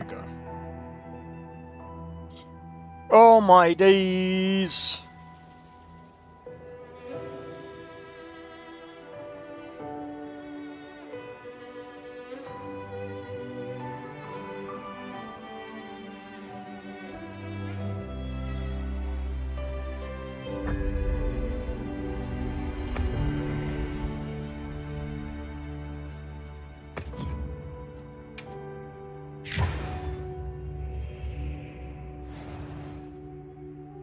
we go. Oh my days!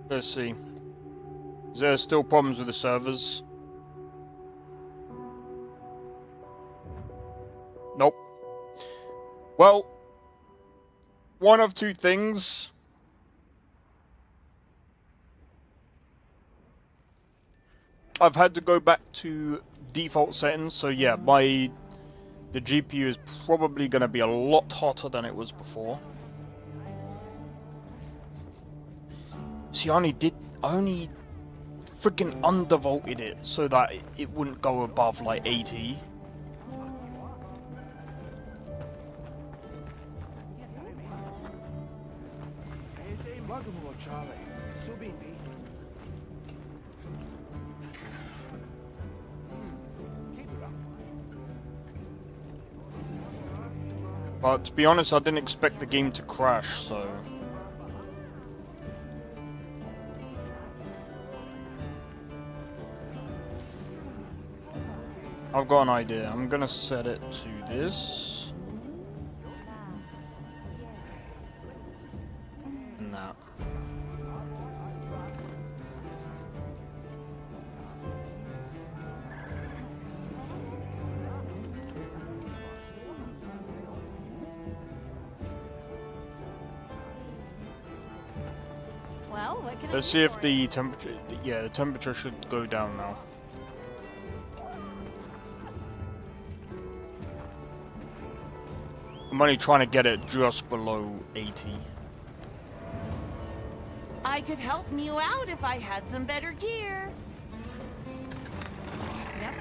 Let's see. Is there still problems with the servers? Nope. Well, one of two things. I've had to go back to default settings, so yeah, the GPU is probably going to be a lot hotter than it was before. See, I only freaking undervolted it so that it wouldn't go above like 80. But to be honest, I didn't expect the game to crash, so... I've got an idea. I'm gonna set it to this. And that. Well, what can Let's see if the temperature... Yeah, the temperature should go down now. I'm only trying to get it just below 80. I could help you out if I had some better gear. Yep.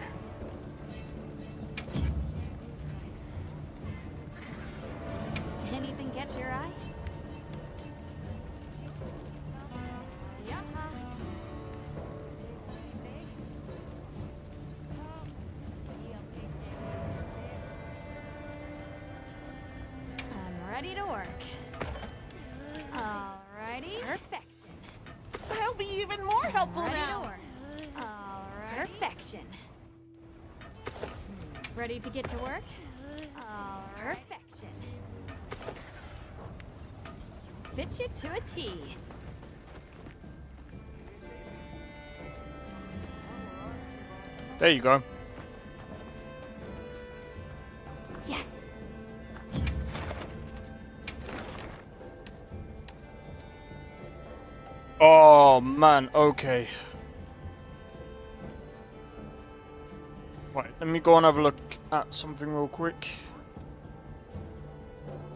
Anything catch your eye? Ready to work. Alrighty. Perfection. That'll be even more helpful Ready now. to work. Alrighty. Perfection. Ready to get to work? Perfection. Fit you to a T. There you go. Yes. Oh man, okay. Right, let me go and have a look at something real quick.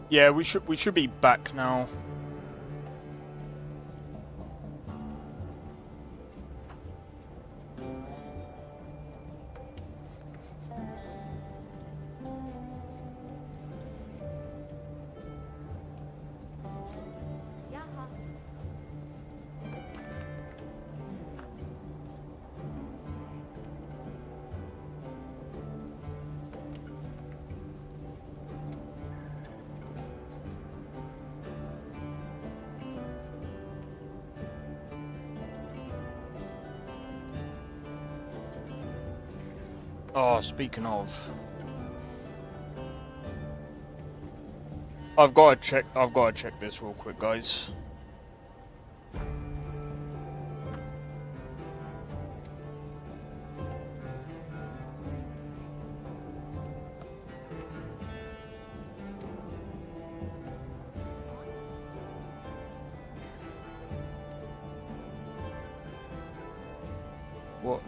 Yeah, we should be back now. Oh, speaking of, I've got to check this real quick, guys. What?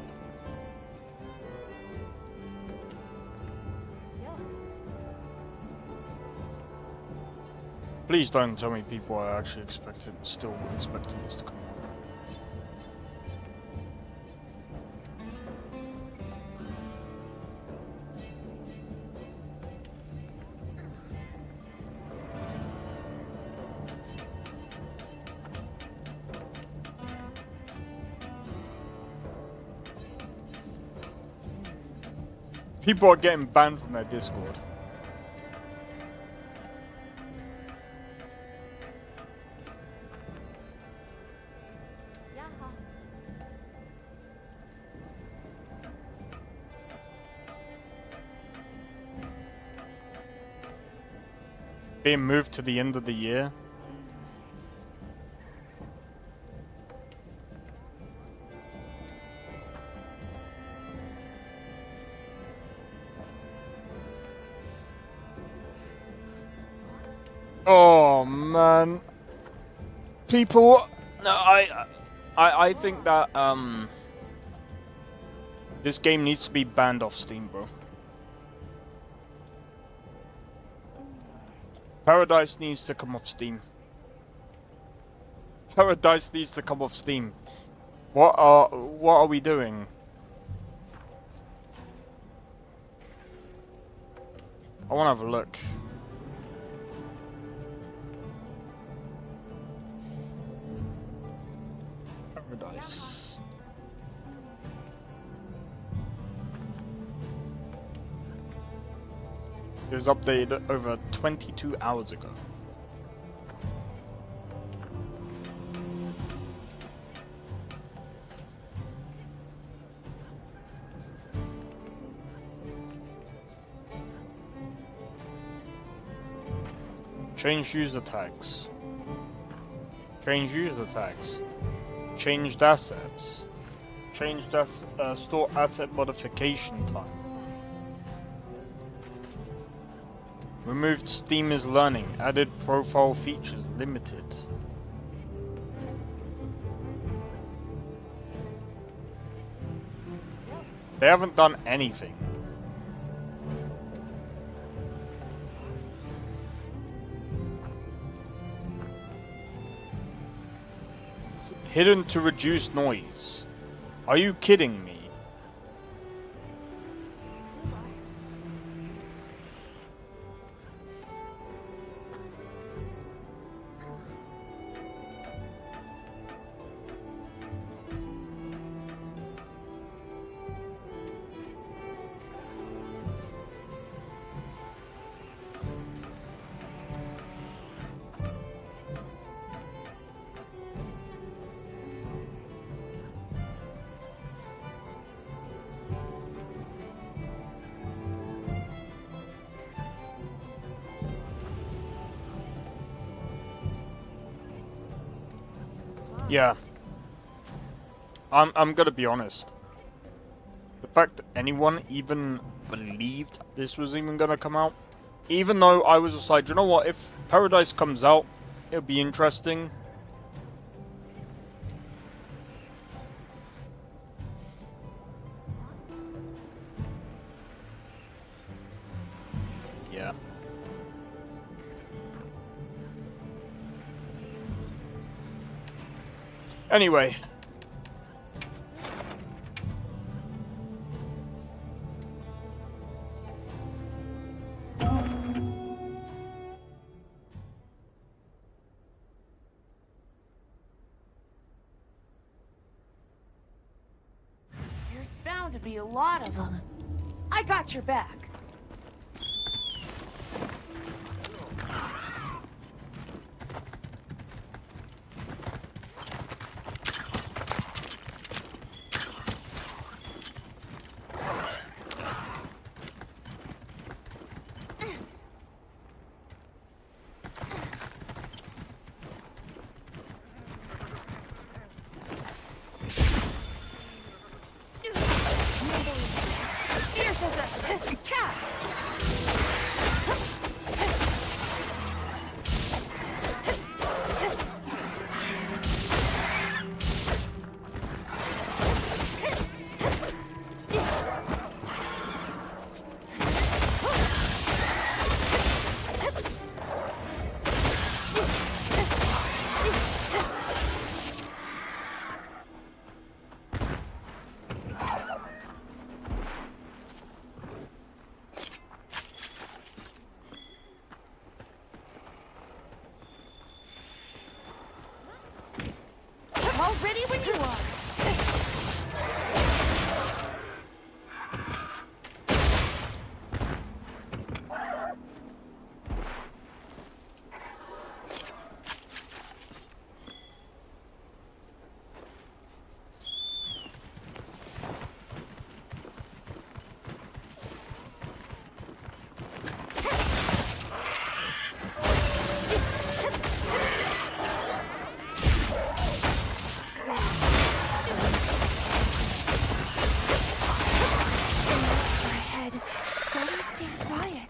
Please don't tell me people are actually still expecting this to come out. People are getting banned from their Discord. Being moved to the end of the year. Oh man, people. No, I think that this game needs to be banned off Steam, bro. Paradise needs to come off Steam. Paradise needs to come off Steam. What are we doing? I want to have a look. Paradise. It was updated over 22 hours ago. Change user tags. Change user tags. Changed assets. Changed store asset modification time. Removed Steam is learning. Added profile features limited. They haven't done anything. Hidden to reduce noise. Are you kidding me? Yeah. I'm gonna be honest. The fact that anyone even believed this was even gonna come out, even though I was just like, you know what, if Paradise comes out, it'll be interesting. Yeah. Anyway. There's bound to be a lot of them. I got your back. Fierce as a cat. Stay quiet.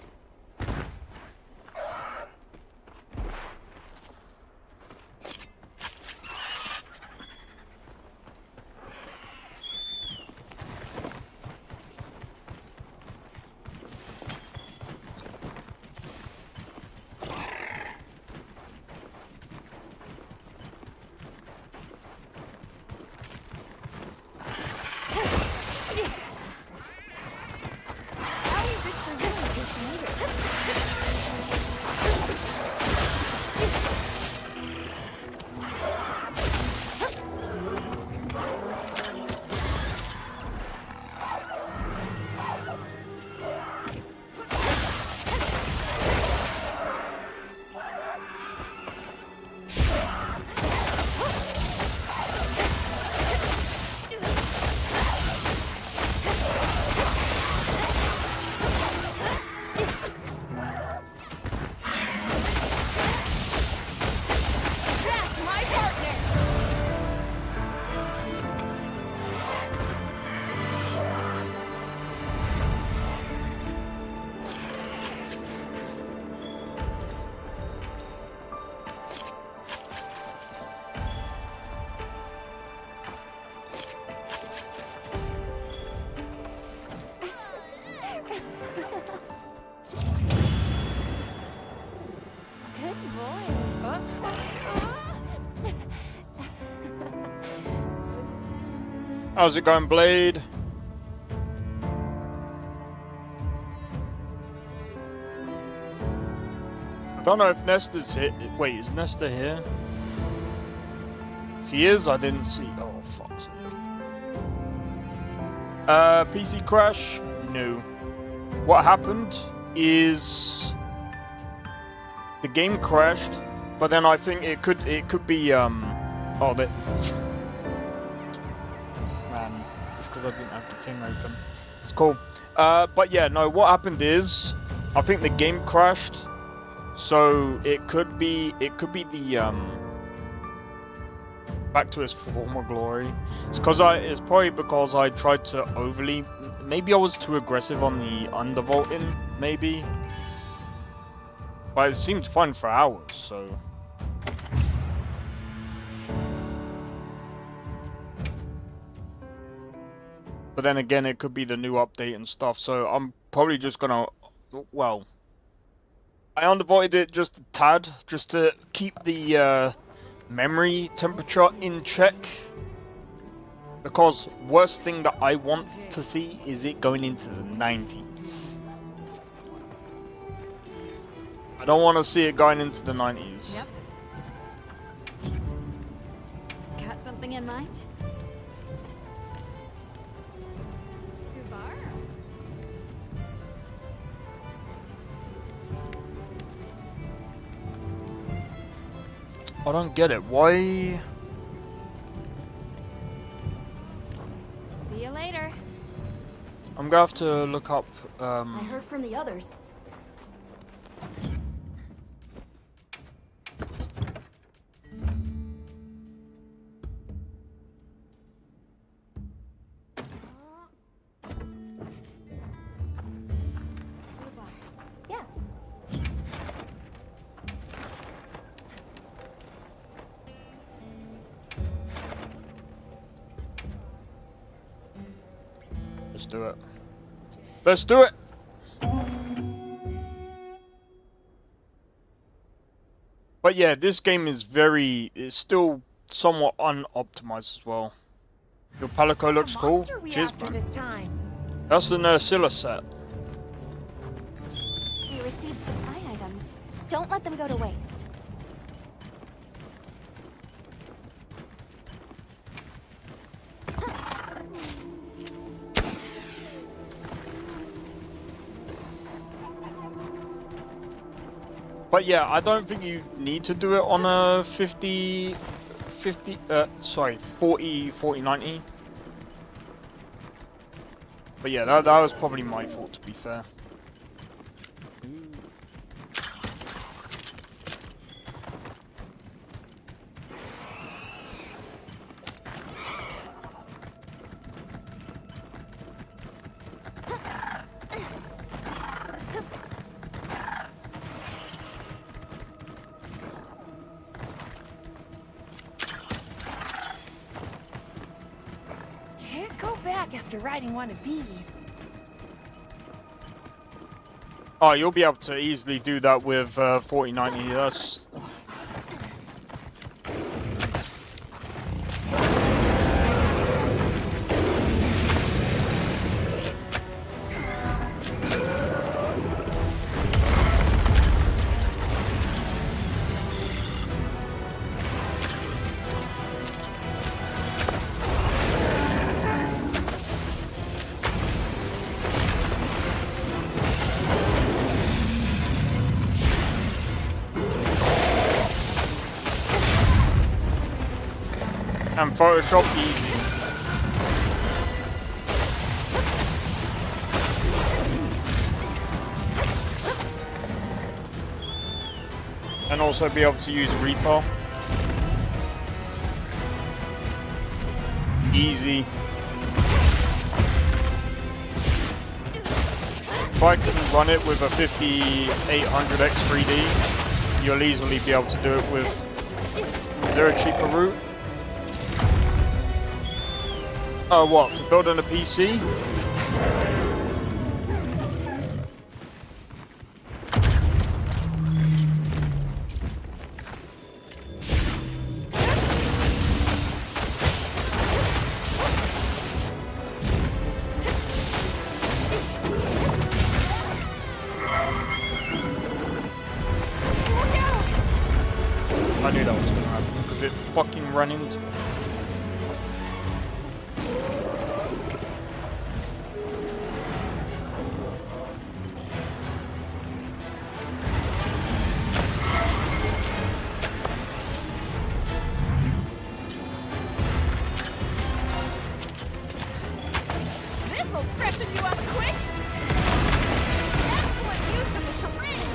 Good boy. How's it going, Blade? I don't know if Nesta's here. Wait, is Nesta here? If he is, I didn't see. Oh, fuck's sake. PC crash? No. What happened is the game crashed, but then I think it could be oh that man, it's because I didn't have the thing open. It's cool. But yeah, no, what happened is I think the game crashed, so it could be the back to its former glory. It's probably because I tried to overly, maybe I was too aggressive on the undervolting, maybe. But it seemed fine for hours, so. But then again, it could be the new update and stuff, so I'm probably just gonna, well, I undervolted it just a tad, just to keep the memory temperature in check. Because worst thing that I want to see is it going into the 90s. I don't want to see it going into the 90s. Yep. Got something in mind? Subar? I don't get it. Why? See you later. I'm gonna have to look up. I heard from the others. Subar. Yes. Let's do it. Let's do it! But yeah, this game is still somewhat unoptimized as well. Your Palico looks cool. Cheers, man. This time. That's the Nursilla set. We received supply items. Don't let them go to waste. But yeah, I don't think you need to do it on a 40, 90. But yeah, that was probably my fault, to be fair. after riding one of these. Oh, you'll be able to easily do that with 4090. That's... And Photoshop easy. And also be able to use Reaper. Easy. If I can run it with a 5800X 3D, you'll easily be able to do it with... Is there a cheaper route? Oh, what? For building a PC? I knew that was gonna happen because it fucking ran into me. This'll freshen you up quick! Excellent use of the terrain!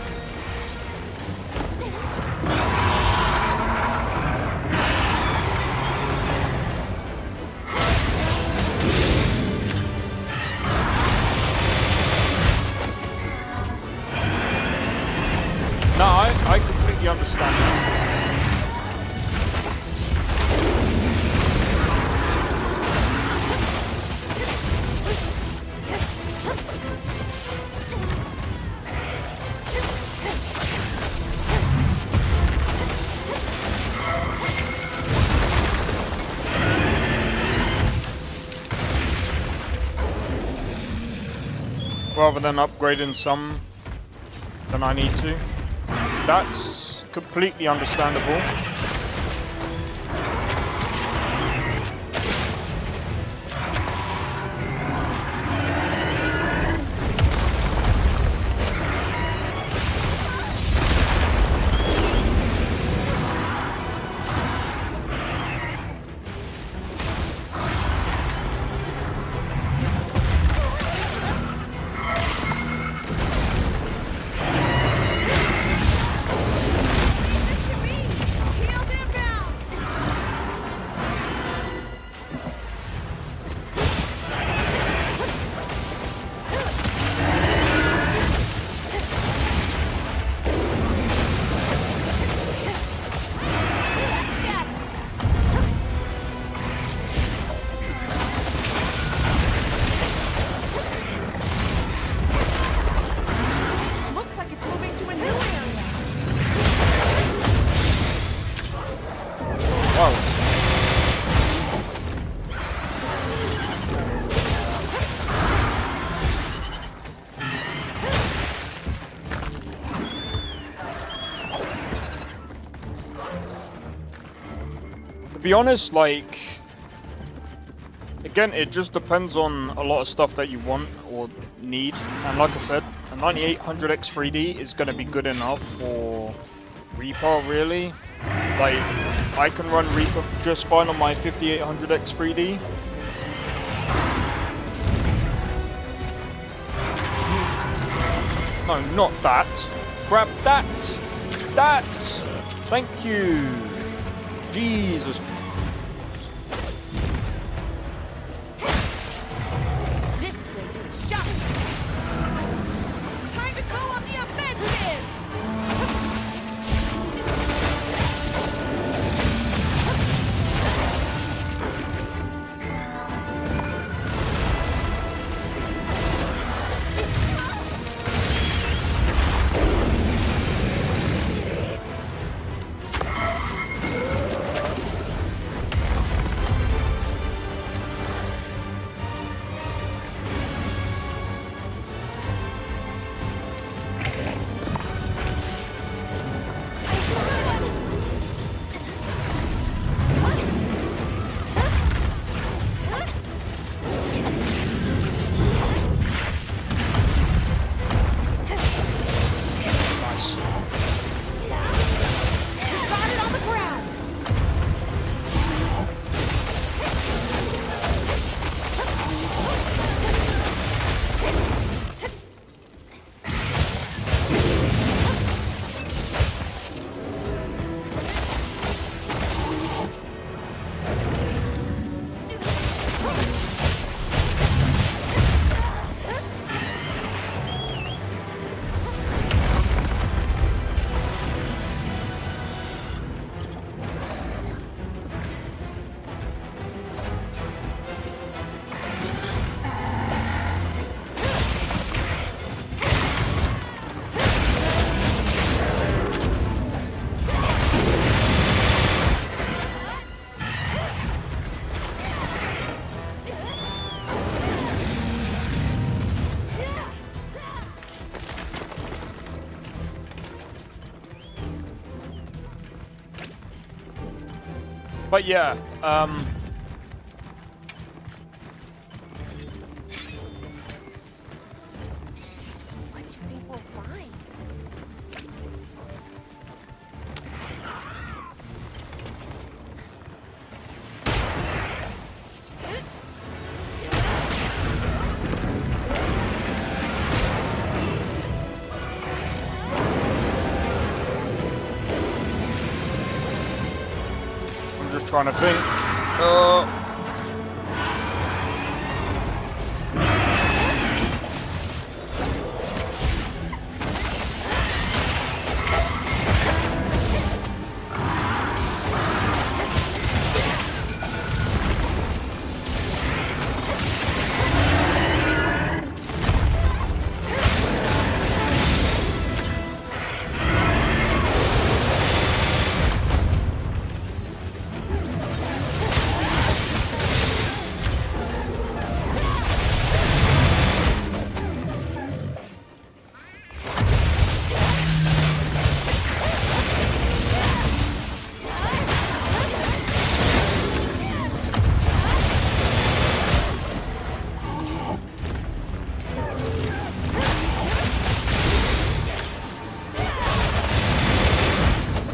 No, I completely understand that. Rather than upgrading some than I need to. That's completely understandable. To be honest, like, again, it just depends on a lot of stuff that you want or need. And like I said, a 9800X 3D is going to be good enough for Reaper, really. Like, I can run Reaper just fine on my 5800X 3D. No, not that. Grab that! That! Thank you! Jesus. This will do the shot! Time to go on the offensive! But yeah, What do you think we'll find? I'm just trying to think.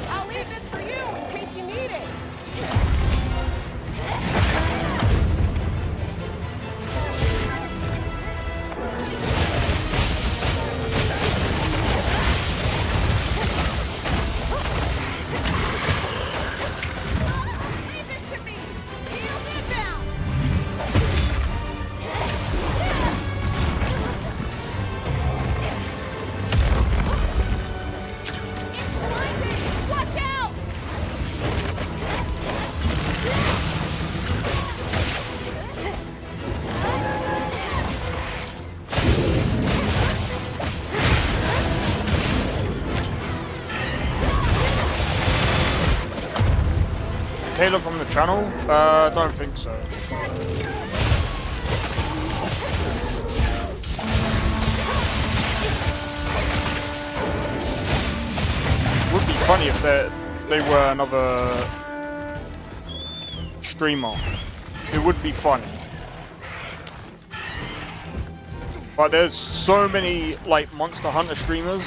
I'll leave this for you in case you need it. Leave this to me. Heels inbound. It's blinding. Watch out. Kayla from the channel? Don't think so. Would be funny if they were another streamer. It would be funny. But there's so many like Monster Hunter streamers.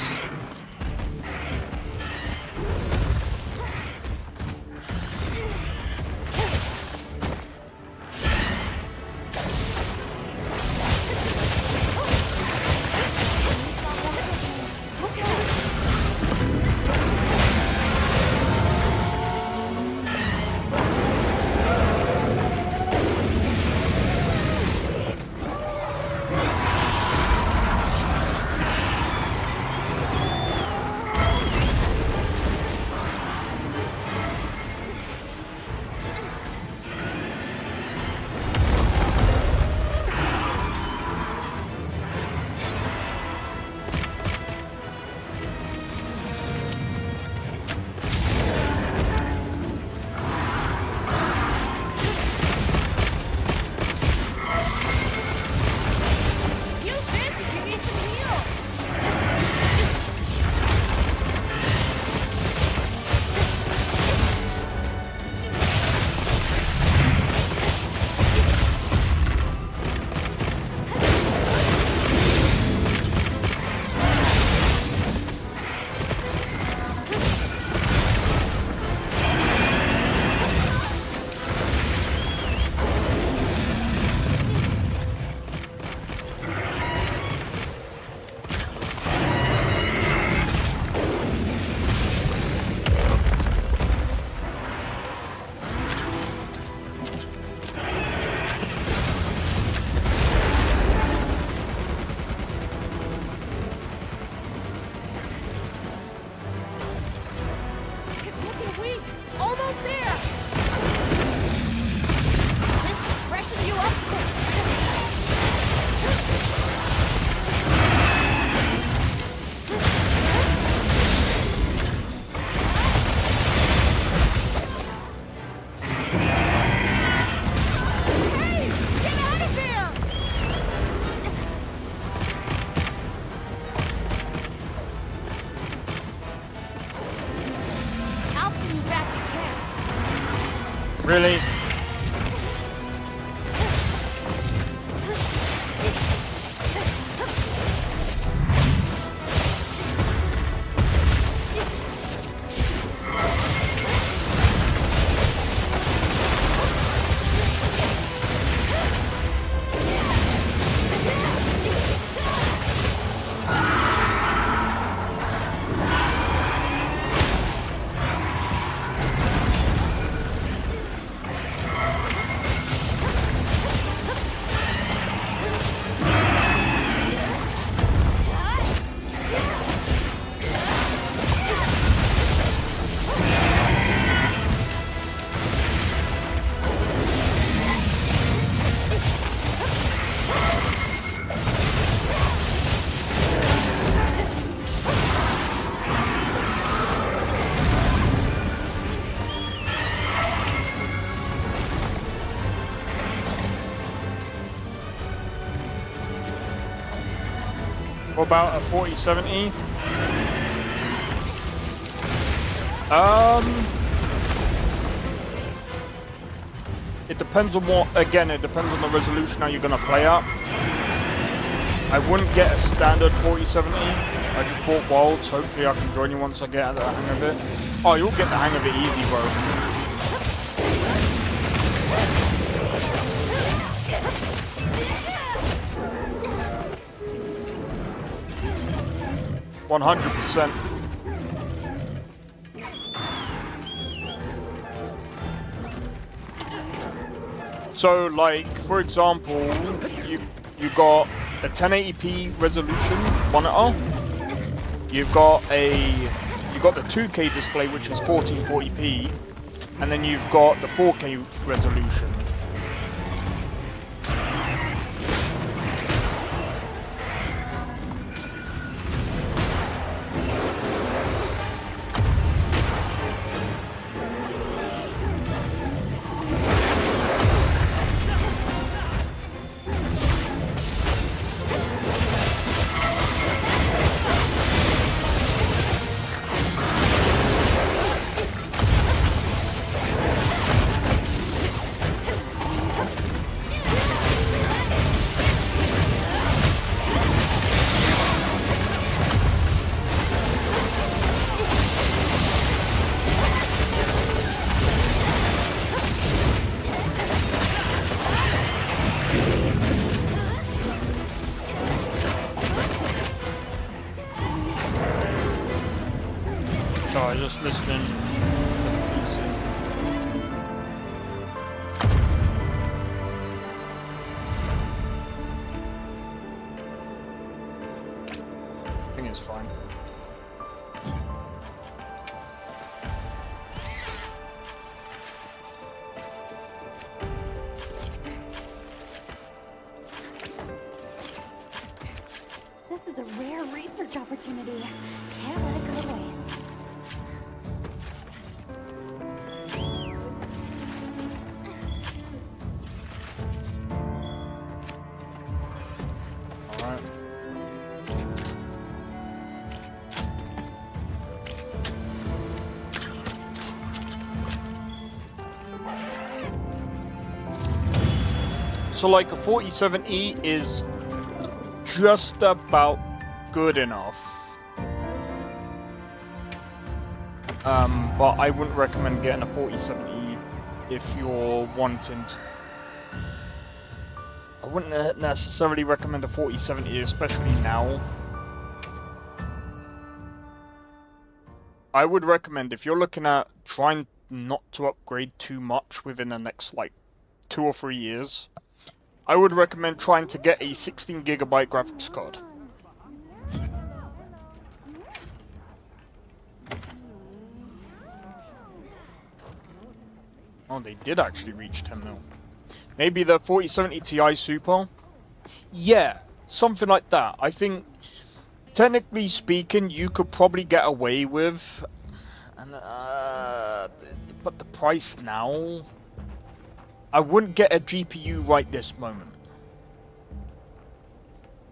Really? What about a 4070? It depends on what, again, it depends on the resolution how you're gonna play at. I wouldn't get a standard 4070. I just bought Wilds. Hopefully I can join you once I get the hang of it. Oh, you'll get the hang of it easy, bro. 100%. So, like, for example, you got a 1080p resolution monitor. You've got the 2K display, which is 1440p, and then you've got the 4K resolution. Sorry, just listening. I think it's fine. This is a rare research opportunity. Can't let it go to waste. Alright. So like a 4070 is just about good enough. But I wouldn't recommend getting a 4070 if you're wanting to. I wouldn't necessarily recommend a 4070, especially now. I would recommend, if you're looking at trying not to upgrade too much within the next like 2 or 3 years, I would recommend trying to get a 16GB graphics card. Oh, they did actually reach 10 mil. Maybe the 4070 Ti Super? Yeah, something like that. I think, technically speaking, you could probably get away with, and but the price now, I wouldn't get a GPU right this moment,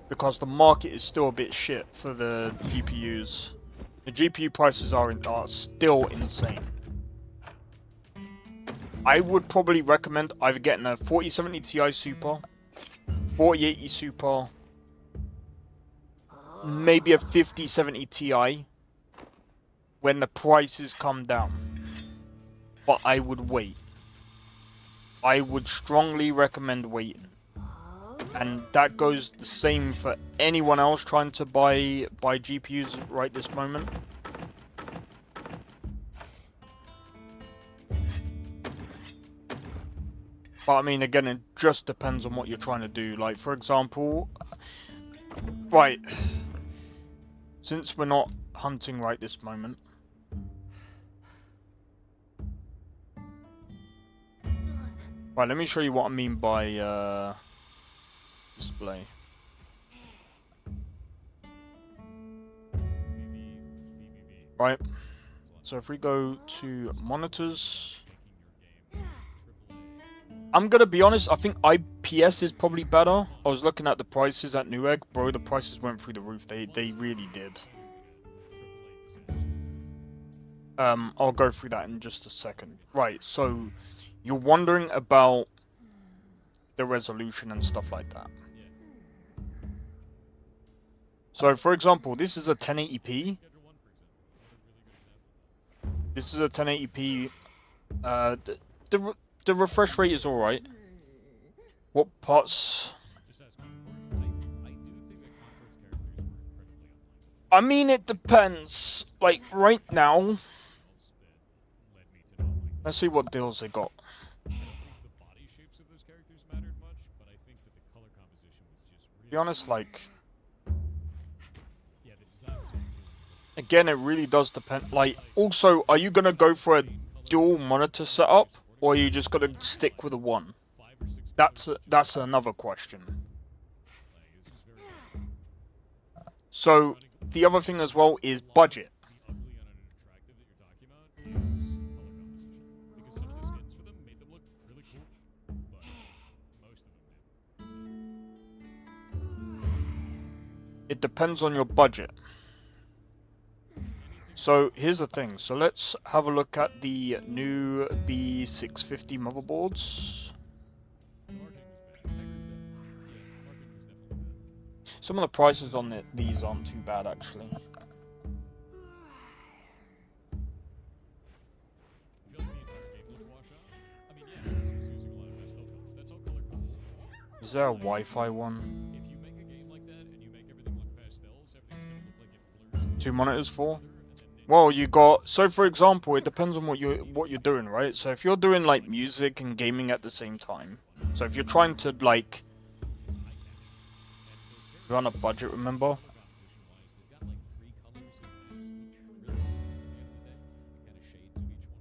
because the market is still a bit shit for the GPUs. The GPU prices are still insane. I would probably recommend either getting a 4070 Ti Super, 4080 Super, maybe a 5070 Ti when the prices come down. But I would wait. I would strongly recommend waiting. And that goes the same for anyone else trying to buy GPUs right this moment. But I mean, again, it just depends on what you're trying to do. Like, for example, right, since we're not hunting right this moment, right, let me show you what I mean by display. Right, so if we go to monitors, I'm gonna be honest, I think IPS is probably better. I was looking at the prices at Newegg, bro, the prices went through the roof, they really did. I'll go through that in just a second. Right, so you're wondering about the resolution and stuff like that. So for example, this is a 1080p. This is a 1080p. The refresh rate is alright. What parts? I mean, it depends. Like, right now, let's see what deals they got. To be honest, like, again, it really does depend. Like, also, are you gonna go for a dual monitor setup, or are you just gonna stick with a one? That's another question. So the other thing as well is budget. It depends on your budget. So here's the thing. So let's have a look at the new B650 motherboards. Some of the prices on these aren't too bad, actually. Is there a Wi-Fi one? 2 monitors for? Well, you got, so for example, it depends on what you're doing, right? So if you're doing like music and gaming at the same time, so if you're trying to like you're on a budget, remember?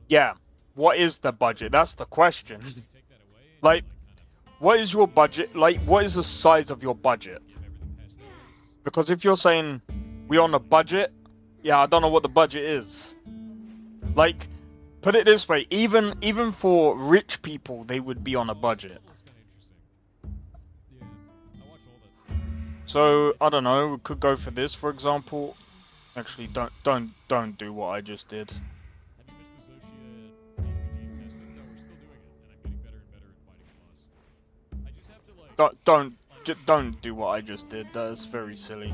Yeah, what is the budget? That's the question. Like, what is your budget? Like, what is the size of your budget? Because if you're saying we're on a budget, yeah, I don't know what the budget is. Like, put it this way, even for rich people, they would be on a budget. So, I don't know, we could go for this, for example. Actually, don't do what I just did. Don't do what I just did. That's very silly.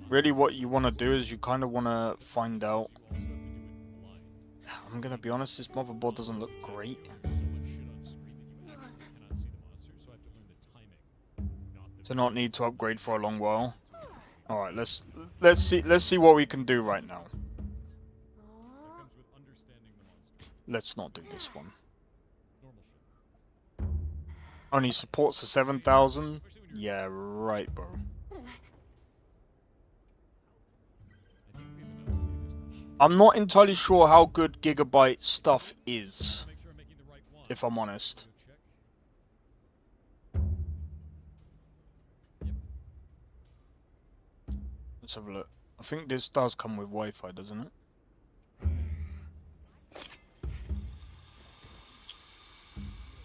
Really, what you want to do is you kind of want to find out. I'm gonna be honest, this motherboard doesn't look great. To not need to upgrade for a long while. All right, let's see what we can do right now. Let's not do this one. Only supports the 7000. Yeah, right, bro. I'm not entirely sure how good Gigabyte stuff is, if I'm honest. Let's have a look. I think this does come with Wi-Fi, doesn't it?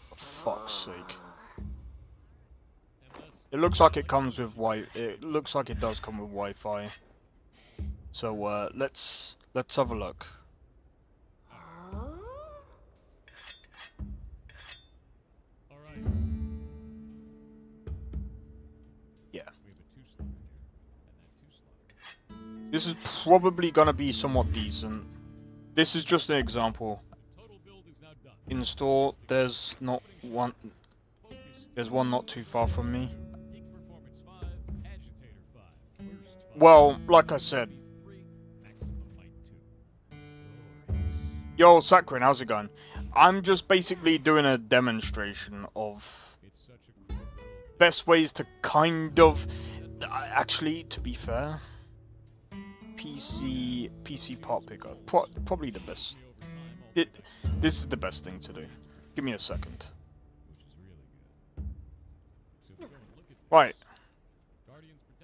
For fuck's sake. It looks like it comes with it looks like it does come with Wi-Fi. So let's have a look. This is probably gonna be somewhat decent. This is just an example. In store, there's one not too far from me. Well, like I said. Yo, Sakrin, how's it going? I'm just basically doing a demonstration of best ways to kind of... Actually, to be fair, PC part picker, probably the best. This is the best thing to do. Give me a second. Right.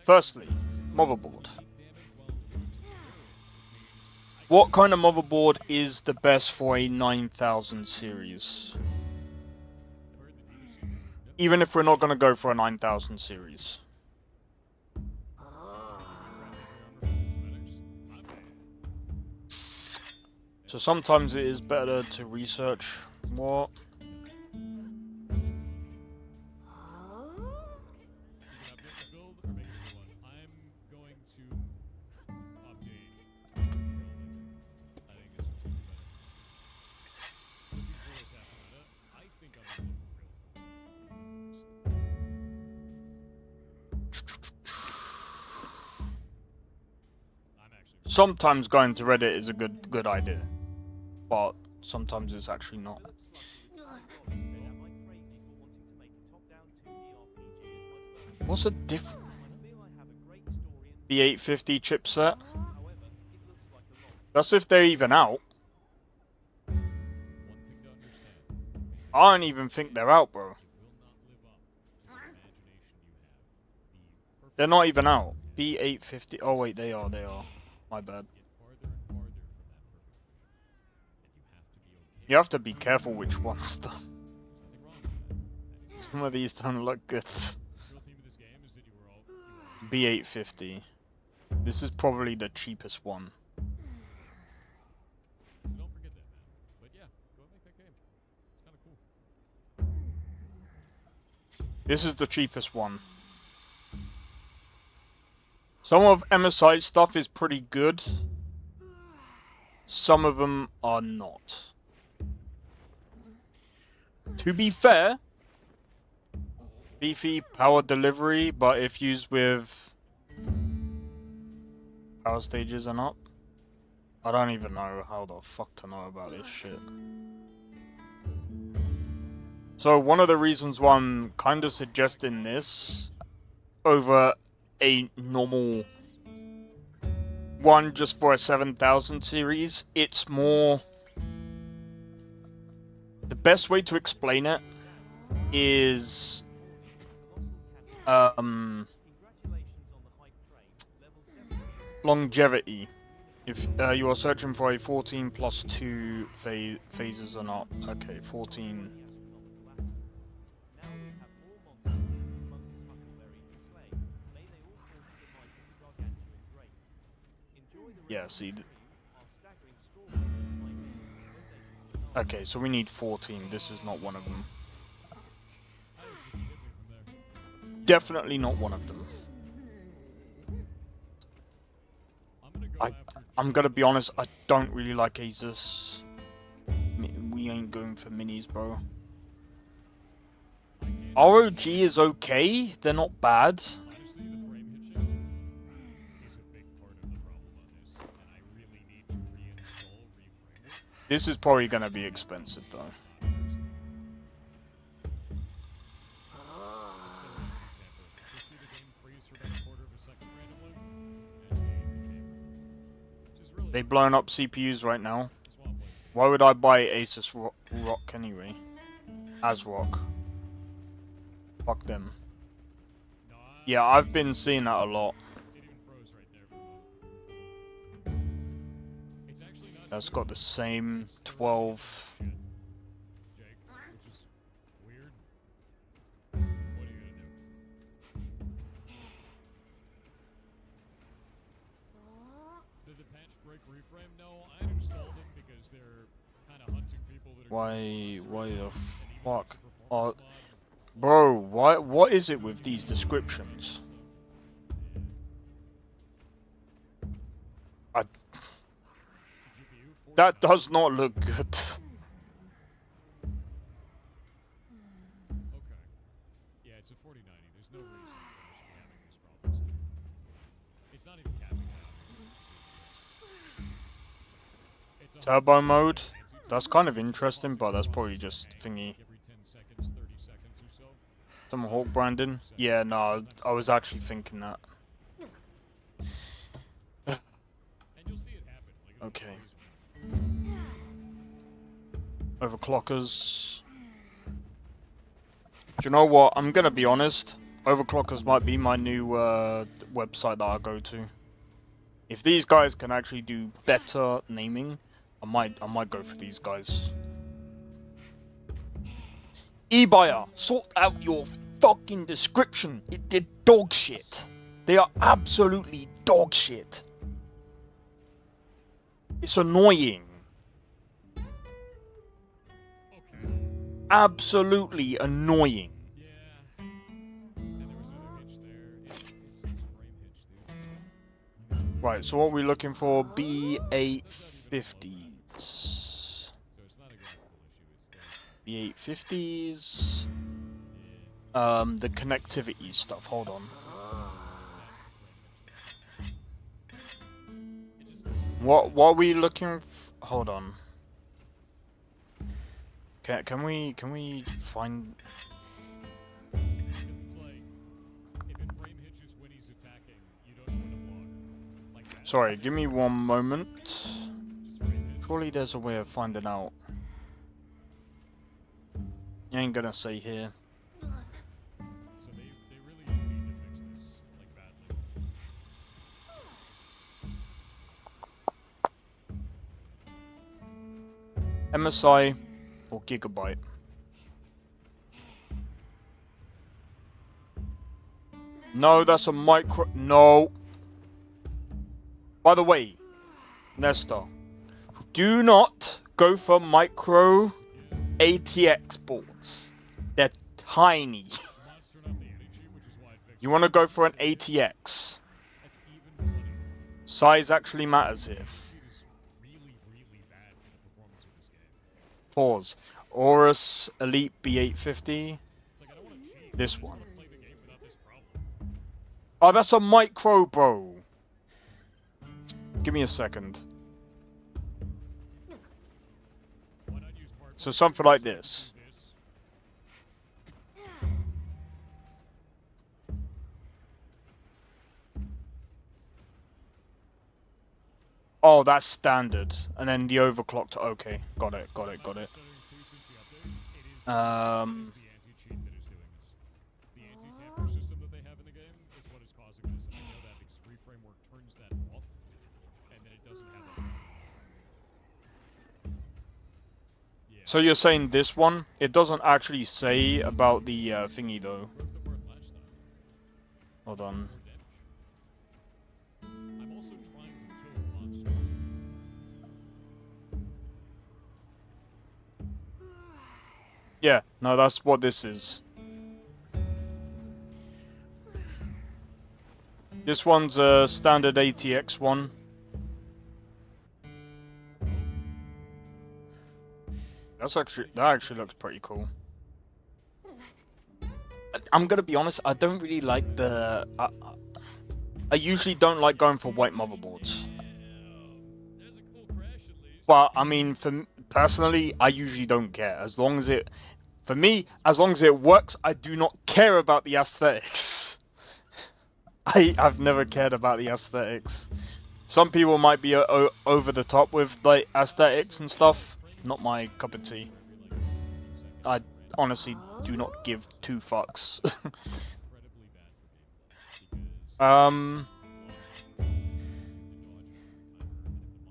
Firstly, motherboard. What kind of motherboard is the best for a 9000 series? Even if we're not going to go for a 9000 series. So sometimes it is better to research what. Sometimes going to Reddit is a good idea, but sometimes it's actually not. What's the difference? The 850 chipset? That's if they're even out. I don't even think they're out, bro. They're not even out. B850. Oh wait, they are. My bad. You have to be careful which ones though. Some of these don't look good. B850. This is probably the cheapest one. This is the cheapest one. Some of MSI stuff is pretty good. Some of them are not. To be fair, beefy power delivery, but if used with power stages or not, I don't even know how the fuck to know about this shit. So one of the reasons why I'm kind of suggesting this over a normal one just for a 7000 series, it's more... The best way to explain it is longevity. If you are searching for a 14+2 phases or not. Okay, 14. Yeah, see. Okay, so we need 14. This is not one of them. Definitely not one of them. I'm gonna be honest, I don't really like Asus. We ain't going for minis, bro. ROG is okay, they're not bad. This is probably gonna be expensive though. They've blown up CPUs right now. Why would I buy Asus Rock anyway? ASRock. Fuck them. Yeah, I've been seeing that a lot. That's got the same 12. Why the fuck? Bro, what is it with these descriptions? That does not look good. Okay. Yeah, it's a 4090. There's no reason that I should be having these problems. It's not even Capcom. It's a Turbo mode. That's kind of interesting, but that's probably just thingy. every 10 seconds, 30 seconds or so. Some Hawk branding. Yeah, no, I was actually thinking that. And you'll see it happen. Like, Okay. Overclockers. Do you know what? I'm gonna be honest. Overclockers might be my new website that I go to. If these guys can actually do better naming, I might go for these guys. eBuyer, sort out your fucking description. They're dog shit. They are absolutely dog shit. It's annoying. Okay. Absolutely annoying. Yeah. And there was another hitch there. It's this frame hitch, dude. Right, so what are we looking for? B850s. So it's not a graphical issue. It's the B850s. The connectivity stuff. Hold on. What are we looking? Hold on. Can we find? It's like if it frame hitches when he's attacking, you don't know when to block. Like that. Sorry, give me one moment. Just frame hitch. Surely there's a way of finding out. You ain't gonna say here. So they really need to fix this, like badly. MSI or Gigabyte? No, that's a micro. No. By the way, Nestor, do not go for micro ATX boards. They're tiny. Monster not the energy, which is why it fixed You want to go for an ATX. That's even funnier. Size actually matters here. Shit is really, really bad for the performance of this game. Pause. Aorus Elite B850. It's like I don't want to cheat. This I just one. wanna play the game without this problem. Oh, that's a micro, bro. Give me a second. Why not use part So something like this. this? Oh, that's standard. And then the overclocked. Okay, got it. So since the update, it is Um, the anti-cheat that is doing this. The anti-tamper system that they have in the game is what is causing this. And I know that because Free Framework turns that off, and then it doesn't have that problem. Yeah. So you're saying this one? It doesn't actually say about the thingy though. Broke the word last time. Hold on. Revenge. I'm also trying to kill a monster. Yeah, no, that's what this is. This one's a standard ATX one. That actually looks pretty cool. I'm gonna be honest, I don't really like the. I usually don't like going for white motherboards. There's a cool crash at least. But I mean, personally, I usually don't care as long as it. For me, as long as it works, I do not care about the aesthetics. I've never cared about the aesthetics. Some people might be over the top with like aesthetics and stuff. Not my cup of tea. I honestly do not give two fucks. Incredibly bad for gameplay because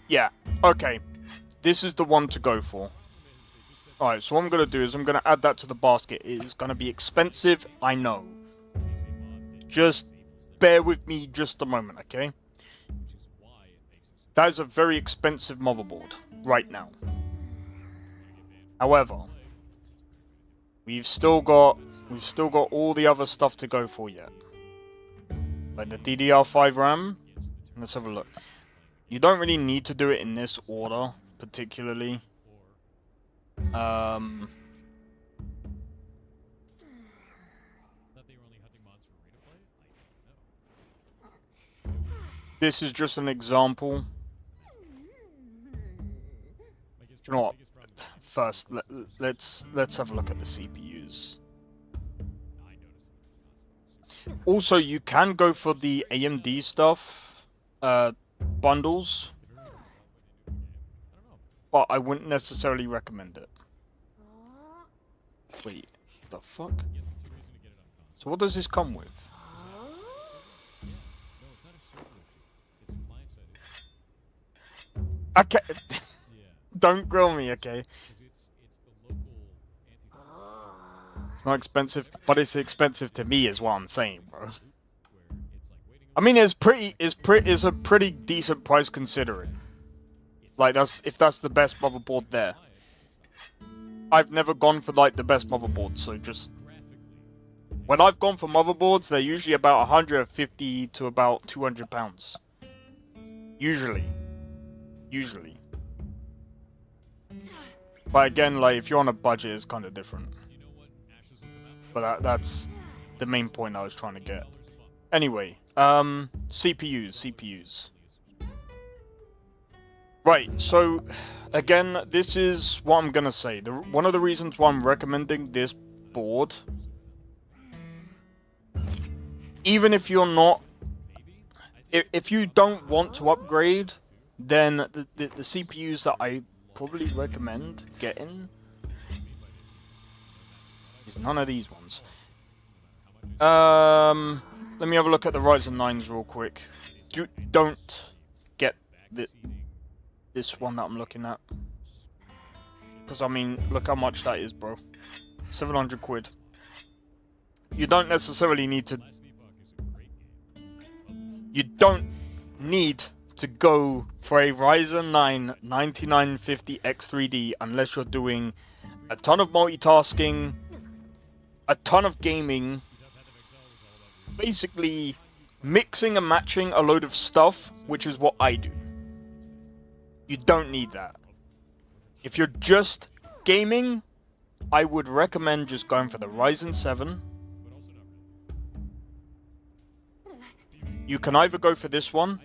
Yeah, okay. This is the one to go for. Alright, so what I'm going to do is I'm going to add that to the basket. It is going to be expensive, I know. Just bear with me just a moment, okay? That is a very expensive motherboard right now. However, we've still got all the other stuff to go for yet. Like the DDR5 RAM. Let's have a look. You don't really need to do it in this order, particularly. This is just an example. Do you know what? First, let's have a look at the CPUs. Also, you can go for the AMD stuff, bundles, but I wouldn't necessarily recommend it. Wait, the fuck? So what does this come with? Okay, don't grill me, okay? It's not expensive, but it's expensive to me, is what I'm saying, bro. I mean, it's a pretty decent price considering. Like, if that's the best motherboard there. I've never gone for like the best motherboard, so just when I've gone for motherboards, they're usually about 150 to about £200. Usually. But again, like if you're on a budget, it's kind of different. But that's the main point I was trying to get. Anyway, CPUs. Right, so again, this is what I'm gonna say. One of the reasons why I'm recommending this board, even if you're not, if you don't want to upgrade, then the CPUs that I probably recommend getting is none of these ones. Let me have a look at the Ryzen 9s real quick. Don't get this one that I'm looking at, because I mean, look how much that is, bro. 700 quid. You don't necessarily need to. You don't need to go for a Ryzen 9 9950X3D unless you're doing a ton of multitasking, a ton of gaming, basically mixing and matching a load of stuff, which is what I do. You don't need that. If you're just gaming, I would recommend just going for the Ryzen 7. You can either go for this one,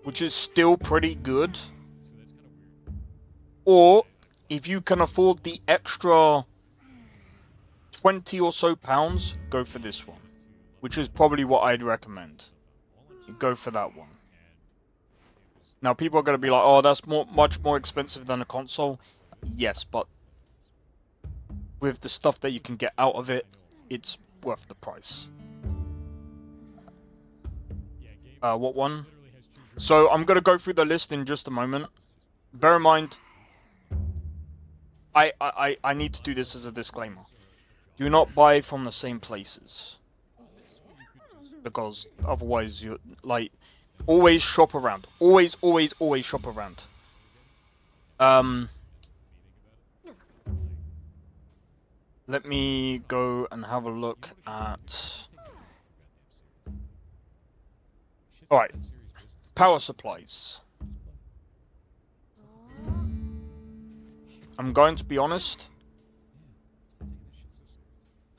which is still pretty good, or if you can afford the extra 20 or so pounds, go for this one, which is probably what I'd recommend. Go for that one. Now, people are going to be like, oh, that's much more expensive than a console. Yes, but with the stuff that you can get out of it, it's worth the price. What one? So, I'm going to go through the list in just a moment. Bear in mind, I need to do this as a disclaimer. Do not buy from the same places, because otherwise you're like, always shop around. Always shop around. Let me go and have a look at. Alright. Power supplies. I'm going to be honest.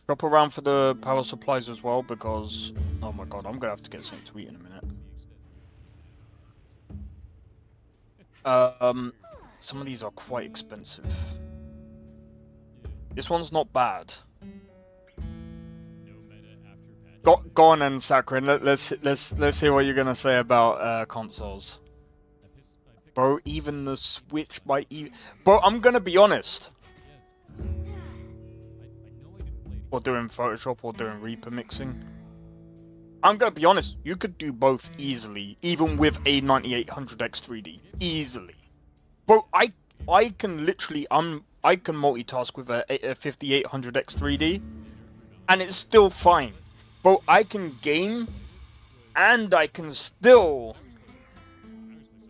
Shop around for the power supplies as well, because oh my god, I'm gonna have to get something to eat in a minute. Some of these are quite expensive. This one's not bad. Go on then, Sakrin. Let's hear what you're gonna say about consoles. Bro, even the Switch might even... Bro, I'm gonna be honest. Or doing Photoshop or doing Reaper mixing. I'm gonna be honest, you could do both easily, even with a 9800X3D. Easily. Bro, I can literally, I can multitask with a 5800X3D, and it's still fine. Bro, I can game, and I can still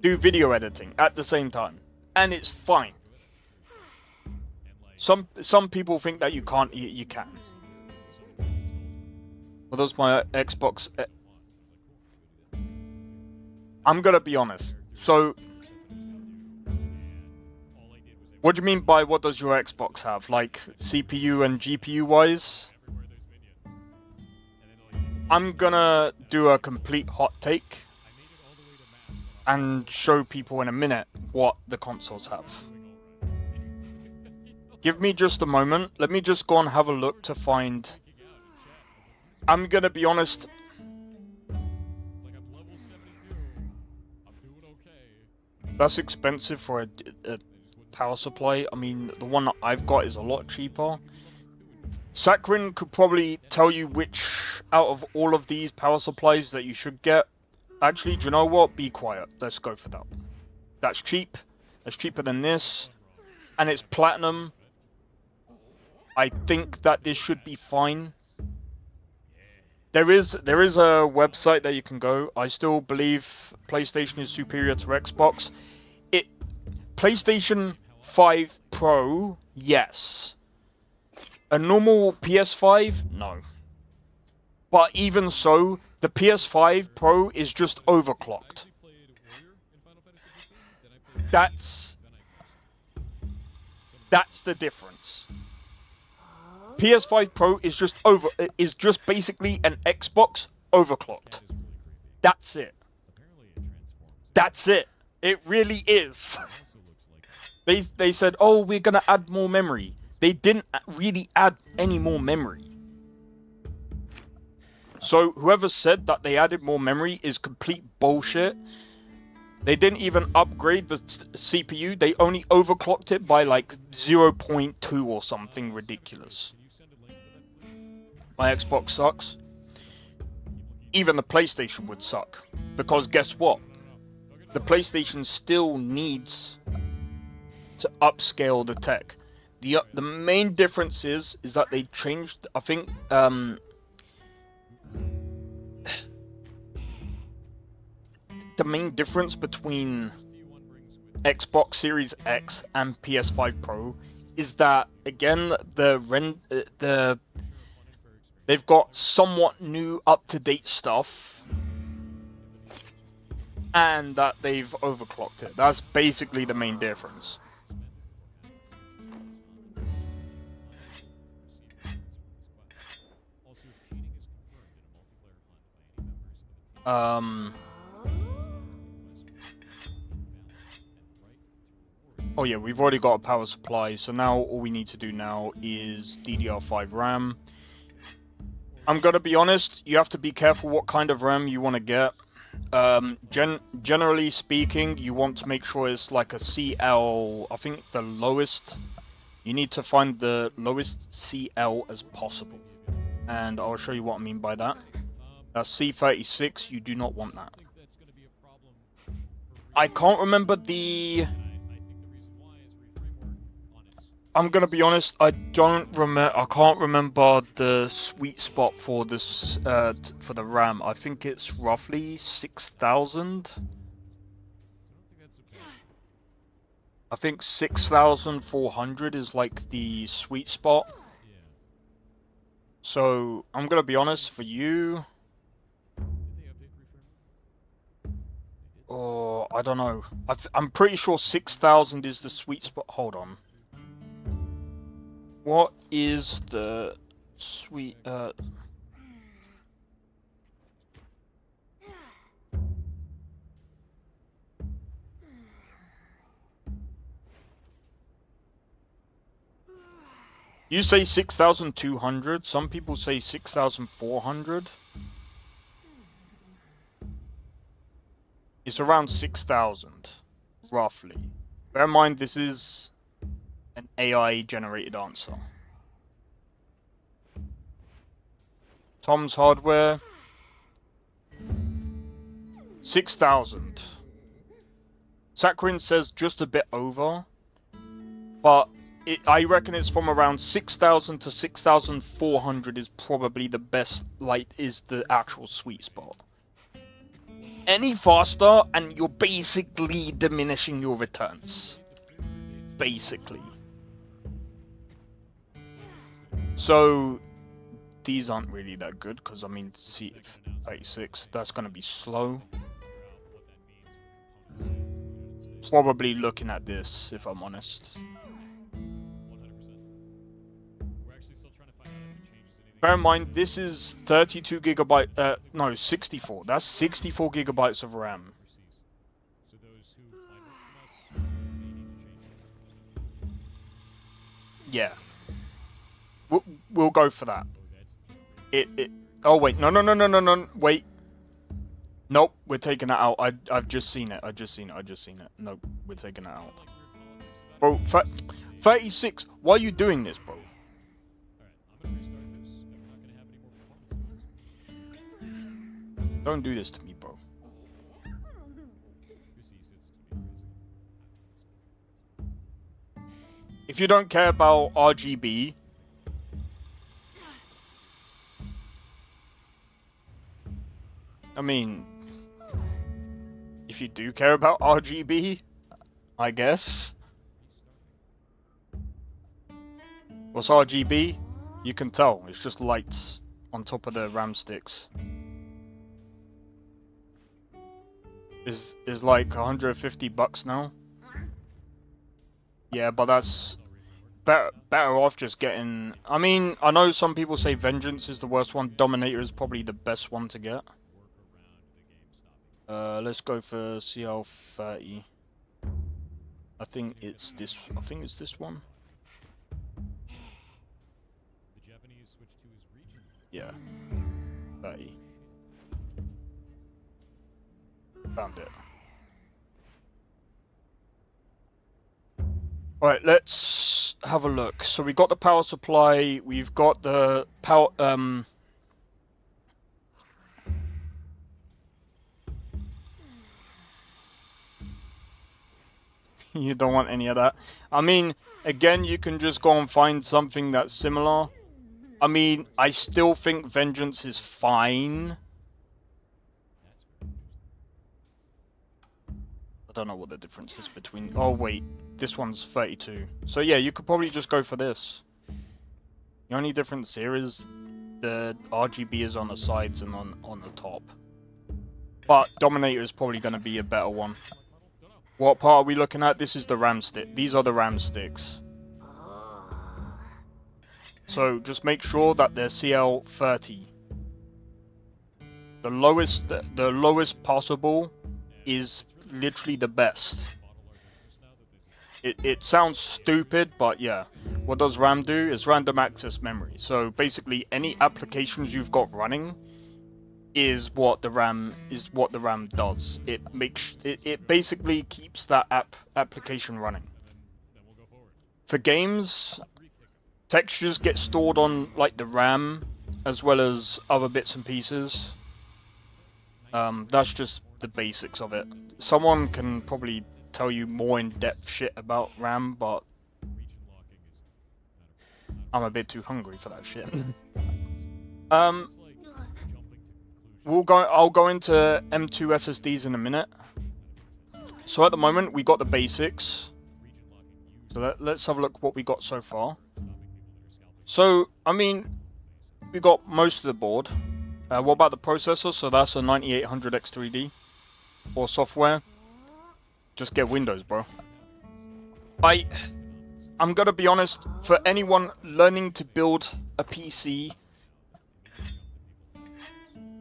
do video editing at the same time, and it's fine. Some people think that you can't. You can. Well, that's my Xbox. I'm gonna be honest. So, what do you mean by what does your Xbox have? Like CPU and GPU wise? I'm gonna do a complete hot take and show people in a minute what the consoles have. Give me just a moment. Let me just go and have a look to find. I'm gonna be honest. That's expensive for a power supply. I mean, the one that I've got is a lot cheaper. Sakrin could probably tell you which out of all of these power supplies that you should get. Actually, do you know what? Be quiet. Let's go for that. That's cheap. That's cheaper than this. And it's platinum. I think that this should be fine. There is a website that you can go. I still believe PlayStation is superior to Xbox. PlayStation 5 Pro, yes. A normal PS5, no. But even so, the PS5 Pro is just overclocked. That's the difference. PS5 Pro is just basically an Xbox overclocked. That's it. That's it. It really is. They said, oh, we're gonna add more memory. They didn't really add any more memory. So whoever said that they added more memory is complete bullshit. They didn't even upgrade the CPU. They only overclocked it by like 0.2 or something ridiculous. My Xbox sucks. Even the PlayStation would suck. Because guess what? The PlayStation still needs to upscale the tech. The main difference is that they changed, I think, the main difference between Xbox Series X and PS5 Pro is that, again, they've got somewhat new up-to-date stuff, and that they've overclocked it. That's basically the main difference. Oh yeah, we've already got a power supply, so now all we need to do now is DDR5 RAM. I'm gonna be honest, you have to be careful what kind of RAM you want to get. Generally speaking, you want to make sure it's like a CL, I think the lowest. You need to find the lowest CL as possible. And I'll show you what I mean by that. That's C36, you do not want that. I can't remember the... I'm gonna be honest, I can't remember the sweet spot for this, for the RAM. I think it's roughly 6,000. I think 6,400 is like the sweet spot. So, I'm gonna be honest, for you... Oh, I don't know. I'm pretty sure 6,000 is the sweet spot. Hold on. What is the sweet... You say 6,200. Some people say 6,400. It's around 6,000, roughly. Bear in mind, this is an AI-generated answer. Tom's Hardware, 6,000. Sakrin says just a bit over, but I reckon it's from around 6,000 to 6,400 is probably the best, like, is the actual sweet spot. any faster, and you're basically diminishing your returns. Basically. So these aren't really that good because I mean, see, 36. That's gonna be slow. Probably looking at this, if I'm honest. 100%. We're actually still trying to find out if it changes anything. Bear in mind, this is 32 gigabyte. No, 64. That's 64 gigabytes of RAM. So those who climb up from us may need to change it. Yeah. We'll go for that. Oh wait, no, wait. Nope, we're taking that out. I've just seen it. I've just seen it. Nope, we're taking that out. Bro, 36. Why are you doing this, bro? Alright, I'm gonna restart this, and we're not gonna have any more performance. Don't do this to me, bro. If you don't care about RGB, I mean, if you do care about RGB, I guess. What's RGB? You can tell, it's just lights on top of the RAM sticks. Is like $150 now. Yeah, but that's better off just getting. I mean, I know some people say Vengeance is the worst one. Dominator is probably the best one to get. Let's go for CL30. I think it's this. I think it's this one. The Japanese switched to his region. Yeah. 30. Found it. Alright, let's have a look. So we got the power supply, we've got the power, you don't want any of that. I mean, again, you can just go and find something that's similar. I mean, I still think Vengeance is fine. I don't know what the difference is between... Oh, wait. This one's 32. So, yeah, you could probably just go for this. The only difference here is the RGB is on the sides and on the top. But Dominator is probably going to be a better one. What part are we looking at? This is the RAM stick. These are the RAM sticks. So, just make sure that they're CL30. The lowest possible is literally the best. It sounds stupid, but yeah. What does RAM do? Is random access memory. So basically, any applications you've got running is what the RAM does. It basically keeps that application running. For games, textures get stored on like the RAM as well as other bits and pieces. That's just the basics of it. Someone can probably tell you more in-depth shit about RAM, but I'm a bit too hungry for that shit. I'll go into M2 SSDs in a minute. So at the moment we got the basics. So let's have a look what we got so far. So I mean, we got most of the board. What about the processor? So that's a 9800 X3D or software. Just get Windows, bro. I'm gonna be honest, for anyone learning to build a PC,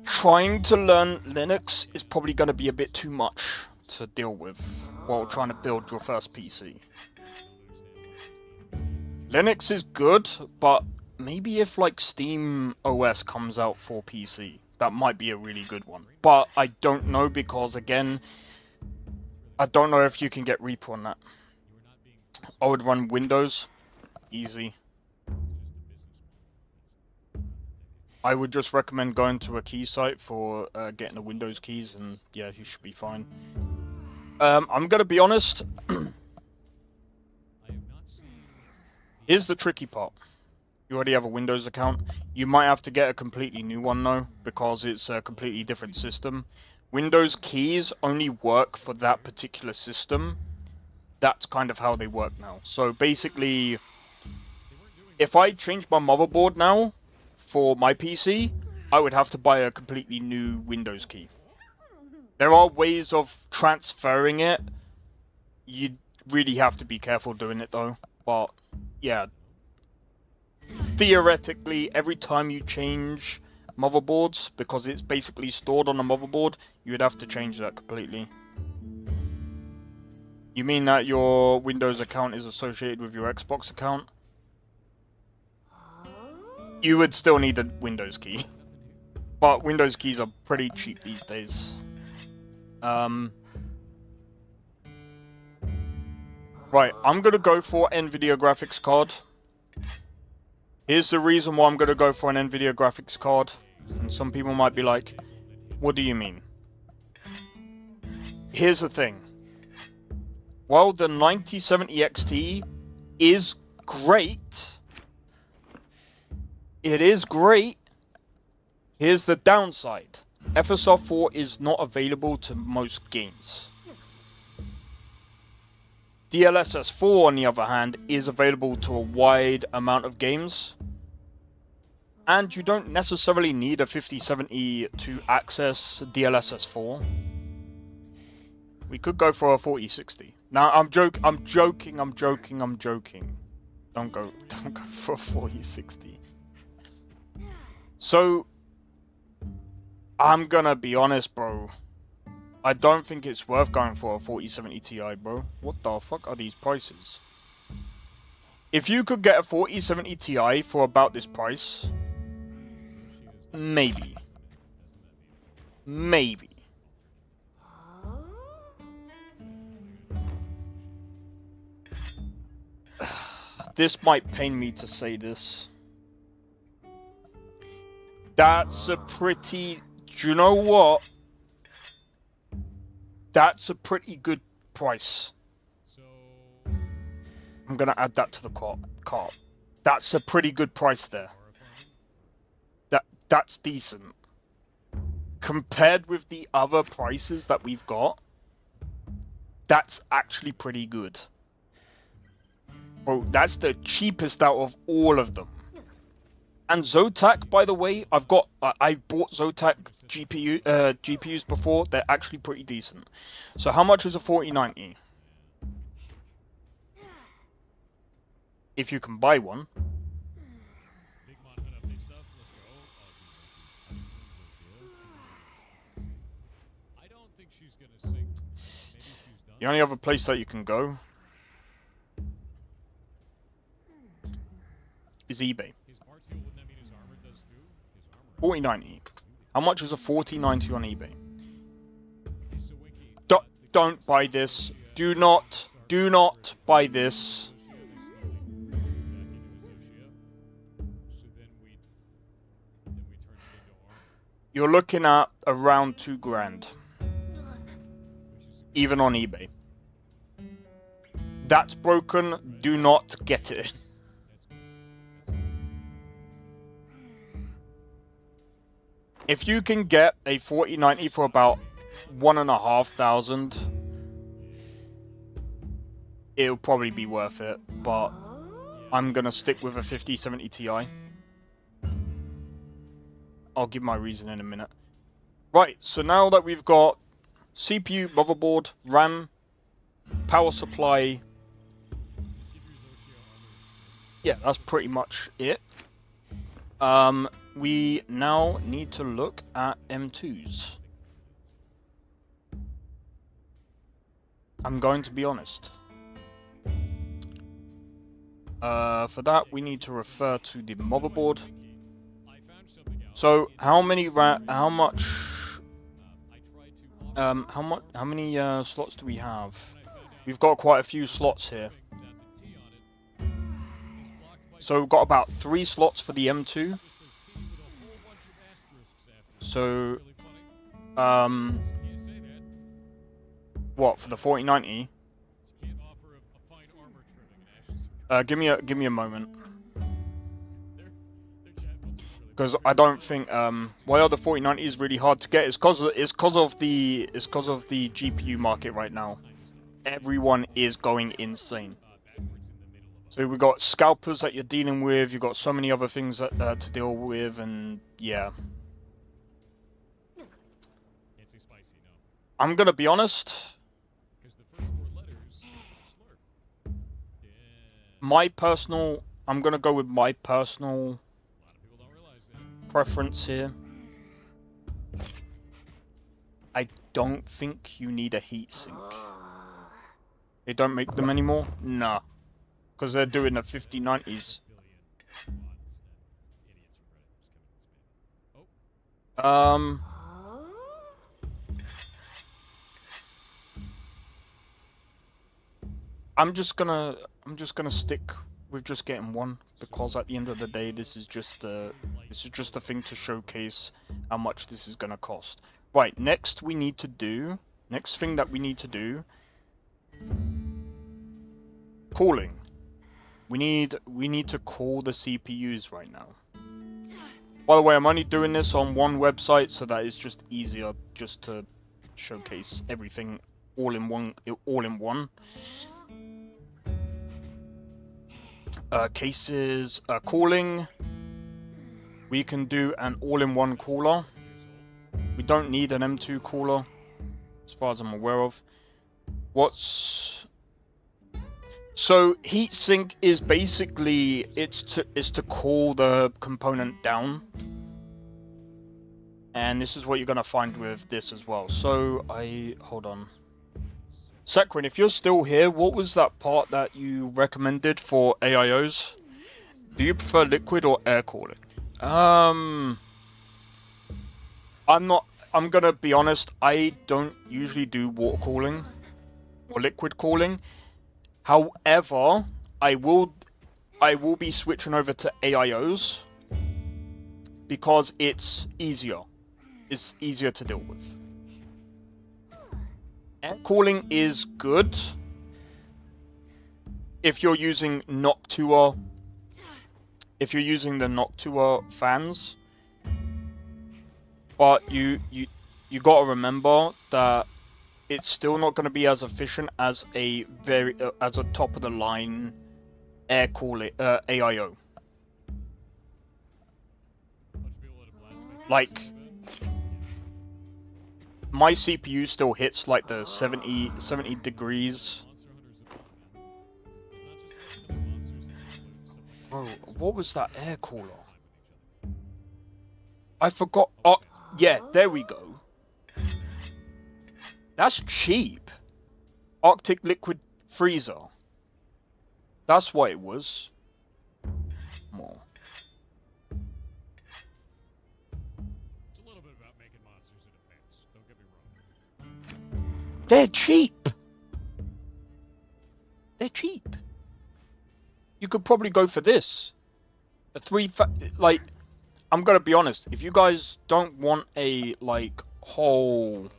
trying to learn Linux is probably gonna be a bit too much to deal with while trying to build your first PC. Linux is good, but maybe if like Steam OS comes out for PC, that might be a really good one. But I don't know because again, I don't know if you can get Reaper on that. I would run Windows, easy. I would just recommend going to a key site for getting the Windows keys, and yeah, you should be fine. I'm gonna be honest. Here's the tricky part. You already have a Windows account. You might have to get a completely new one though, because it's a completely different system. Windows keys only work for that particular system. That's kind of how they work now. So basically, if I change my motherboard now for my PC, I would have to buy a completely new Windows key. There are ways of transferring it. You really have to be careful doing it though. But yeah, theoretically, every time you change motherboards, because it's basically stored on a motherboard, you would have to change that completely. You mean that your Windows account is associated with your Xbox account? You would still need a Windows key. But Windows keys are pretty cheap these days. Right, I'm gonna go for NVIDIA graphics card. Here's the reason why I'm gonna go for an NVIDIA graphics card. And some people might be like, what do you mean? Here's the thing. While the 9070 XT is great, it is great, here's the downside. FSR 4 is not available to most games. DLSS 4, on the other hand, is available to a wide amount of games. And you don't necessarily need a 5070 to access DLSS 4. We could go for a 4060. Now, I'm joking. Don't go for a 4060. So, I'm gonna be honest, bro. I don't think it's worth going for a 4070 Ti, bro. What the fuck are these prices? If you could get a 4070 Ti for about this price, maybe. Maybe. This might pain me to say this. That's a pretty... Do you know what? That's a pretty good price. I'm gonna add that to the cart. That's a pretty good price there. That's decent. Compared with the other prices that we've got, that's actually pretty good. Bro, that's the cheapest out of all of them. And Zotac, by the way, I bought Zotac GPUs before. They're actually pretty decent. So how much is a 4090? If you can buy one. The only other place that you can go is eBay. 4090. How much is a 4090 on eBay? Don't buy this. Do not buy this. You're looking at around 2 grand. Even on eBay. That's broken. Do not get it. If you can get a 4090 for about 1,500, it'll probably be worth it, but I'm gonna stick with a 5070 Ti. I'll give my reason in a minute. Right, so now that we've got CPU, motherboard, RAM, power supply, yeah, that's pretty much it. We now need to look at M2s. I'm going to be honest. For that, we need to refer to the motherboard. So, how many slots do we have? We've got quite a few slots here. So we've got about 3 slots for the M2. So, what for the 4090? Give me a moment. Because I don't think why the 4090 is really hard to get is because of the GPU market right now. Everyone is going insane. So we got scalpers that you're dealing with. You got so many other things that, to deal with, and yeah. I'm gonna be honest. I'm gonna go with my personal preference here. I don't think you need a heatsink. They don't make them anymore? Nah. Because they're doing the 5090s. I'm just gonna stick with just getting one, because at the end of the day this is just a thing to showcase how much this is gonna cost. Right, next thing that we need to do, cooling. We need to cool the CPUs right now. By the way, I'm only doing this on one website, so that is just easier just to showcase everything all in one. Cases, cooling. We can do an all-in-one cooler. We don't need an M2 cooler, as far as I'm aware of. So heatsink is basically it's to cool the component down, and this is what you're gonna find with this as well. So hold on, Sekrin, if you're still here, what was that part that you recommended for AIOs? Do you prefer liquid or air cooling? I'm gonna be honest, I don't usually do water cooling or liquid cooling. However, I will be switching over to AIOs because it's easier. It's easier to deal with. Air cooling is good if you're using Noctua. If you're using the Noctua fans, but you gotta remember that it's still not going to be as efficient as a top of the line air cooling AIO. Like my CPU still hits like the 70 degrees. Bro, what was that air cooler? I forgot. Oh, yeah, there we go. That's cheap. Arctic Liquid Freezer. That's what it was. More. It's a little bit about making monsters in advance. Don't get me wrong. They're cheap. They're cheap. You could probably go for this. Like, I'm gonna be honest. If you guys don't want a whole.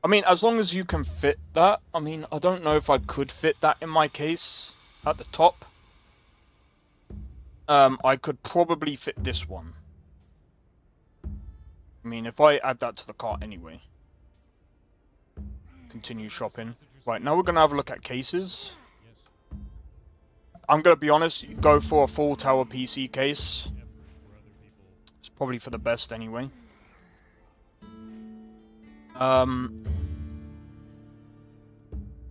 I mean, as long as you can fit that. I mean, I don't know if I could fit that in my case at the top. I could probably fit this one. I mean, if I add that to the cart anyway. Continue shopping. Right, now we're going to have a look at cases. I'm going to be honest, go for a full tower PC case. It's probably for the best anyway.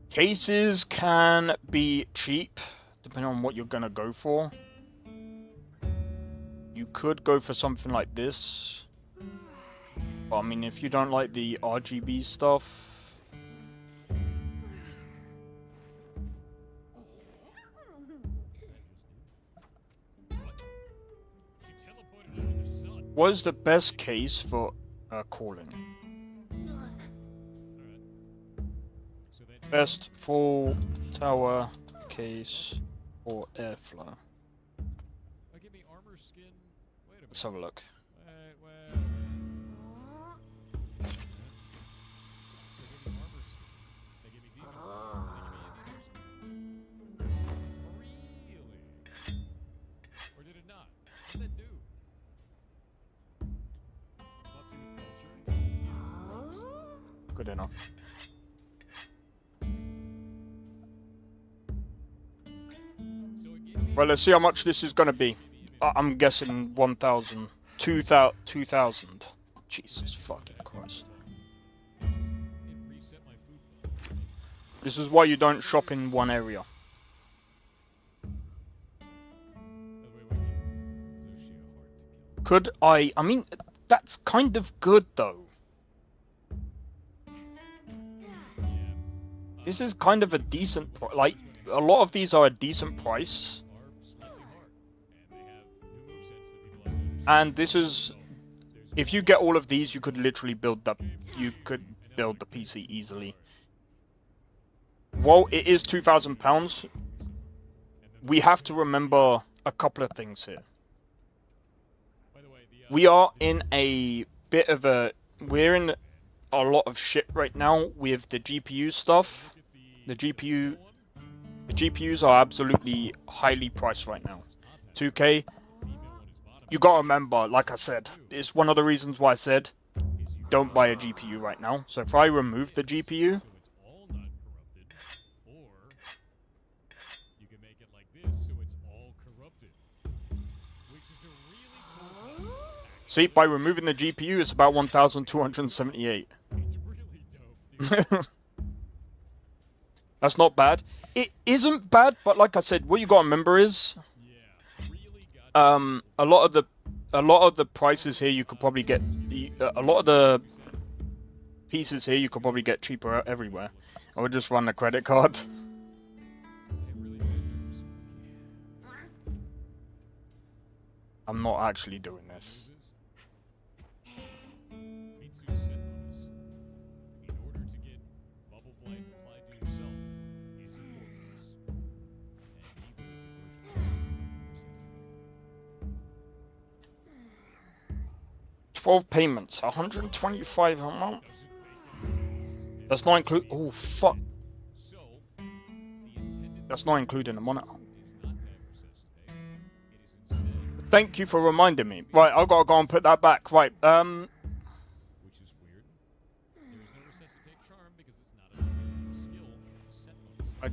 Cases can be cheap, depending on what you're gonna go for. You could go for something like this. But, I mean, if you don't like the RGB stuff. What is the best case for cooling? Best full tower case for airflow. Let's have a look. Or did it not? What did that do? Good enough. Well, let's see how much this is gonna be. I'm guessing 1,000. 2,000. Jesus fucking Christ. This is why you don't shop in one area. Could I mean, that's kind of good though. This is kind of a decent like, a lot of these are a decent price. And this is, if you get all of these, you could literally build the PC easily. While it is £2,000, we have to remember a couple of things here. We are in a bit of a, we're in a lot of shit right now with the GPU stuff. The GPUs are absolutely highly priced right now. 2K. You gotta remember, like I said, it's one of the reasons why I said don't buy a GPU right now. So if I remove the GPU, see, by removing the GPU, it's about 1,278. That's not bad. It isn't bad, but like I said, what you gotta remember is, a lot of the prices here you could probably get, a lot of the pieces here you could probably get cheaper everywhere. I would just run a credit card. I'm not actually doing this. Payments, 125 a month. That's not include. Oh fuck. That's not including the monitor. Thank you for reminding me. Right, I've got to go and put that back. Right. I'd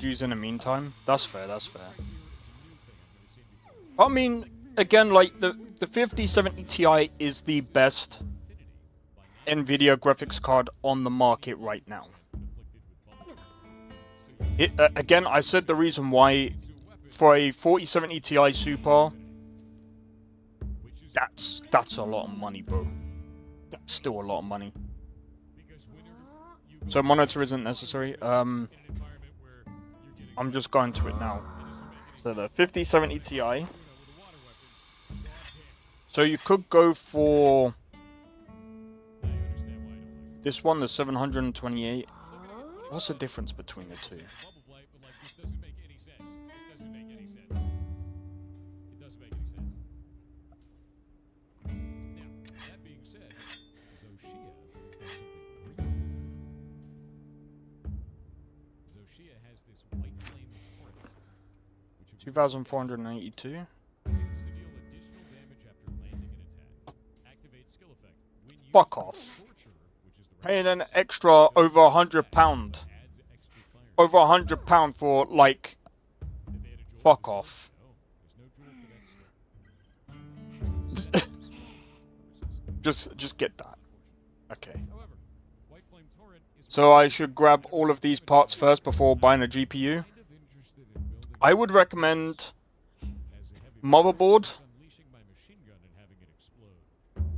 use in the meantime. That's fair. That's fair. I mean, again, like the 5070 Ti is the best NVIDIA graphics card on the market right now. Again, I said the reason why for a 4070 Ti Super, that's a lot of money, bro. That's still a lot of money. So monitor isn't necessary. I'm just going to it now. So the 5070 Ti. So you could go for this one, the 728. What's the difference between the two? $2,482. Fuck off. Paying an extra over £100. Over £100 for, like, fuck off. just get that. Okay. So I should grab all of these parts first before buying a GPU. I would recommend motherboard,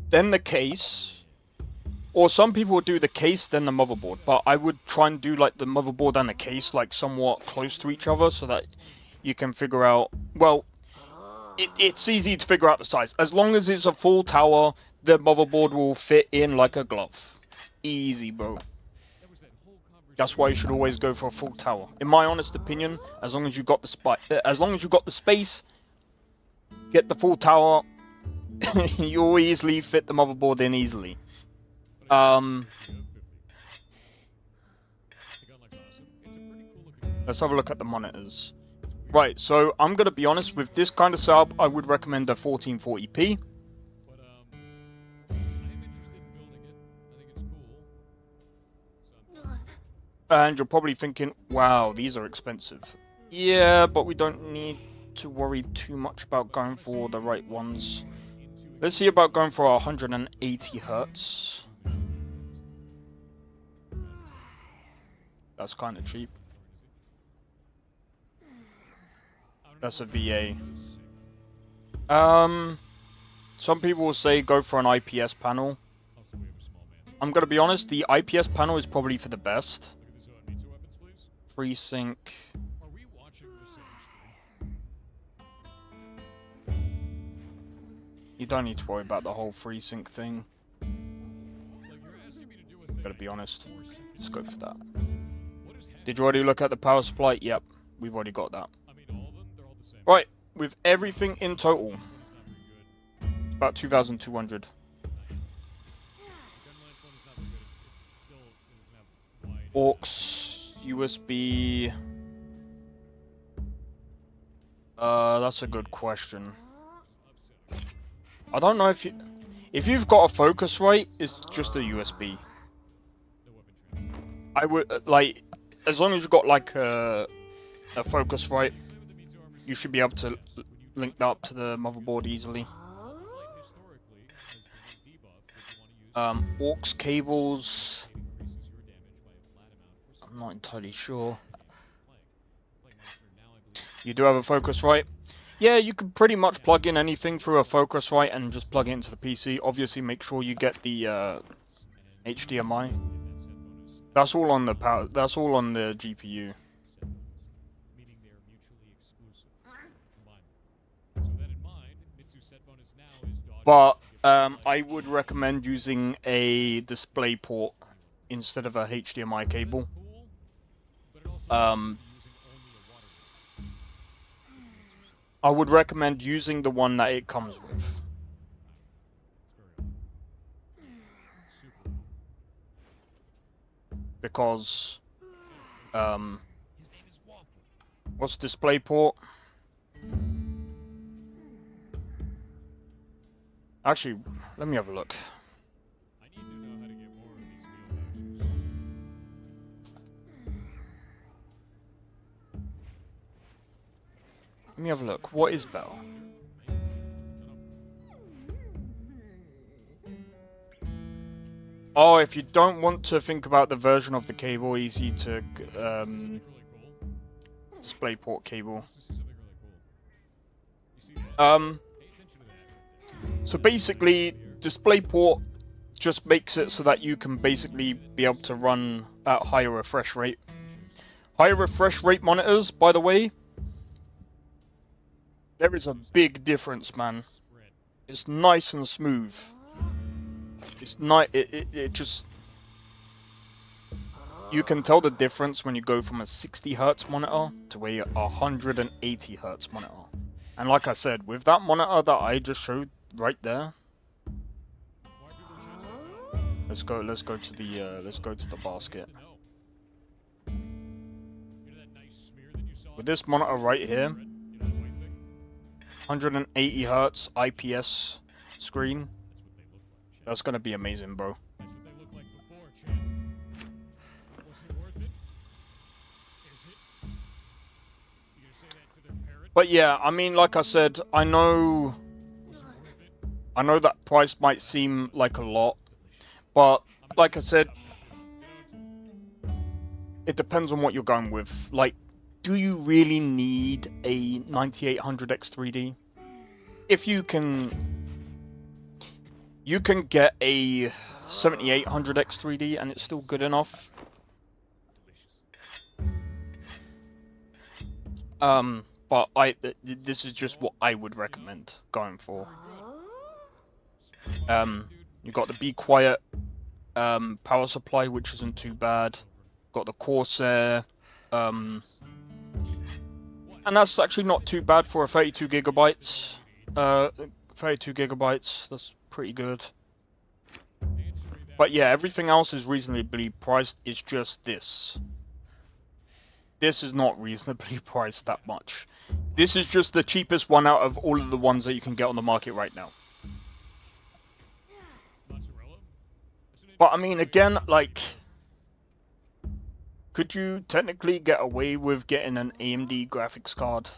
then the case. Or some people would do the case, then the motherboard. But I would try and do like the motherboard and the case like somewhat close to each other so that you can figure out... Well, it's easy to figure out the size. As long as it's a full tower, the motherboard will fit in like a glove. Easy, bro. That's why you should always go for a full tower. In my honest opinion, as long as you got the space, get the full tower, you'll easily fit the motherboard in easily. Let's have a look at the monitors. Right, so I'm gonna be honest, with this kind of setup, I would recommend a 1440p. And you're probably thinking, wow, these are expensive. Yeah, but we don't need to worry too much about going for the right ones. Let's see about going for 180 hertz. That's kind of cheap. That's a VA. Some people will say go for an IPS panel. I'm gonna be honest, the IPS panel is probably for the best. FreeSync. You don't need to worry about the whole FreeSync thing. Gotta be honest. Let's go for that. Did you already look at the power supply? Yep, we've already got that. Right, with everything in total, about 2,200. Aux, USB. That's a good question. I don't know if you've got a Focusrite, it's just a USB. I would like, as long as you've got like a Focusrite, you should be able to link that up to the motherboard easily. Aux cables, I'm not entirely sure. You do have a Focusrite? Yeah, you can pretty much plug in anything through a Focusrite and just plug it into the PC. Obviously, make sure you get the HDMI. That's all on the power. That's all on the GPU. But I would recommend using a DisplayPort instead of a HDMI cable. I would recommend using the one that it comes with. Because, what's DisplayPort? Actually, let me have a look. Let me have a look. What is Bell? Oh, if you don't want to think about the version of the cable, easy to DisplayPort cable. So basically, DisplayPort just makes it so that you can basically be able to run at higher refresh rate. Higher refresh rate monitors, by the way, there is a big difference, man. It's nice and smooth. It's nice. It just, you can tell the difference when you go from a 60 hertz monitor to a 180 hertz monitor. And like I said, with that monitor that I just showed right there, let's go to the basket. With this monitor right here, 180 hertz IPS screen, that's gonna be amazing, bro. But yeah, I mean, like I said, I know that price might seem like a lot, but like I said, it depends on what you're going with. Like, do you really need a 9800X3D? If you can get a 7800X3D and it's still good enough. But this is just what I would recommend going for. You got the Be Quiet power supply, which isn't too bad. Got the Corsair, and that's actually not too bad for a 32 gigabytes. 32 gigabytes, that's pretty good. But yeah, everything else is reasonably priced. It's just this. This is not reasonably priced that much. This is just the cheapest one out of all of the ones that you can get on the market right now. But I mean, again, like, Could you technically get away with getting an AMD graphics card,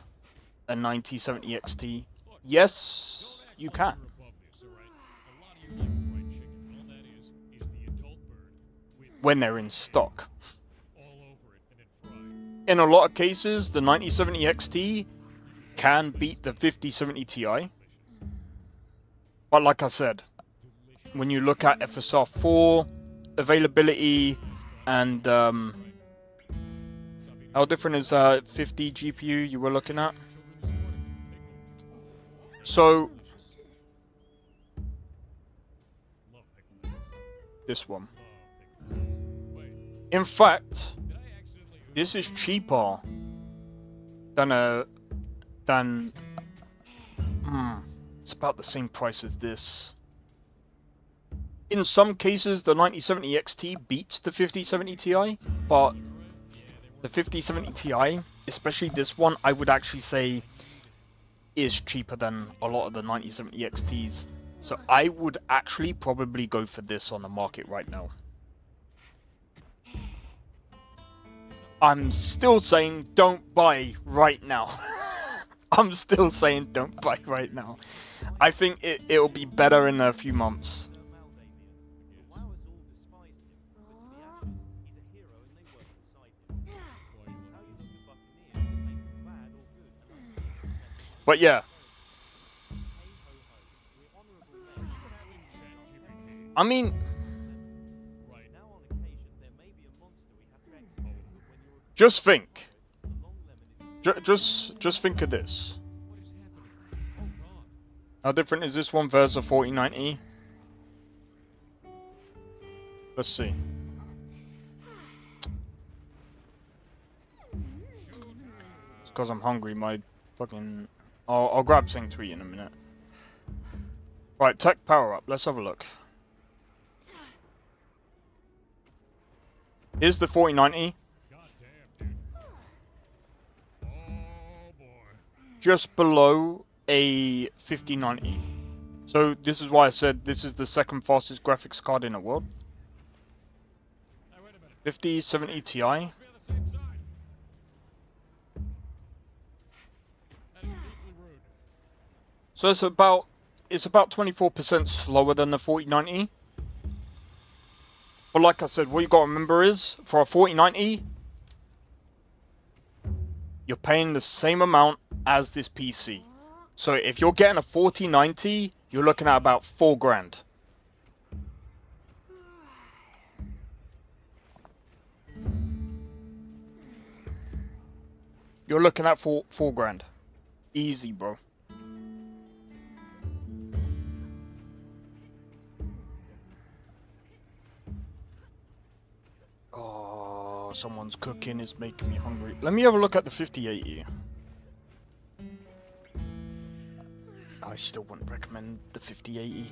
a 9070 XT? Yes, you can. Above this, all right? A lot of you like fried chicken. All that is the adult bird with When they're in stock. all over it and then fried. In a lot of cases, the 9070 XT can beat the 5070 Ti. But like I said, when you look at FSR 4 availability and how different is 50 GPU you were looking at? So this one. In fact, this is cheaper than it's about the same price as this. In some cases, the 9070 XT beats the 5070 Ti, but the 5070 Ti, especially this one, I would actually say is cheaper than a lot of the 9070 XTs. So I would actually probably go for this on the market right now. I'm still saying don't buy right now. I'm still saying don't buy right now. I think it'll be better in a few months. But yeah. I mean, just think. Just think of this. How different is this one versus the 4090? Let's see. It's because I'm hungry. My fucking... I'll grab something to eat in a minute. Right, tech power up. Let's have a look. Here's the 4090. Just below a 5090. So this is why I said this is the second fastest graphics card in the world. 5070 Ti. So it's about 24% slower than the 4090. But like I said, what you gotta remember is for a 4090, you're paying the same amount as this PC. So if you're getting a 4090, you're looking at about $4 grand. You're looking at four grand. Easy, bro. Oh, someone's cooking is making me hungry. Let me have a look at the 5080. I still wouldn't recommend the 5080.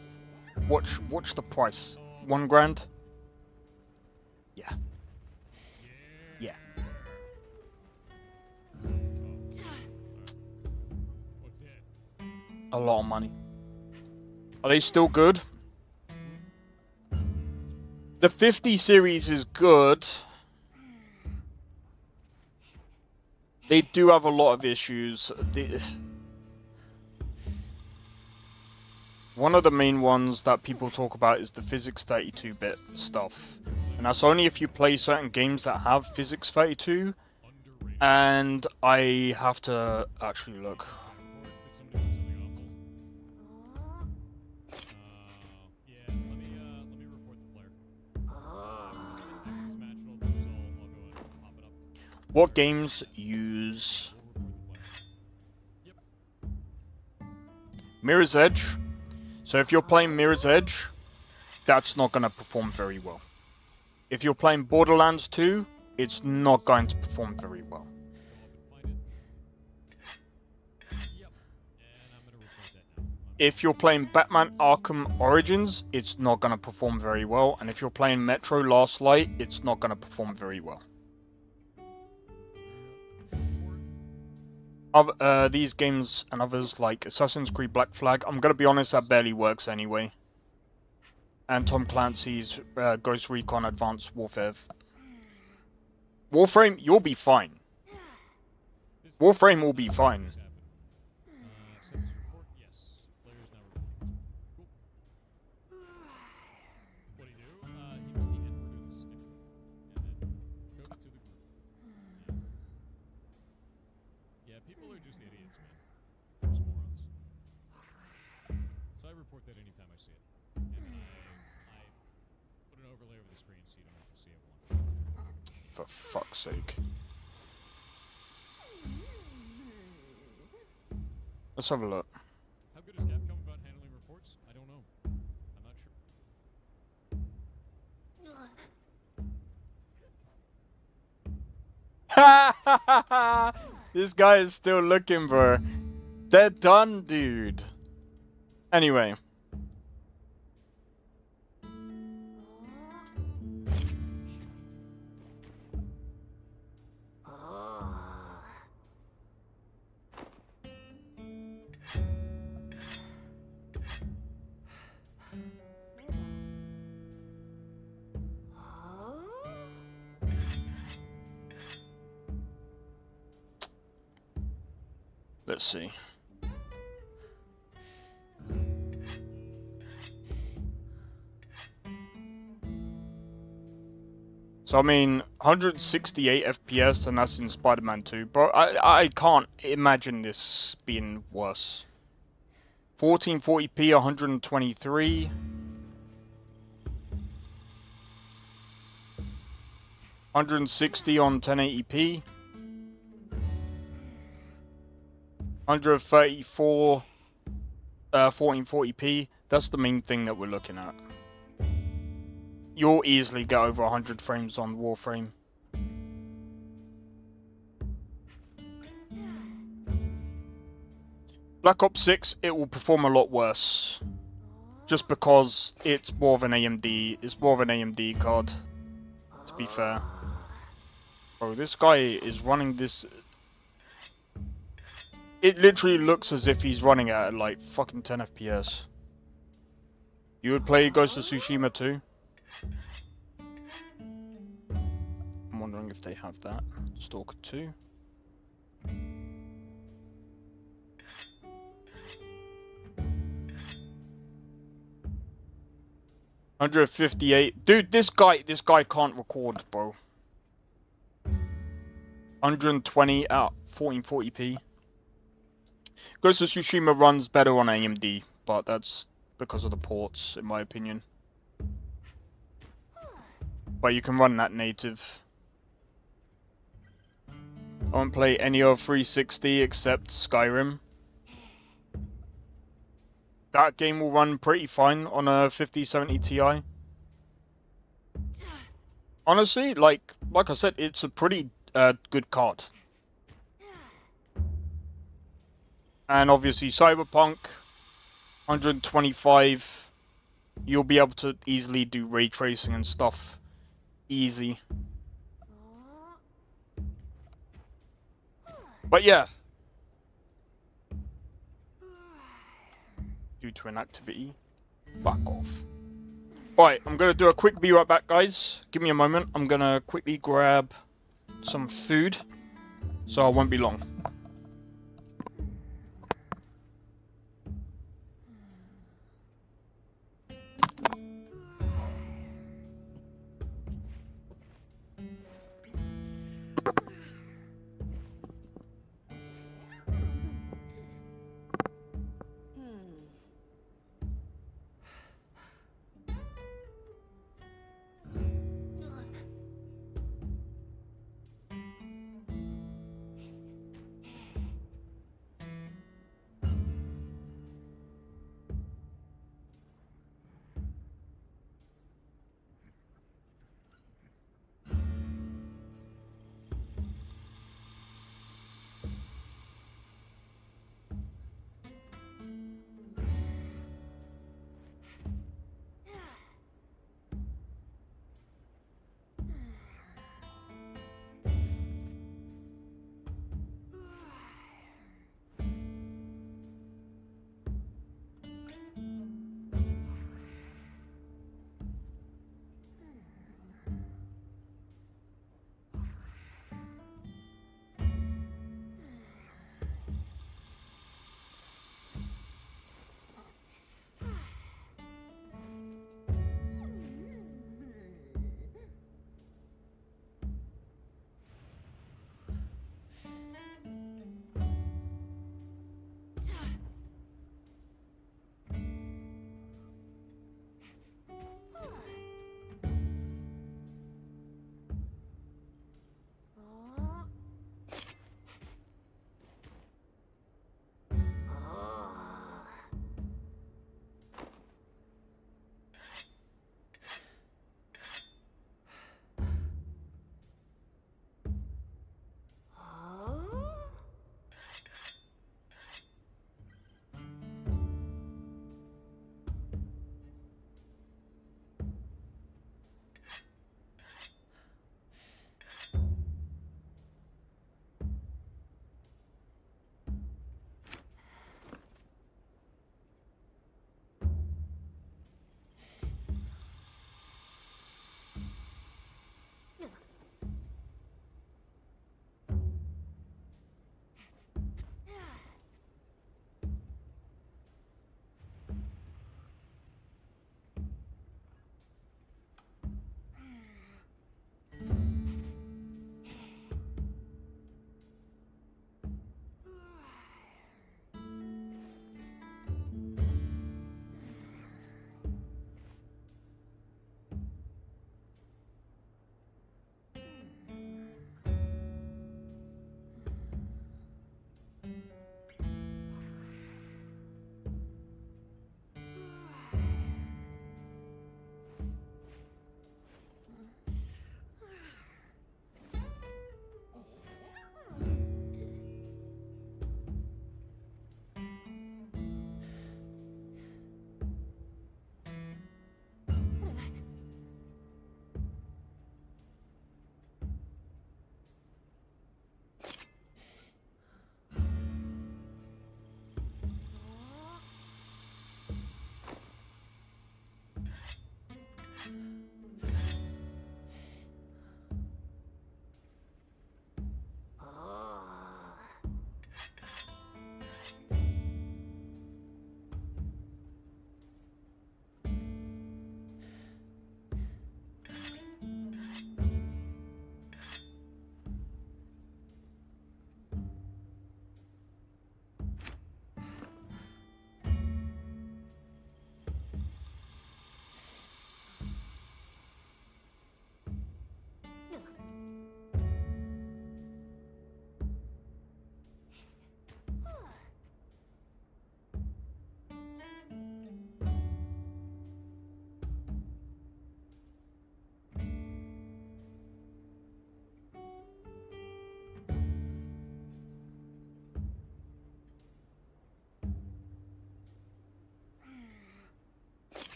Watch the price. $1 grand. Yeah. Yeah. A lot of money. Are they still good? The 50 series is good. They do have a lot of issues. One of the main ones that people talk about is the physics 32-bit stuff. And that's only if you play certain games that have physics 32. And I have to actually look. What games use Mirror's Edge? So if you're playing Mirror's Edge, that's not going to perform very well. If you're playing Borderlands 2, it's not going to perform very well. If you're playing Batman Arkham Origins, it's not going to perform very well. And if you're playing Metro Last Light, it's not going to perform very well. These games and others like Assassin's Creed Black Flag, I'm gonna be honest, that barely works anyway. And Tom Clancy's Ghost Recon Advanced Warfare, Warframe, you'll be fine. This Warframe will be fine. Send this report. Yes. Players now reporting. Cool. What do you do? He put the N-word with a stick. And then showed it to the group. Yeah, people are just idiots, man. They're just morons. So I report that anytime I see it. And then I put an overlay over the screen so you don't have to see everyone. For fuck's sake. Let's have a look. How good is Capcom about handling reports? I don't know. I'm not sure. This guy is still looking, bro. They're done, dude. Anyway. Let's see. So I mean, 168 FPS, and that's in Spider-Man 2. Bro, I can't imagine this being worse. 1440p, 123. 160 on 1080p. 134, 1440p. That's the main thing that we're looking at. You'll easily get over 100 frames on Warframe. Black Ops 6, it will perform a lot worse. Just because it's more of an AMD, it's more of an AMD card, to be fair. Bro, this guy is running this... It literally looks as if he's running at like fucking 10 FPS. You would play Ghost of Tsushima 2? I'm wondering if they have that. Stalker 2. $158. Dude, this guy can't record, bro. 120 at 1440p. Ghost of Tsushima runs better on AMD, but that's because of the ports, in my opinion. But you can run that native. I won't play any of 360 except Skyrim. That game will run pretty fine on a 5070 Ti. Honestly, like I said, it's a pretty good card. And obviously Cyberpunk, 125, you'll be able to easily do ray tracing and stuff. Easy. But yeah. Due to inactivity, back off. Alright, I'm gonna do a quick be right back, guys. Give me a moment. I'm gonna quickly grab some food, so I won't be long.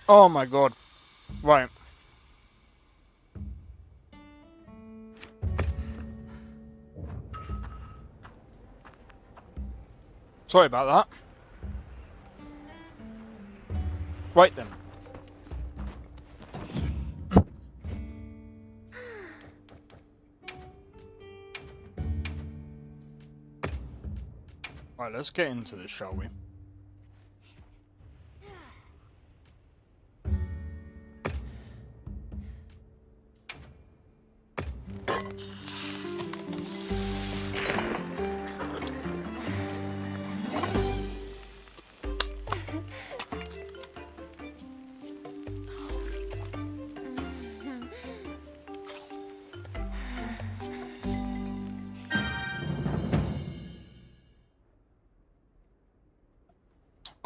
Oh my god. Right. Sorry about that. Right then. Right, let's get into this, shall we?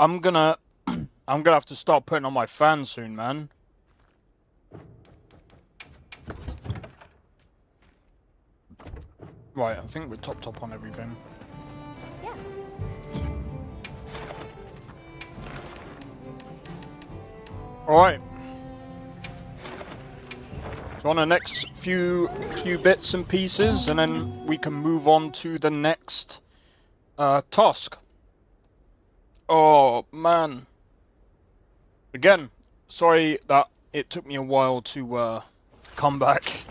I'm gonna have to start putting on my fan soon, man. Right, I think we're topped up on everything. Yes. Alright. So on the next few bits and pieces, and then we can move on to the next task. Oh man. Again, sorry that it took me a while to come back.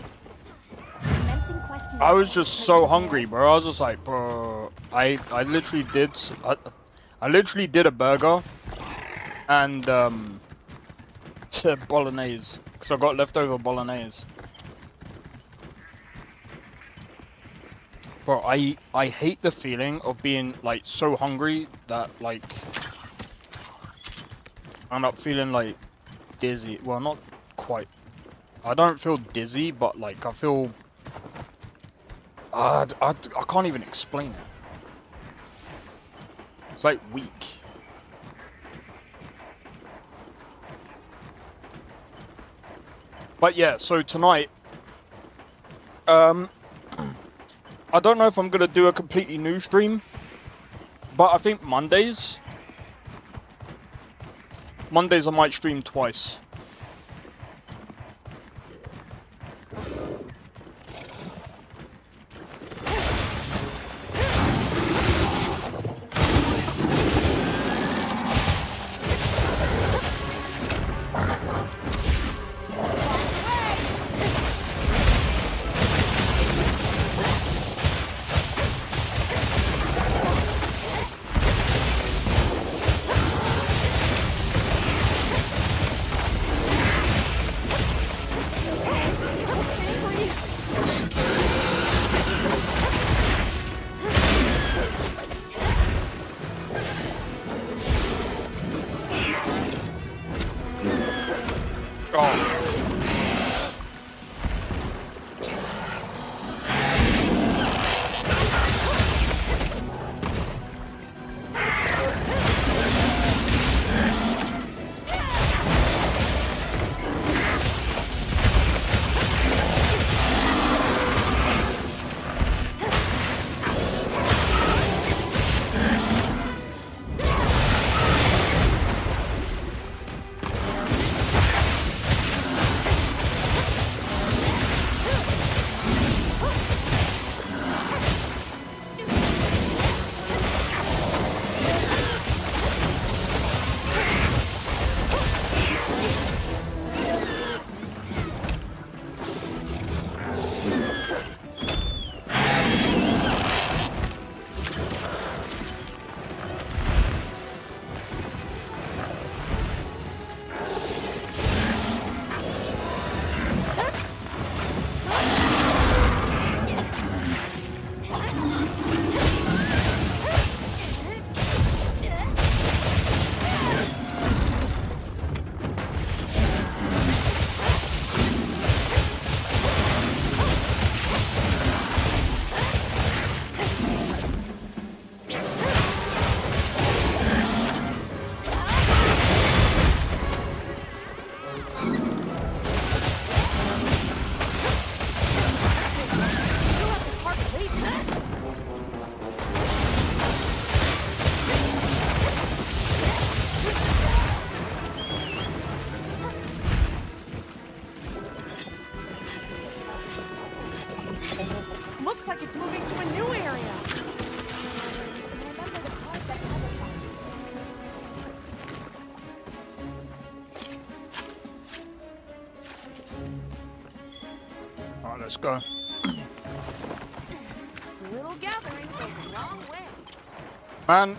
Commencing quest I was control. just so hungry, bro. I was just like, bro, I literally did I literally did a burger and bolognese, because I got leftover bolognese. Bro, I hate the feeling of being like so hungry that like I end up feeling like dizzy. Well, not quite. I don't feel dizzy, but like I feel I can't even explain it. It's like weak. But yeah, so tonight, I don't know if I'm gonna do a completely new stream, but I think Mondays I might stream twice. like it's moving to a new area. Remember the part that had it. Alright, let's go. Little gathering goes a long way. Man.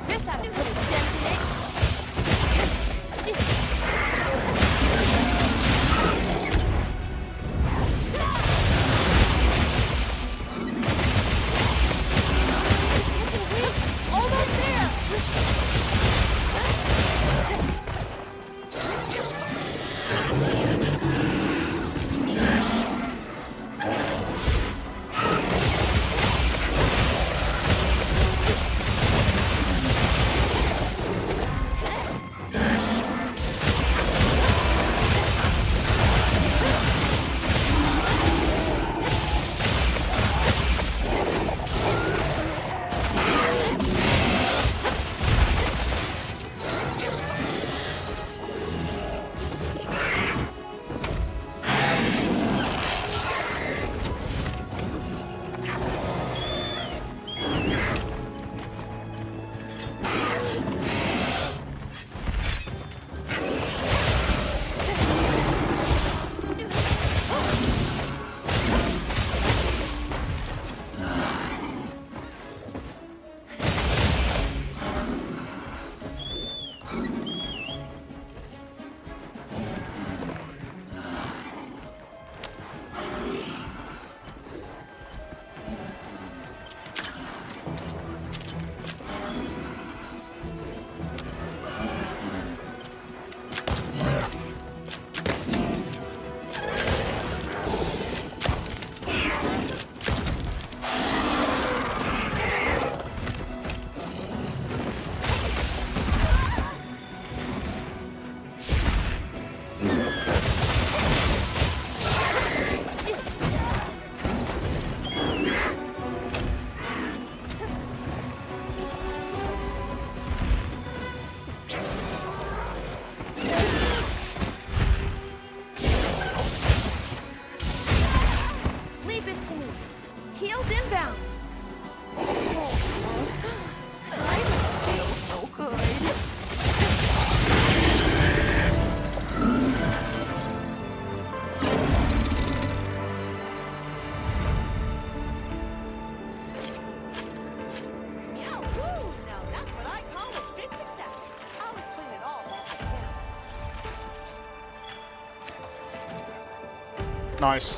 This ought to put a dent in it. Almost there! Leave this to me. Heels inbound. I don't feel so good. Yeah, woo! Now that's what I call a big success. I'll explain it all back at the Nice.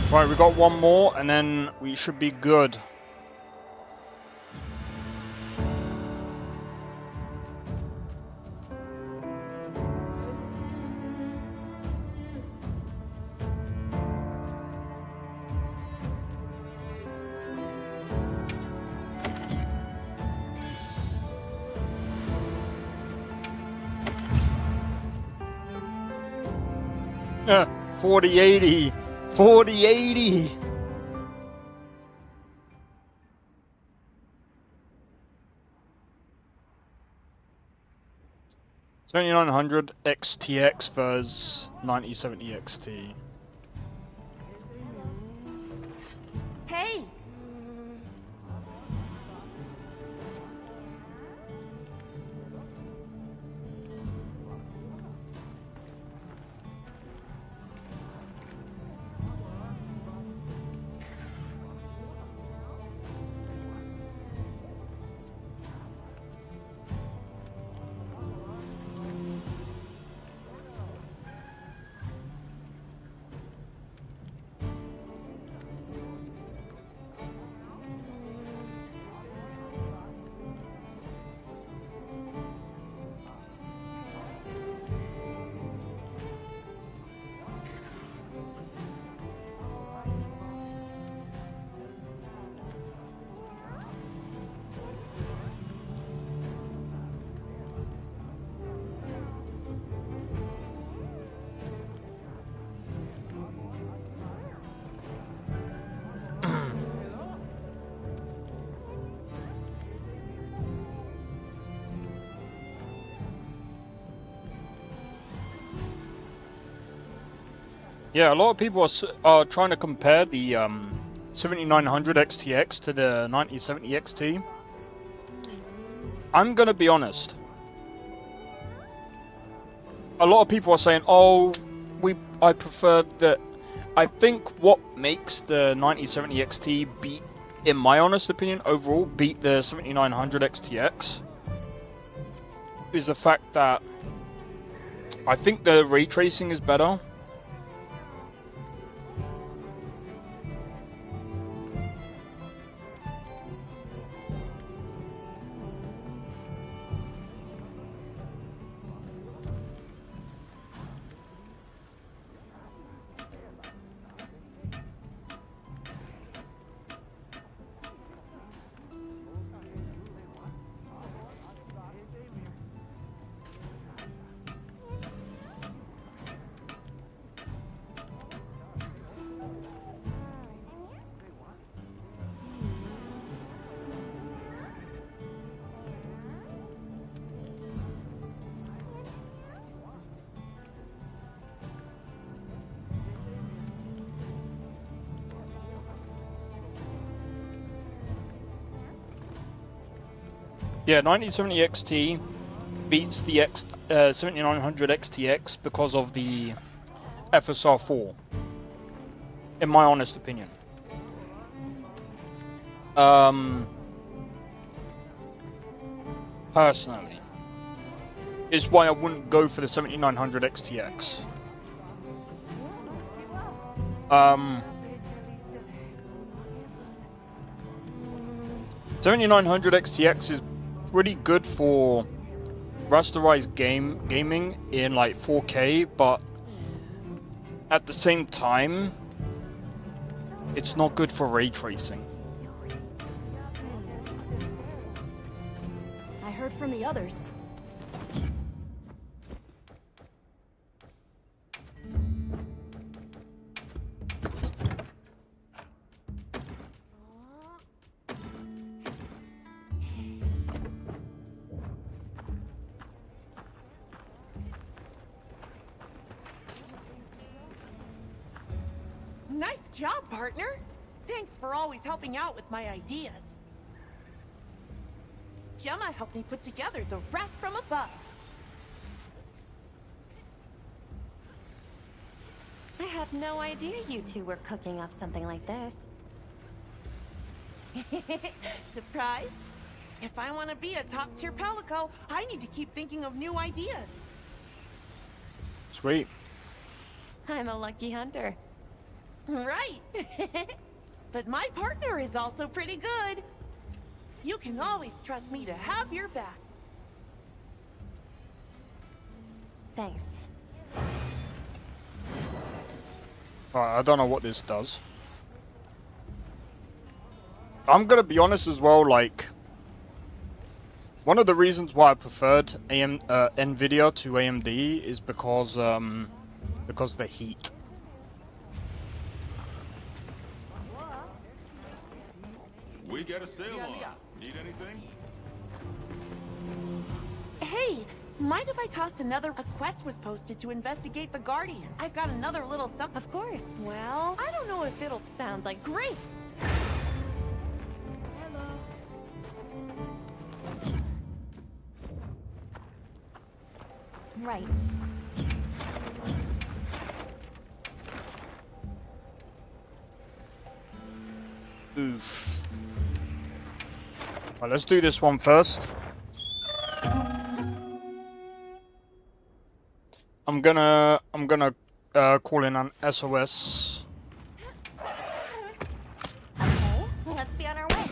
Right, we got one more and then we should be good. Yeah, 4080. 4080. $2,900 XTX versus 9070 XT. Hey! Yeah, a lot of people are trying to compare the 7900 XTX to the 9070 XT. I'm gonna be honest. A lot of people are saying, "Oh, I prefer the." I think what makes the 9070 XT beat, in my honest opinion, overall beat the 7900 XTX is the fact that I think the ray tracing is better. Yeah, 9070 XT beats the 7900 XTX because of the FSR4, in my honest opinion. Personally, is why I wouldn't go for the 7900 XTX. 7900 XTX is pretty good for rasterized gaming in like 4K, but at the same time, it's not good for ray tracing. I heard from the others. Nice job, partner. Thanks for always helping out with my ideas. Gemma helped me put together the Wrath from Above. I had no idea you two were cooking up something like this. Surprise? If I want to be a top-tier Palico, I need to keep thinking of new ideas. Sweet. I'm a lucky hunter. Right. But my partner is also pretty good. You can always trust me to have your back. Thanks. Alright, I don't know what this does. I'm gonna be honest as well, like, one of the reasons why I preferred Nvidia to AMD is because of the heat. We got a sale on. Need anything? Hey, mind if I tossed another? A quest was posted to investigate the Guardians. I've got another little something. Of course. Well, I don't know if it'll... Sounds like Great! Right. Oof. Right, let's do this one first. I'm gonna call in an SOS. Okay, let's be on our way.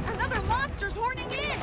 Another monster's horning in!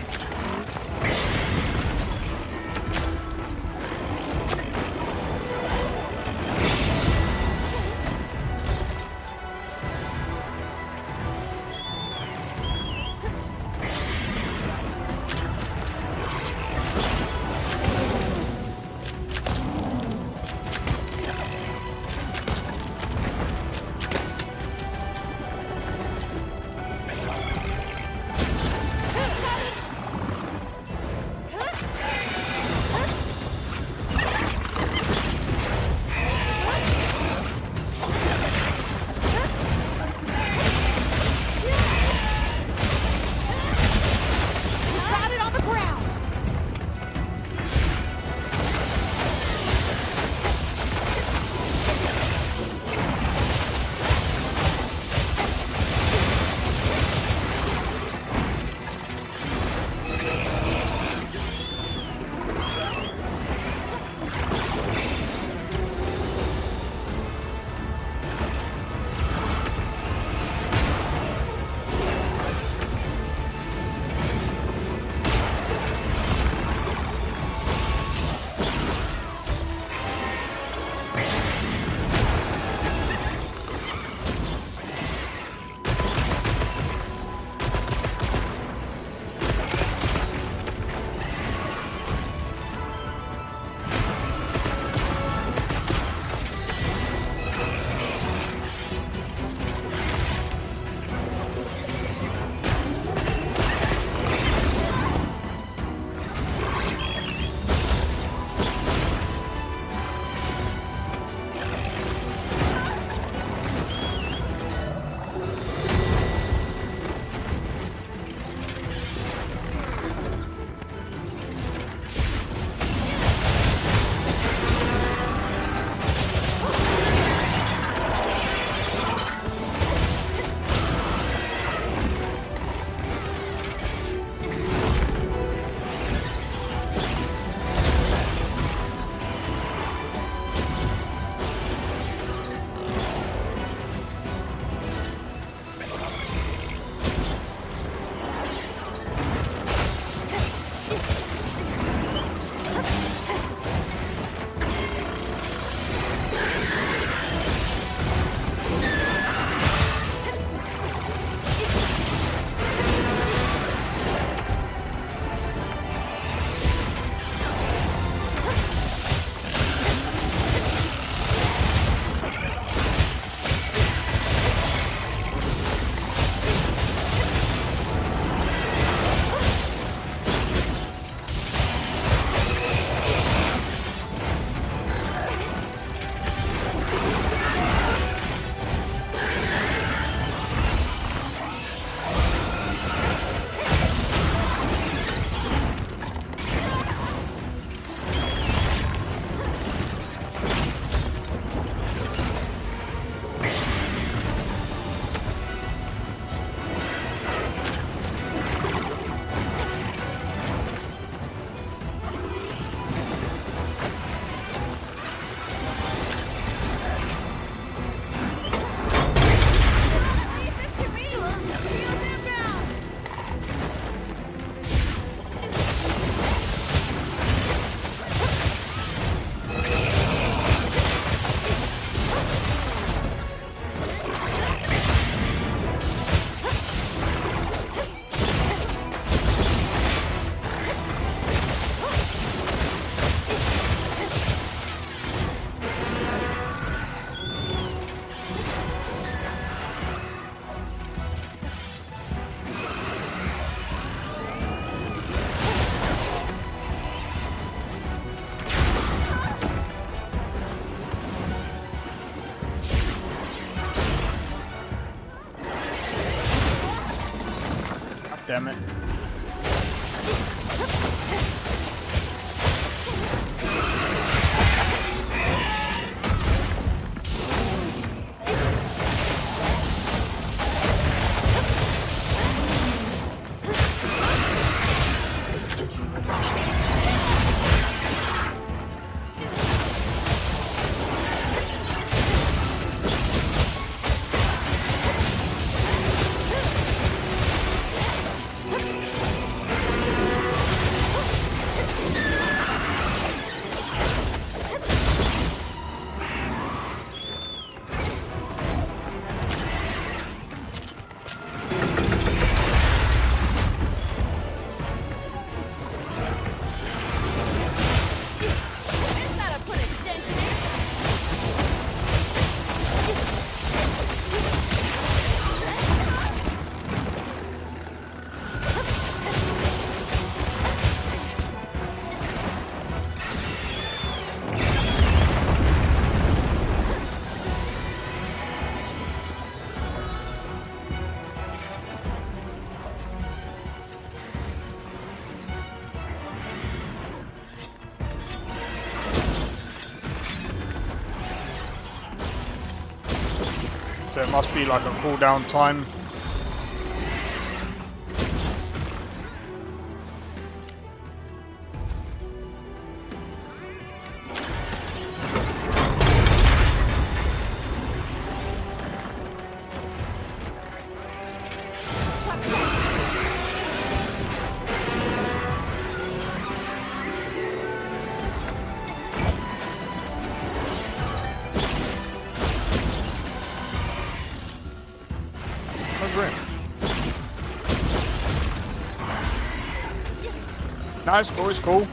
damn it. So it must be like a cooldown time. Nice, cool, it's cool.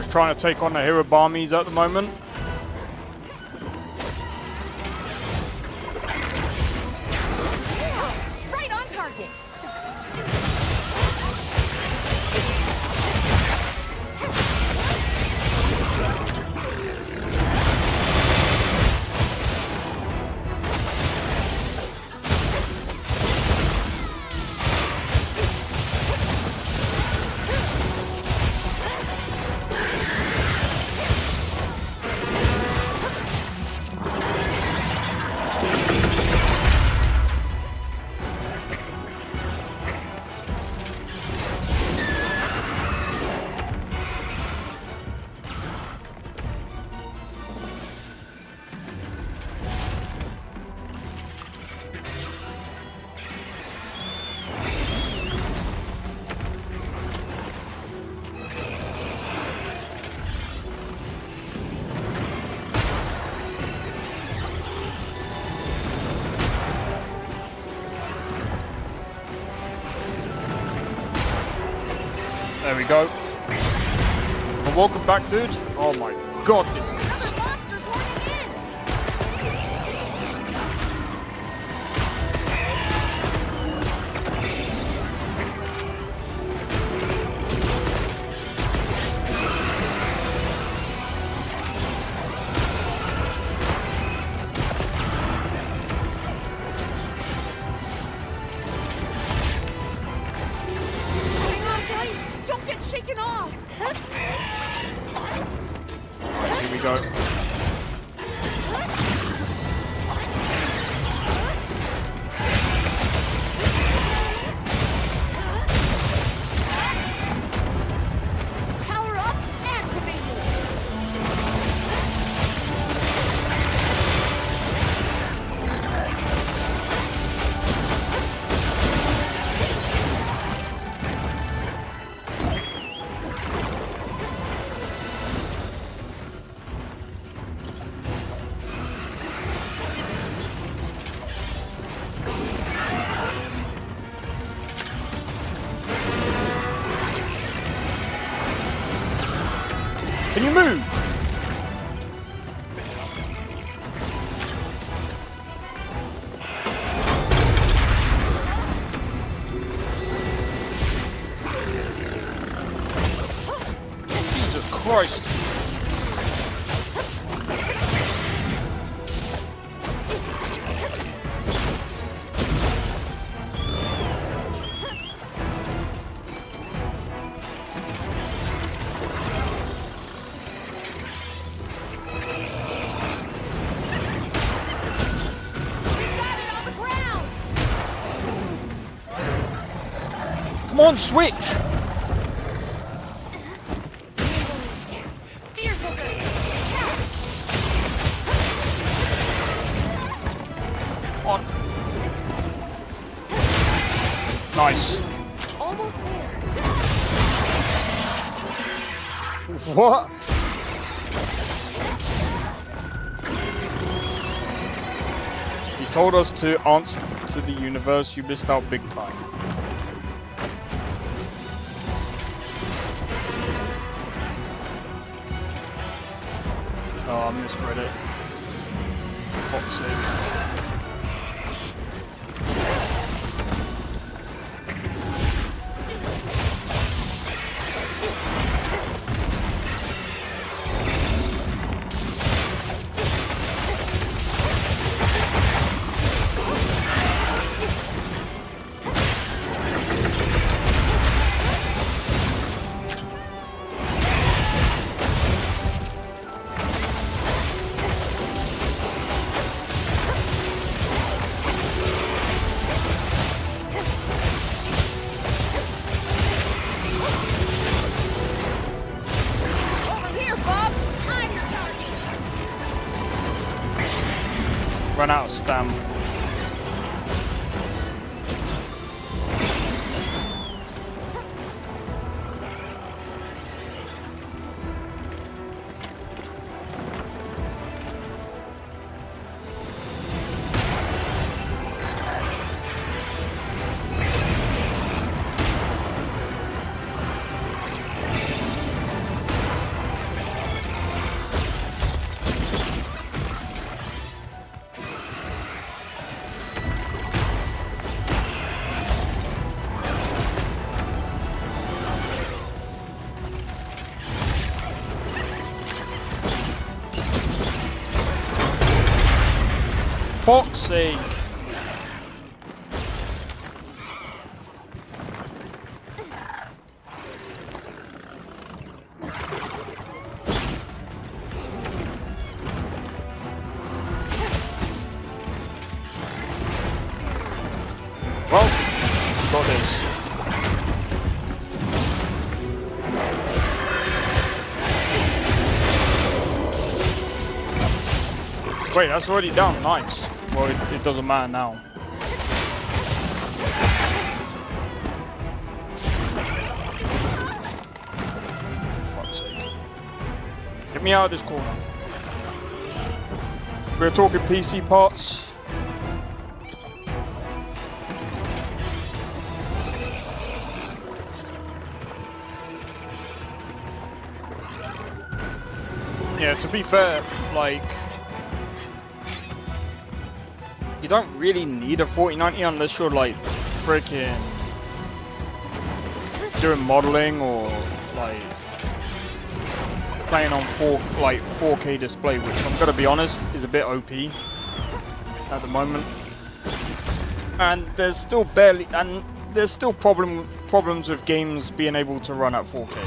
Trying to take on the Hirabamis at the moment. Right on target. There we go. Well, welcome back, dude. Oh my god, this is... Another monster's running in. Hang on, Billy. Don't get shaken off. Here we go. Power up, activated. Can you move? Jesus Christ. Come on, switch! On. Nice. Almost there. What? He told us to answer to the universe. You missed out big time. Oh, I misread it. For fuck's sake. Run out of stamina. Fuck's sake. Well, we got this. Wait, that's already down. Nice. Well, it doesn't matter now. For fuck's sake. Get me out of this corner. We're talking PC parts. Yeah, to be fair, like, you don't really need a 4090 unless you're like freaking doing modeling or like playing on 4K display, which I'm gonna be honest is a bit OP at the moment. And there's still problems with games being able to run at 4K.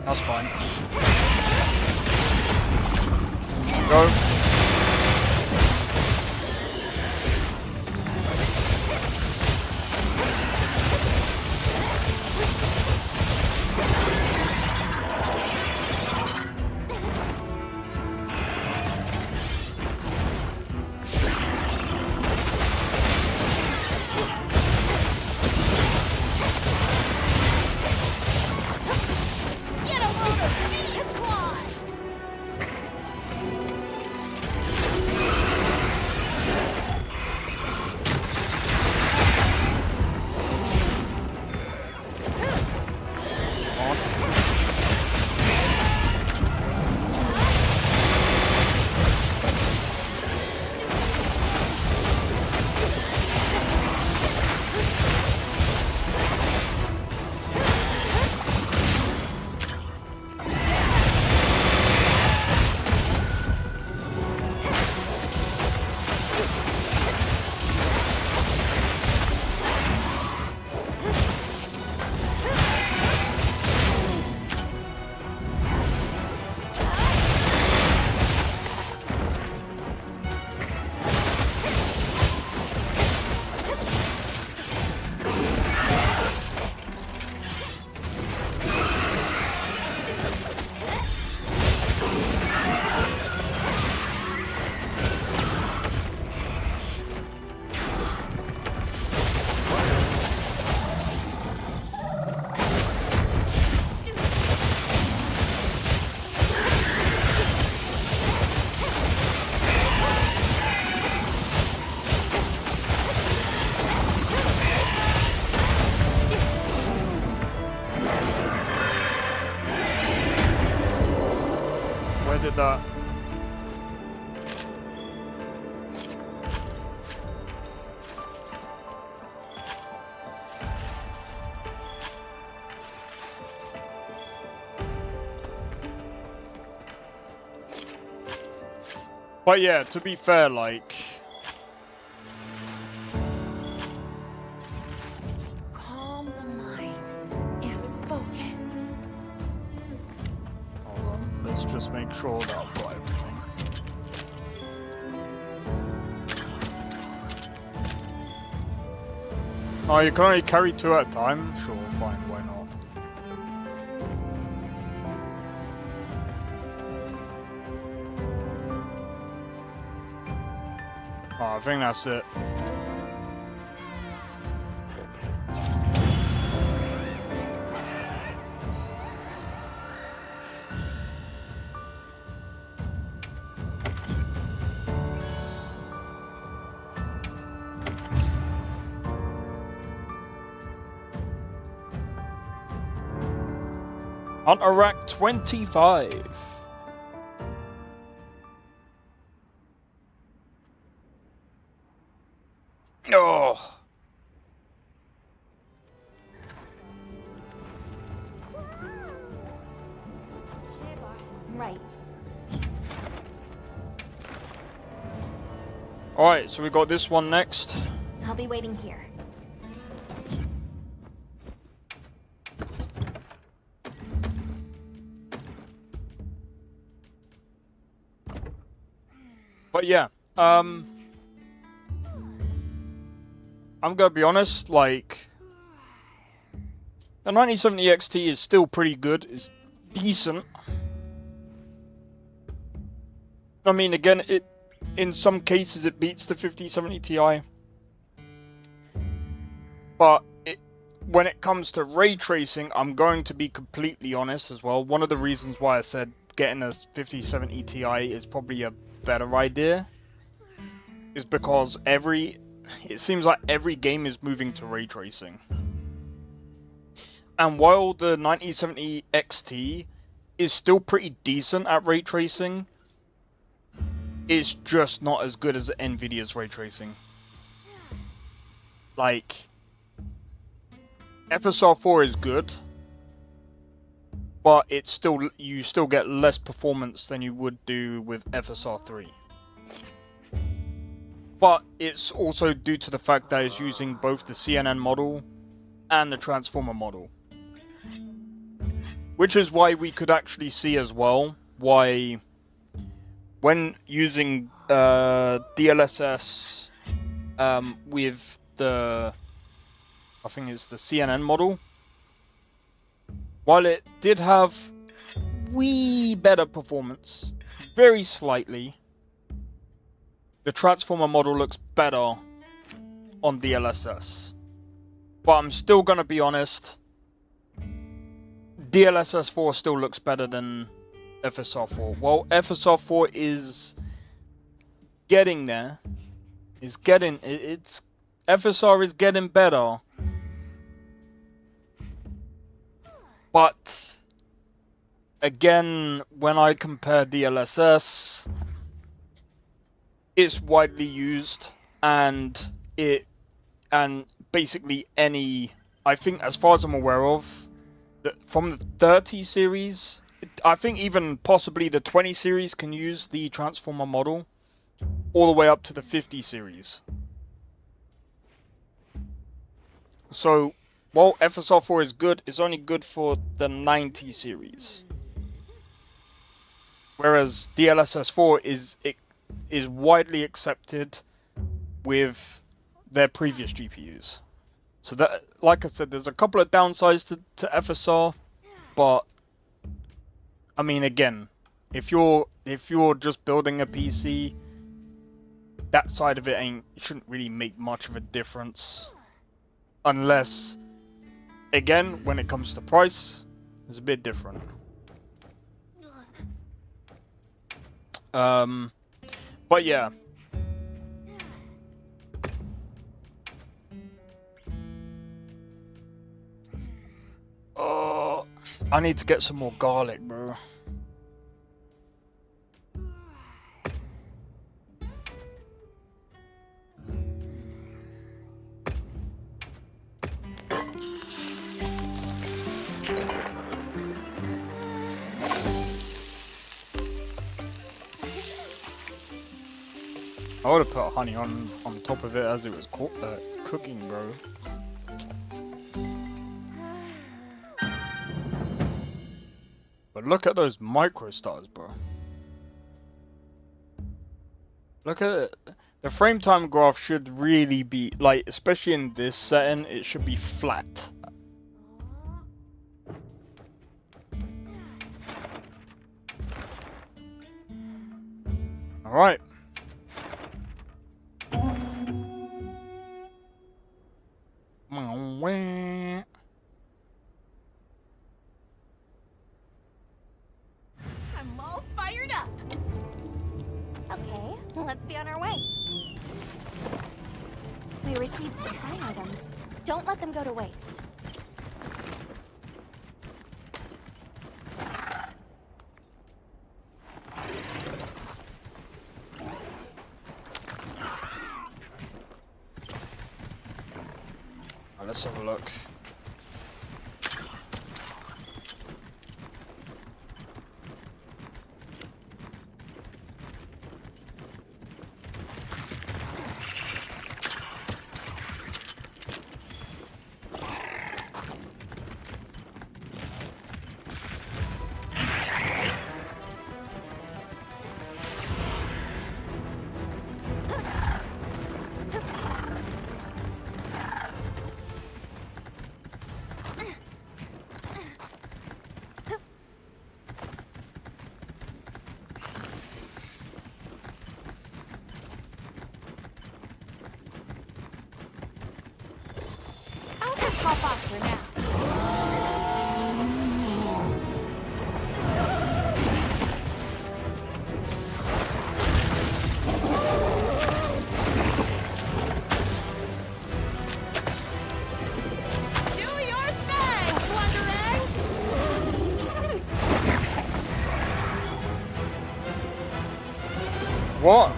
That's fine. Go. I did that. But yeah, to be fair, like... Calm the mind and focus. Hold on, let's just make sure that I've got everything. Oh, you can only carry 2 at a time? Sure, fine, why not? Oh, I think that's it. Hunter Rack 25. Oh. Right. Alright, so we got this one next. I'll be waiting here. But yeah, I'm gonna be honest, like, the 9070 XT is still pretty good, it's decent. I mean, again, in some cases it beats the 5070 Ti. But when it comes to ray tracing, I'm going to be completely honest as well. One of the reasons why I said getting a 5070 Ti is probably a better idea is because it seems like every game is moving to ray tracing. And while the 9070 XT is still pretty decent at ray tracing, it's just not as good as Nvidia's ray tracing. Like, FSR 4 is good, but you still get less performance than you would do with FSR 3. But it's also due to the fact that it's using both the CNN model and the transformer model. Which is why we could actually see as well why when using DLSS with the, I think it's the CNN model, while it did have wee better performance, very slightly, the transformer model looks better on DLSS. But I'm still gonna be honest, DLSS 4 still looks better than FSR 4. Well, FSR 4 is getting there. FSR is getting better. But again, when I compare DLSS, it's widely used, and basically I think as far as I'm aware of, from the 30 series, I think even possibly the 20 series can use the transformer model, all the way up to the 50 series. So, while FSR 4 is good, it's only good for the 90 series. Whereas DLSS 4 is widely accepted with their previous GPUs. So that, like I said, there's a couple of downsides to FSR, but I mean, again, if you're just building a PC, that side of it shouldn't really make much of a difference, unless, again, when it comes to price, it's a bit different. But yeah. I need to get some more garlic, bro. I would have put honey on top of it as it was cooking, bro. But look at those micro stars, bro. Look at it. The frame time graph should really be, like, especially in this setting, it should be flat. Alright. I'm all fired up. Okay, let's be on our way. We received supply items. Don't let them go to waste. Let's have a look. I'll just hop off for now. Do your thing, Blunderang! What?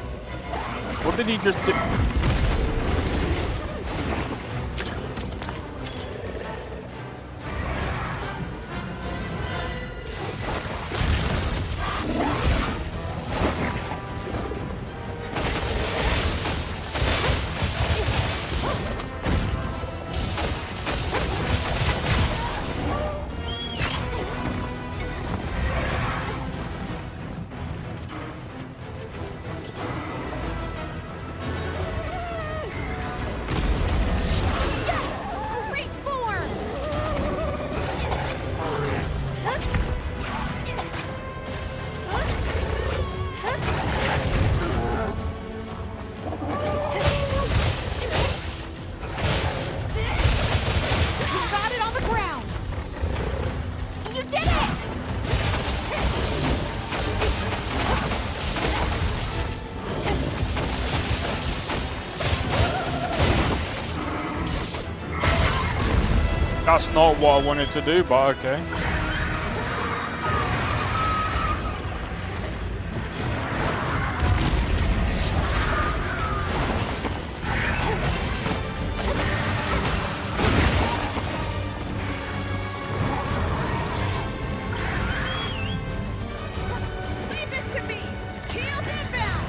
What did he just do? Great form! You got it on the ground! You did it! That's not what I wanted to do, but okay. Leave this to me! Heels inbound!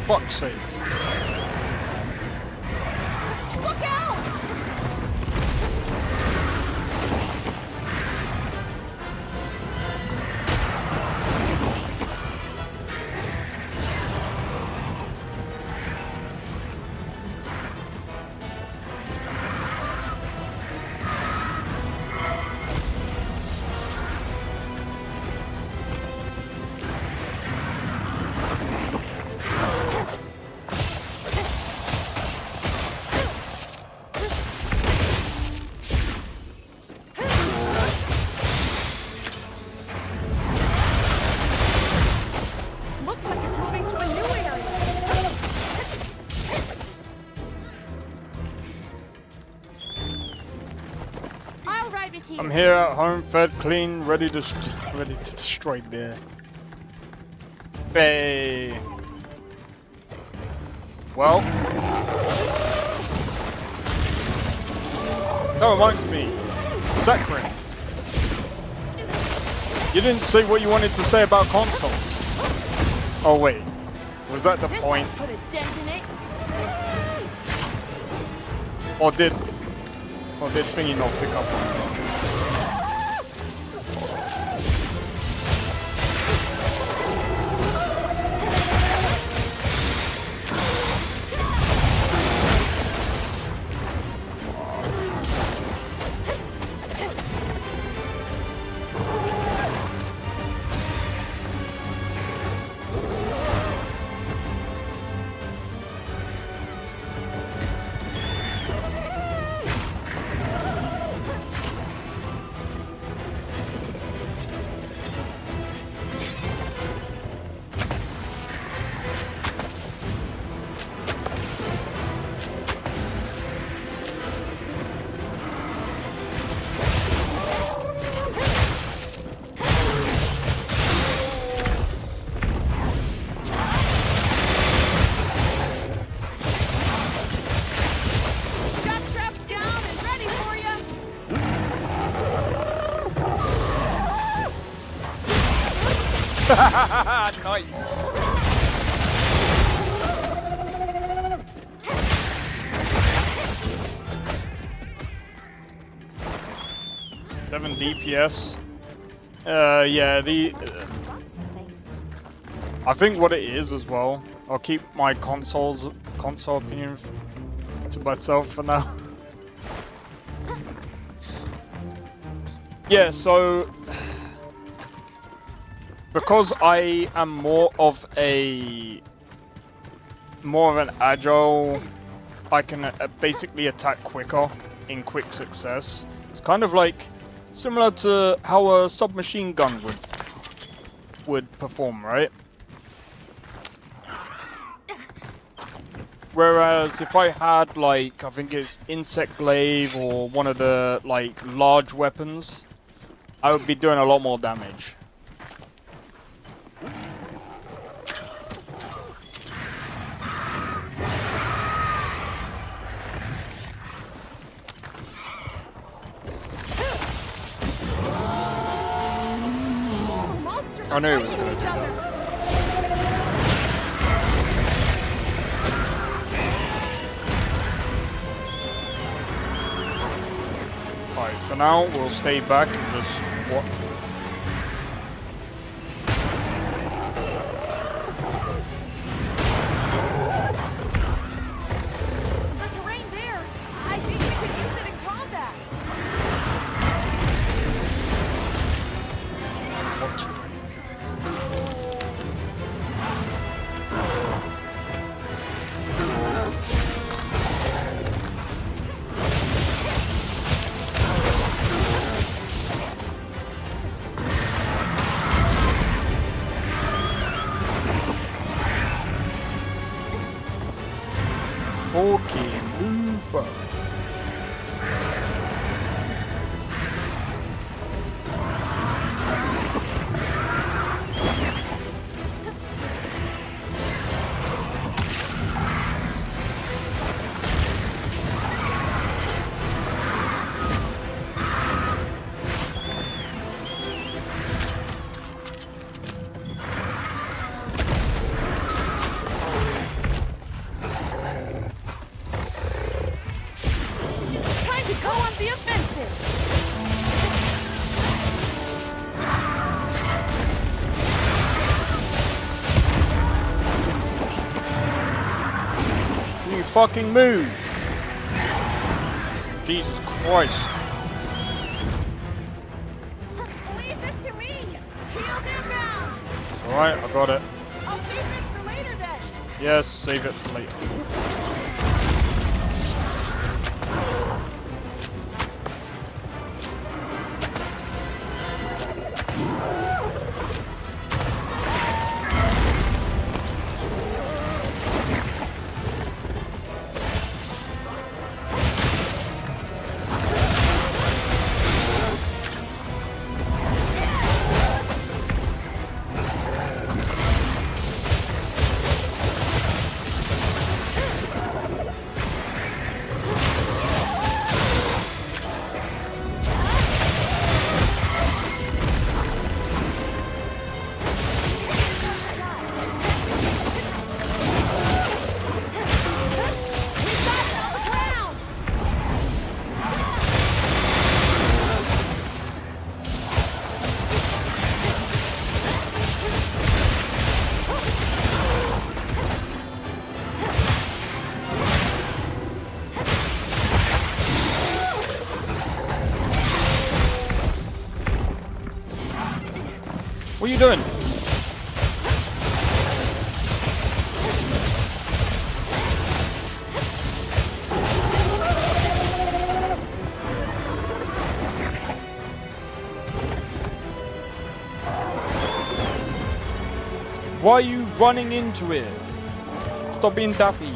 Fuck's sake. Look out! it here. I'm here at home, fed, clean, ready to destroy beer. Bay. Well, that reminds me, Zachary. You didn't say what you wanted to say about consoles. Oh wait, was that the This point? won't put a dent in it. Or did Thingy not pick up on it? Trap trap's down and ready for you. Nice. Seven DPS. Yeah, I think what it is as well. I'll keep my console opinion to myself for now. Yeah, so because I am more of an agile, I can basically attack quicker in quick success. It's kind of like similar to how a submachine gun would perform, right? Whereas if I had like, I think it's insect glaive or one of the like large weapons, I would be doing a lot more damage. Monsters I are knew it was fighting good. each other. Alright, for now we'll stay back and just what? The terrain there. I think we could use it in combat. Okay, move back. Time to go on the offensive. Can you fucking move? Jesus Christ. Leave this to me. Shield inbound. Alright, I got it. I'll save this for later then. Yes, save it for later. What are you doing? Why are you running into it? Stop being daffy.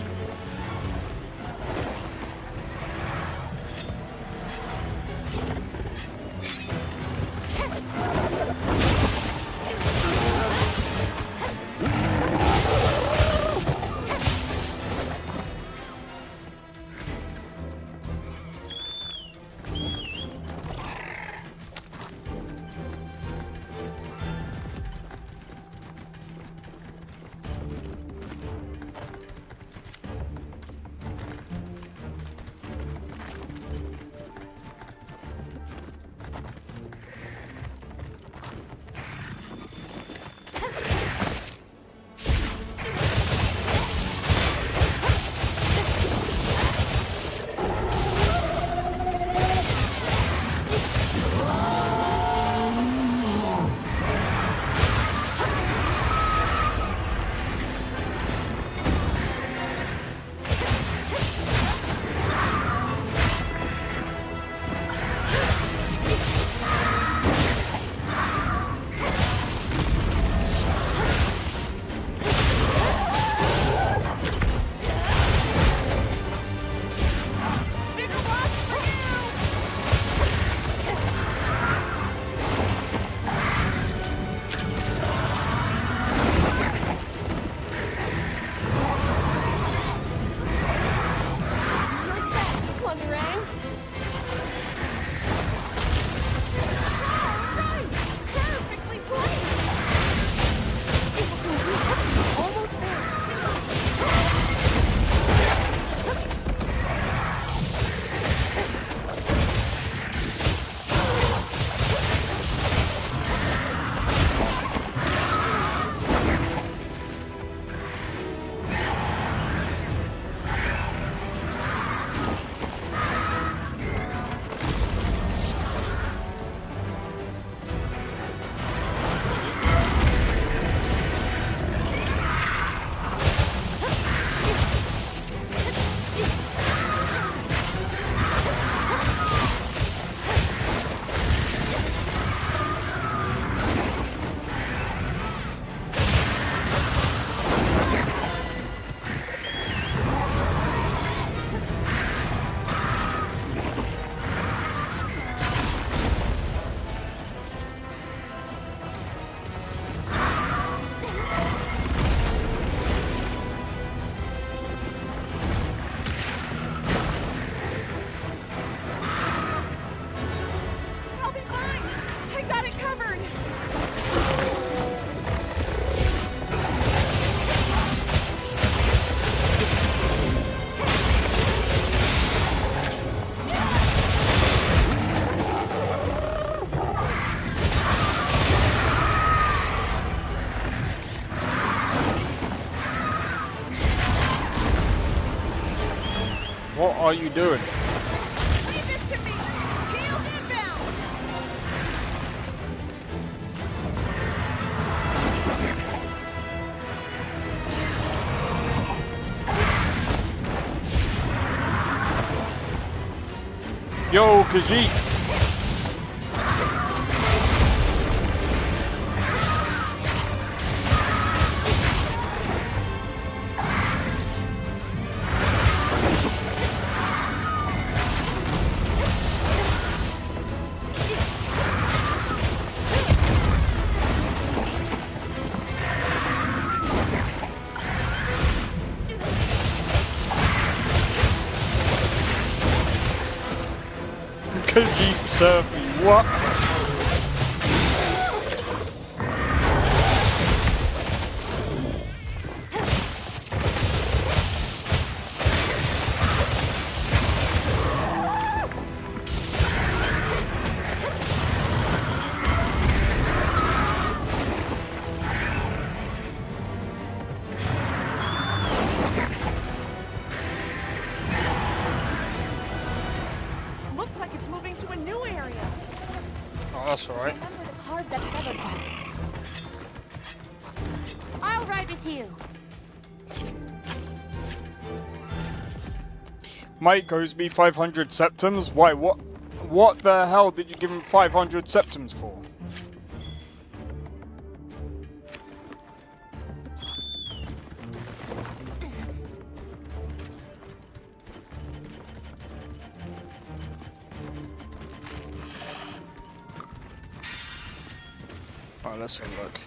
What are you doing? Leave this to me! Heels inbound! Yo, Khajiit! Khajiit surfing, what? Looks like it's moving to a new area. Oh, that's alright. Remember the card that severed them. I'll ride with you. Mike owes me 500 septums? Why, what the hell did you give him 500 septums for? Alright, let's have a look.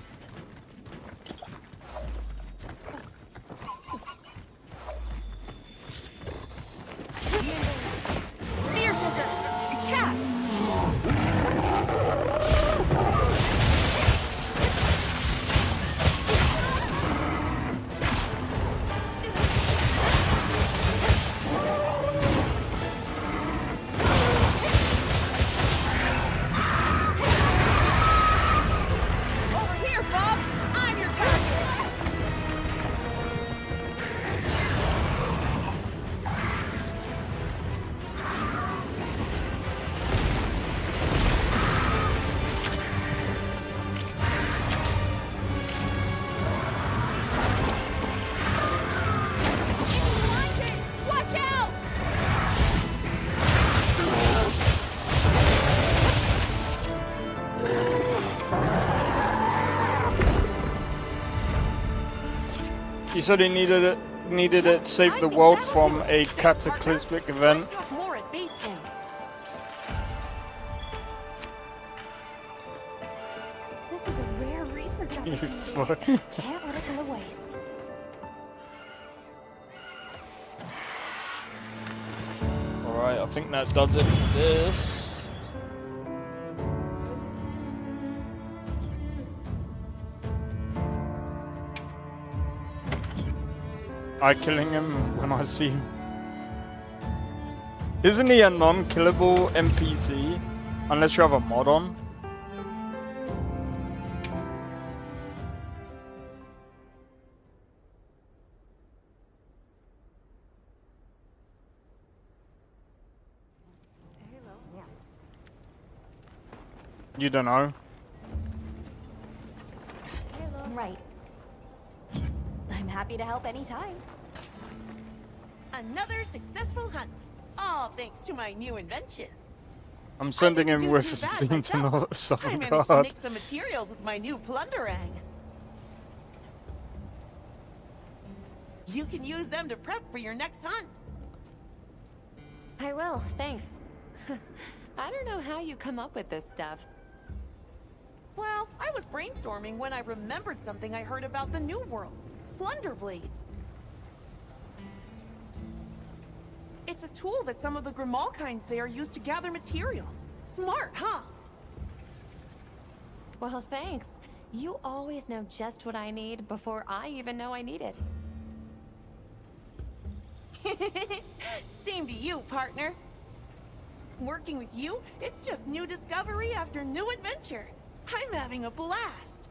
Fierce as a cat. Over here, Bob. I'm your target. Watch out! He said he needed it to save the world from a cataclysmic event. Let's talk more at base camp. This is a rare research You opportunity. fuck. Can't let it go to waste. Alright, I think that does it for this. I killing him when I see him. Isn't he a non-killable NPC? Unless you have a mod on? You don't know. Right. I'm happy to help anytime. Another successful hunt. All thanks to my new invention. I'm sending didn't him do with too a bad team to myself. not I some managed to card. make some materials with my new plunderang. You can use them to prep for your next hunt. I will, thanks. I don't know how you come up with this stuff. Well, I was brainstorming when I remembered something I heard about the New World. Plunder blades. It's a tool that some of the Grimalkines there use to gather materials. Smart, huh? Well, thanks. You always know just what I need before I even know I need it. Same to you, partner. Working with you, it's just new discovery after new adventure. I'm having a blast.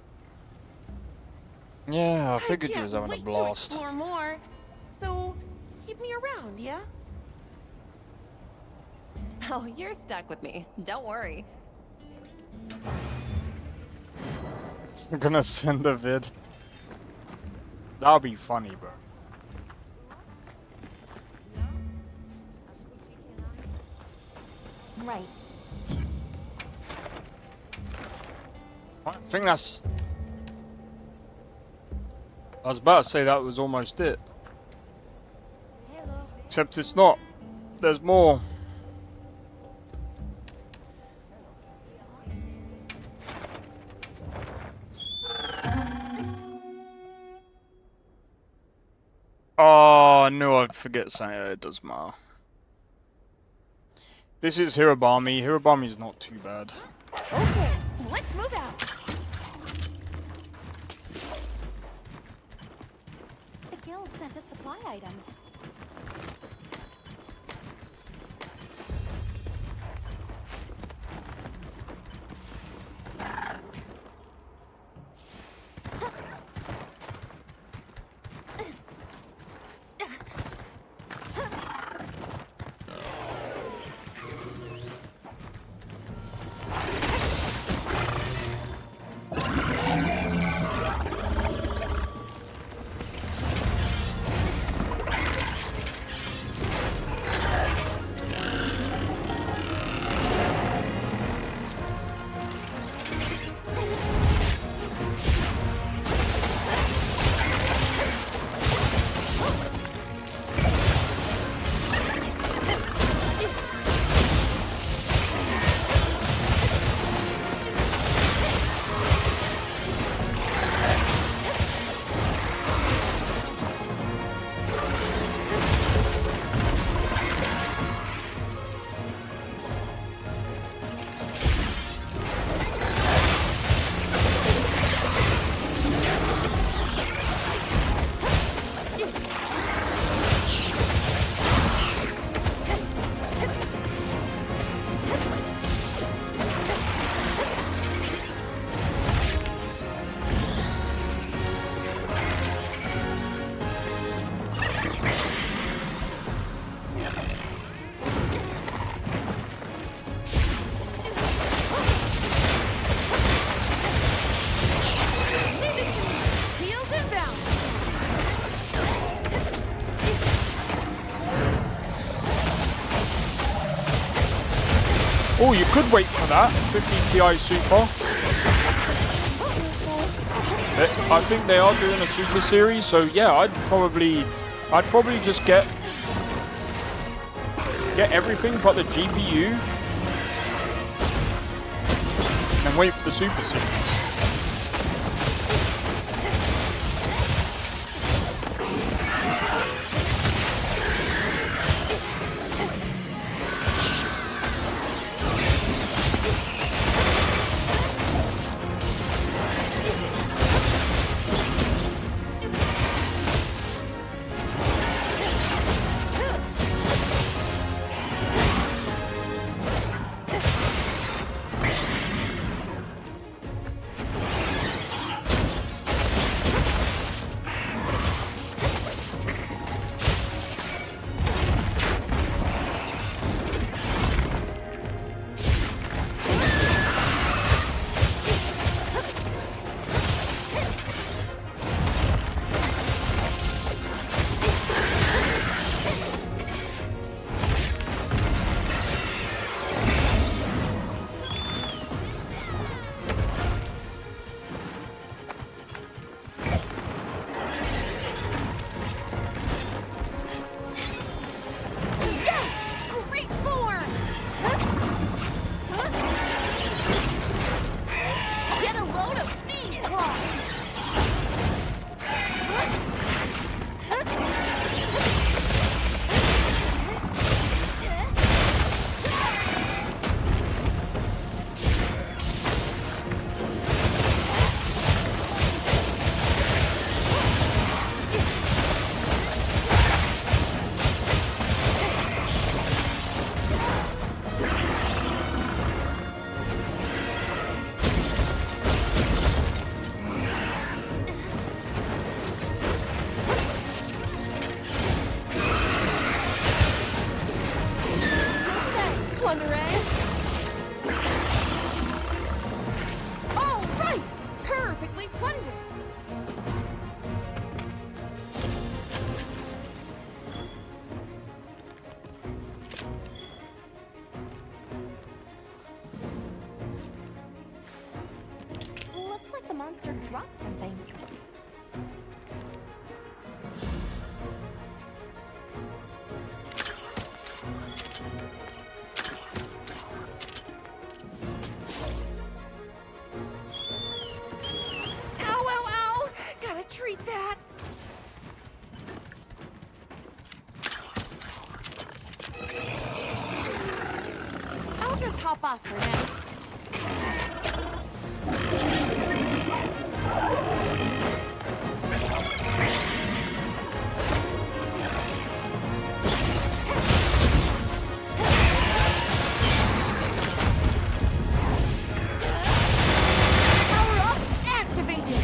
Yeah, I figured you can't was having a wait to blast. explore more. So, keep me around, yeah? Oh, you're stuck with me. Don't worry. I'm gonna send a vid. That'll be funny, bro. Right. I think that's... I was about to say that was almost it. Except it's not. There's more. Oh, I knew I'd forget something. It doesn't matter. This is Hirobami. Hirobami's not too bad. Okay, let's move out. The guild sent us supply items. Oh, you could wait for that. 50 Ti Super. I think they are doing a Super Series, so yeah, I'd probably just get everything but the GPU and wait for the Super Series. Great form! Get a load of these claws! All right! Perfectly plundered! Looks like the monster dropped something. Ow, ow, ow! Gotta treat that! I'll just hop off for now. Power up, activated!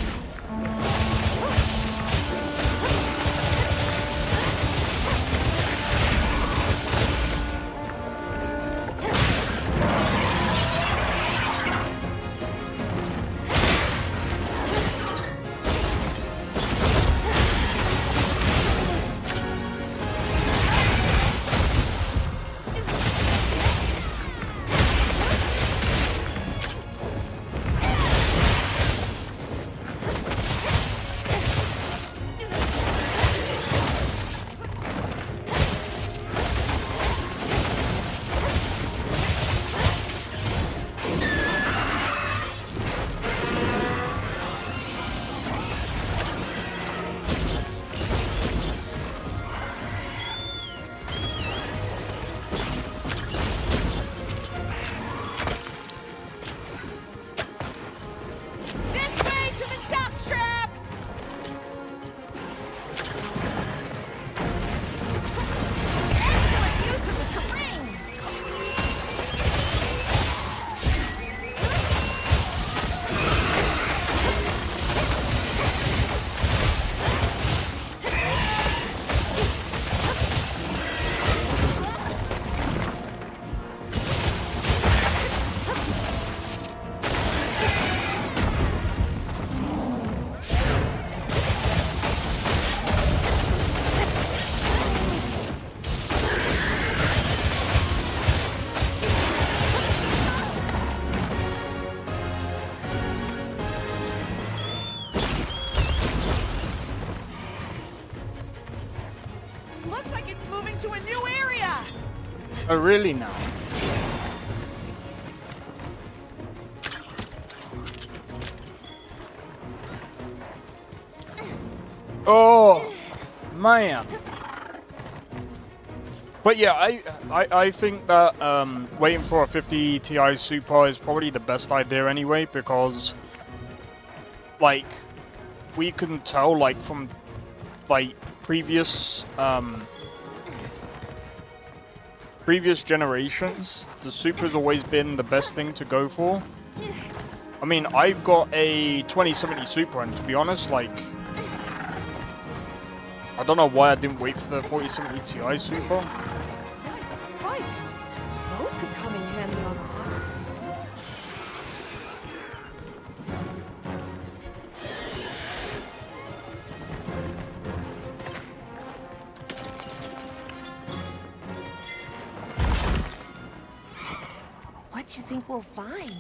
Oh, really now? Oh, man. But yeah, I think that waiting for a 50 Ti Super is probably the best idea anyway, because like we can tell like from like previous generations, the Super's always been the best thing to go for. I mean, I've got a 2070 Super, and to be honest, like, I don't know why I didn't wait for the 4070 Ti Super. Nice spikes. Those could come in handy on a hunt. What you think we'll find?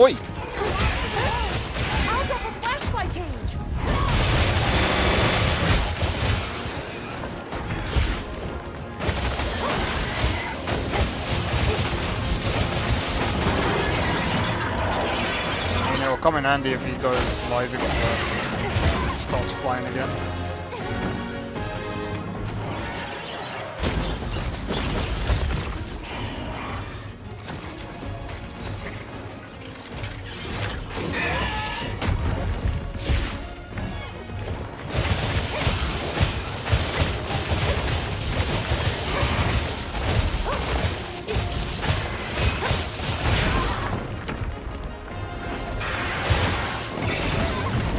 Oi! I'll drop a flashlight cage. I mean, it'll come in handy if he goes live and starts flying again.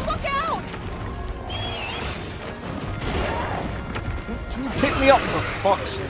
Look out! Pick me up for fuck's sake.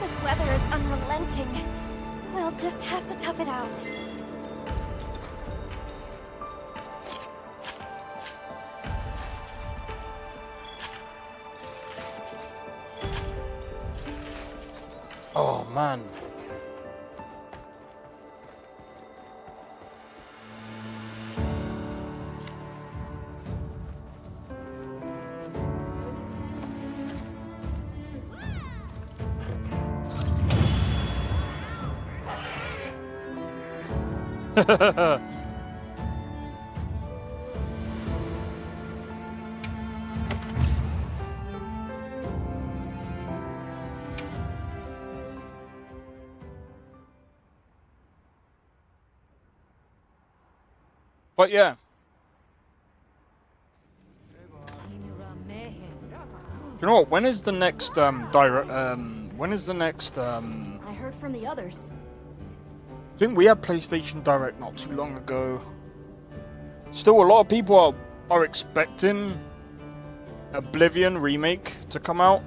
This weather is unrelenting. We'll just have to tough it out. Oh man. But yeah. Do you know what? When is the next when is the next I heard from the others. I think we had PlayStation Direct not too long ago. Still, a lot of people are expecting Oblivion remake to come out.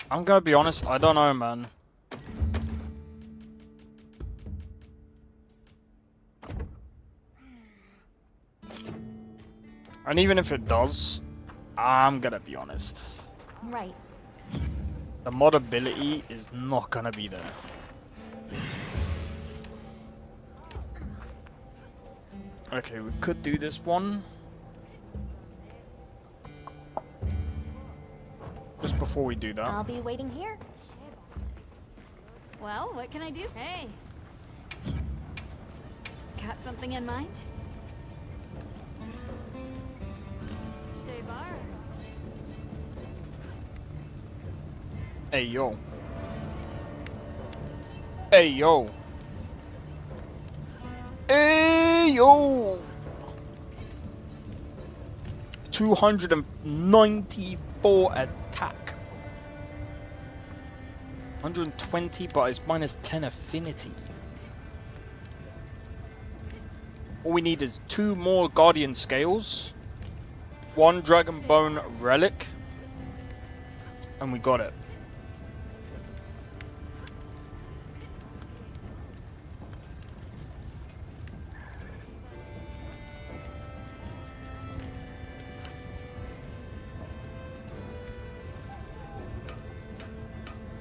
I'm gonna be honest, I don't know, man. And even if it does, I'm gonna be honest. Right. The modability is not gonna be there. Okay, we could do this one. Just before we do that. I'll be waiting here. Well, what can I do? Hey. Got something in mind? Shaybar. Hey, yo. Hey, yo. Hey, yo. 294 attack. 120, but it's minus 10 affinity. All we need is 2 more Guardian Scales, 1 Dragon Bone Relic, and we got it.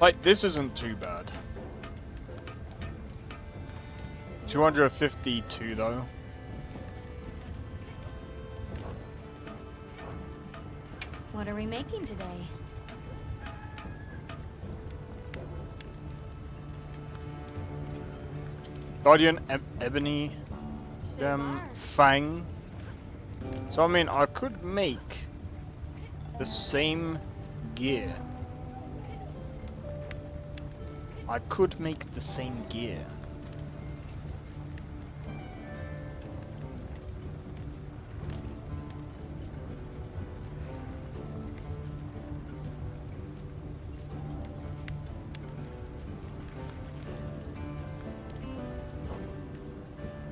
Like, this isn't too bad. 252 though. What are we making today? Guardian Ebony Fang. So I mean, I could make the same gear. I could make the same gear.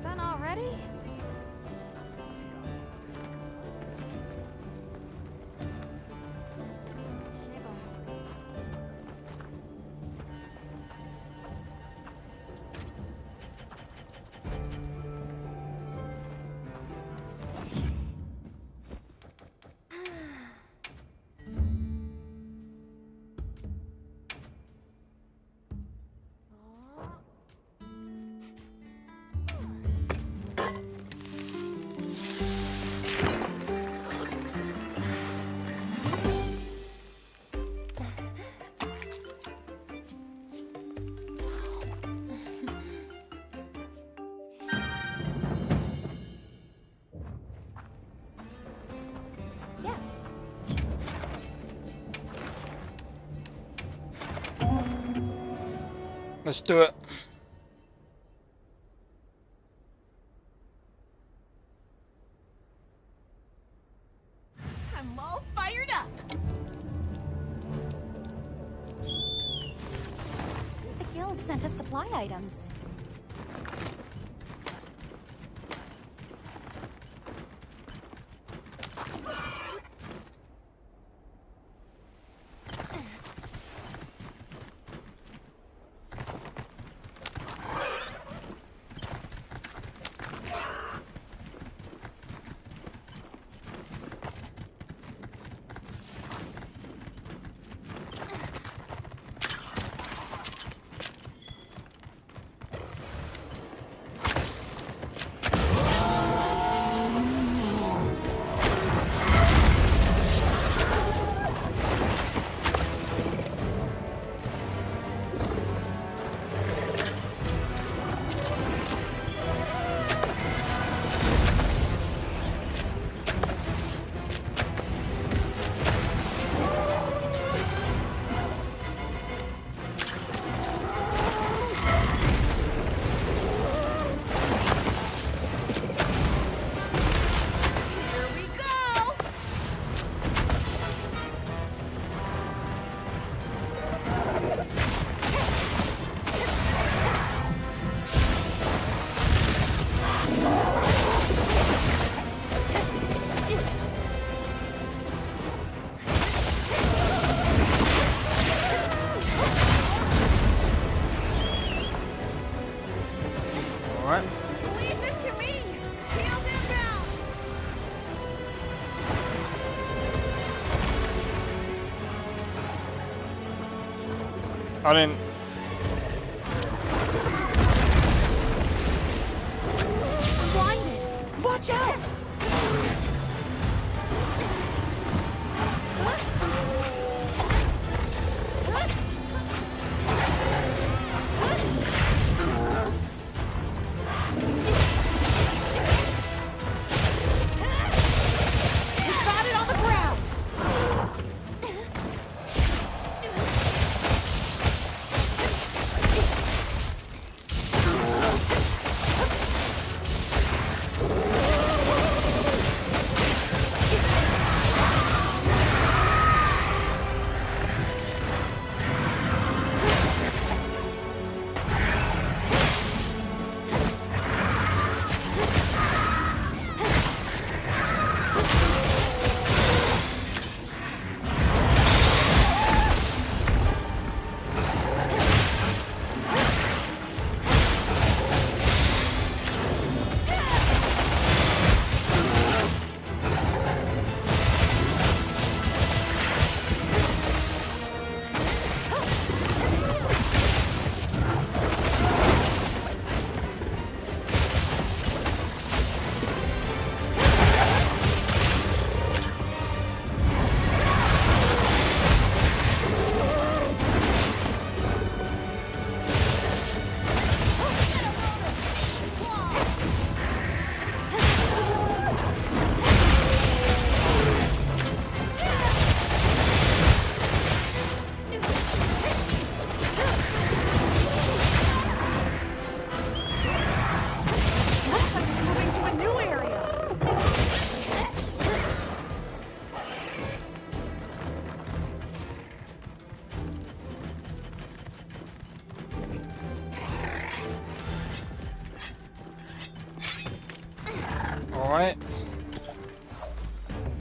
Done already? Yes. Let's do it. I'm all fired up. The guild sent us supply items. Here we go. Alright. Leave this to me. Shield inbound. I didn't. I'm blinded. Watch out. We got it on the ground.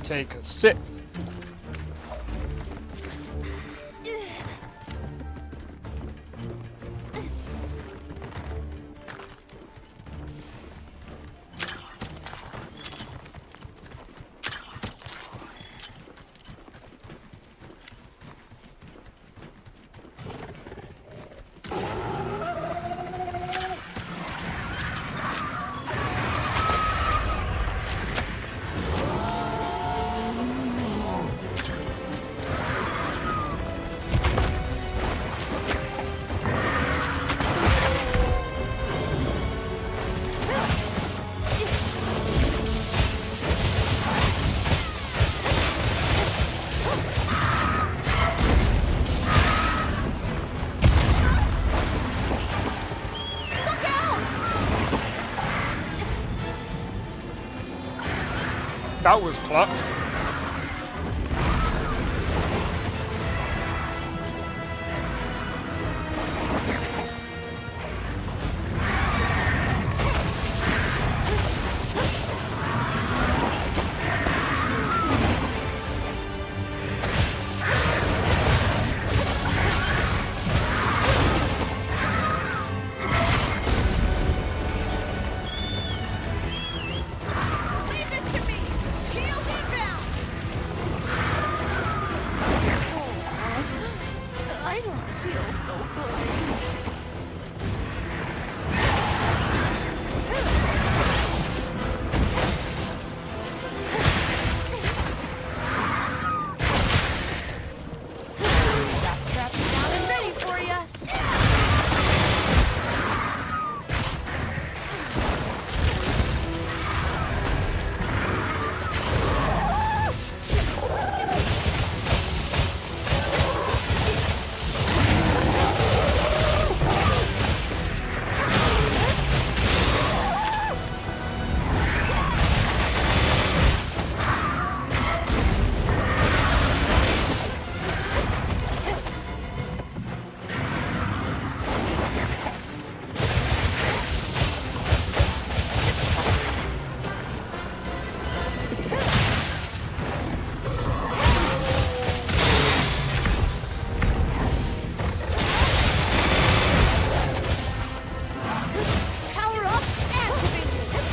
take a sip. That was clutch. Leave this to me! Shield inbound! I don't feel so good. Got trapped down and ready for ya. Power up, activated!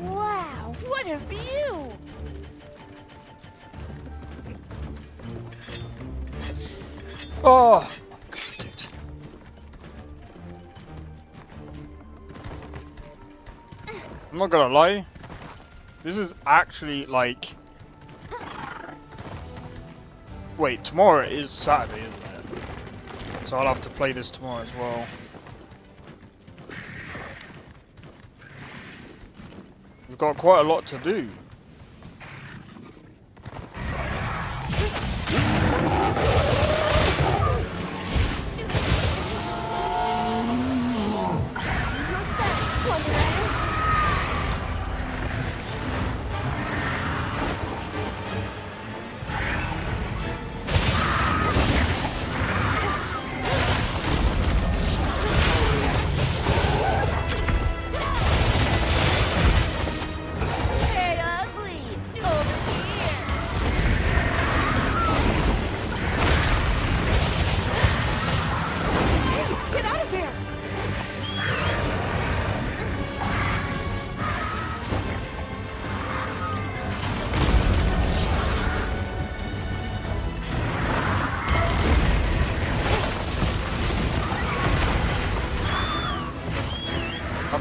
Wow, what a view! Oh, dude. I'm not gonna lie. This is actually like. Wait, tomorrow is Saturday, isn't it? So I'll have to play this tomorrow as well. We've got quite a lot to do. Hey,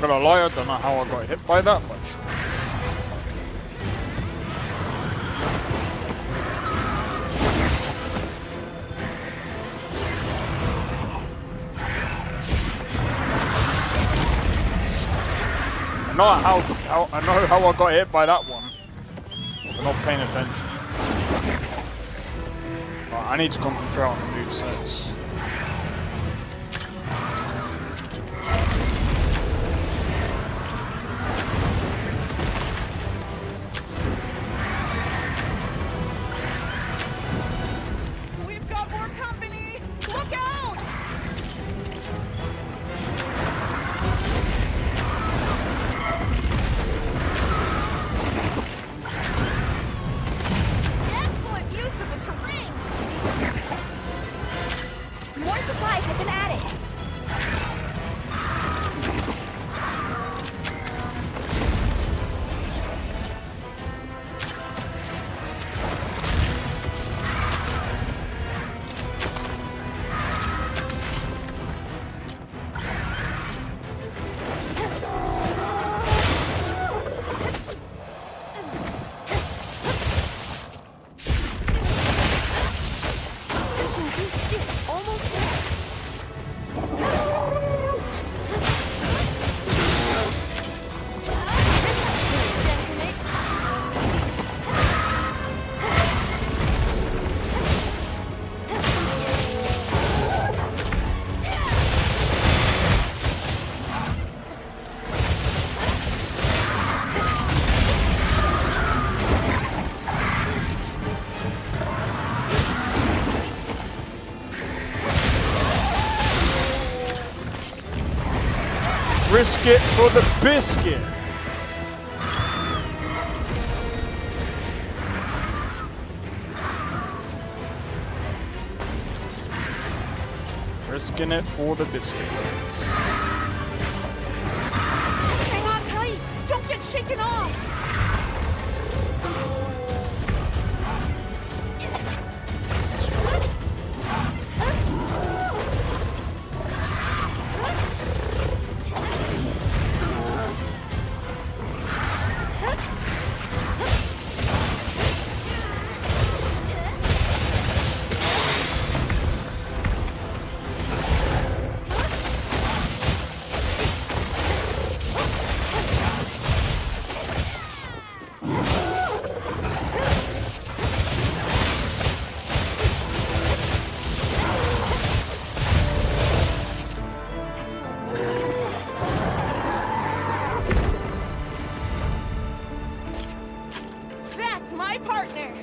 gonna lie, I don't know how I got hit by that, but sure. I know how I got hit by that one. We're not paying attention. Right, I need to concentrate on the movesets. We've got more company! Look out! Excellent use of the terrain! More supplies have been added. Almost there. Risk it for the biscuit! Risking it for the biscuit. Hang on tight! Don't get shaken off! That's my partner!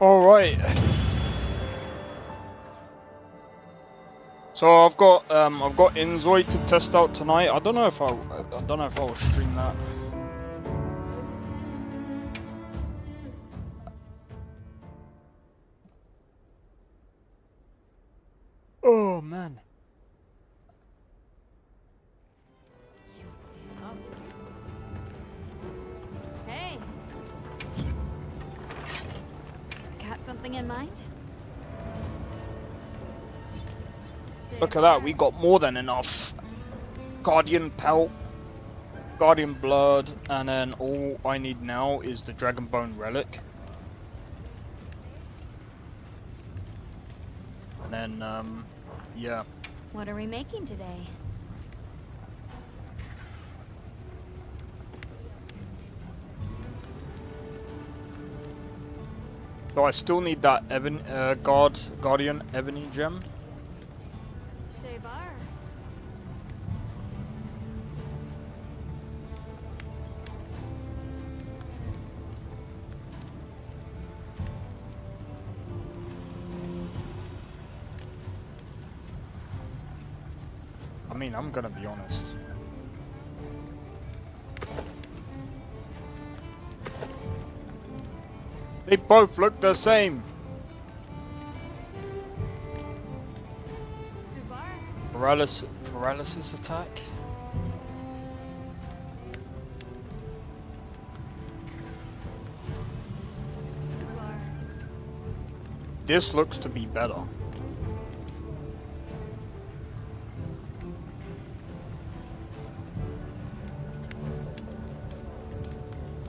Alright. So I've got Inzoid to test out tonight. I don't know if I'll stream that. Oh man. Hey. Got something in mind? Look at that, we got more than enough. Guardian pelt, Guardian blood, and then all I need now is the Dragon Bone relic. And then, yeah. What are we making today? So I still need that Guardian Ebony gem. Shebar. I mean, I'm gonna be honest. They both look the same. Paralysis attack. this looks to be better.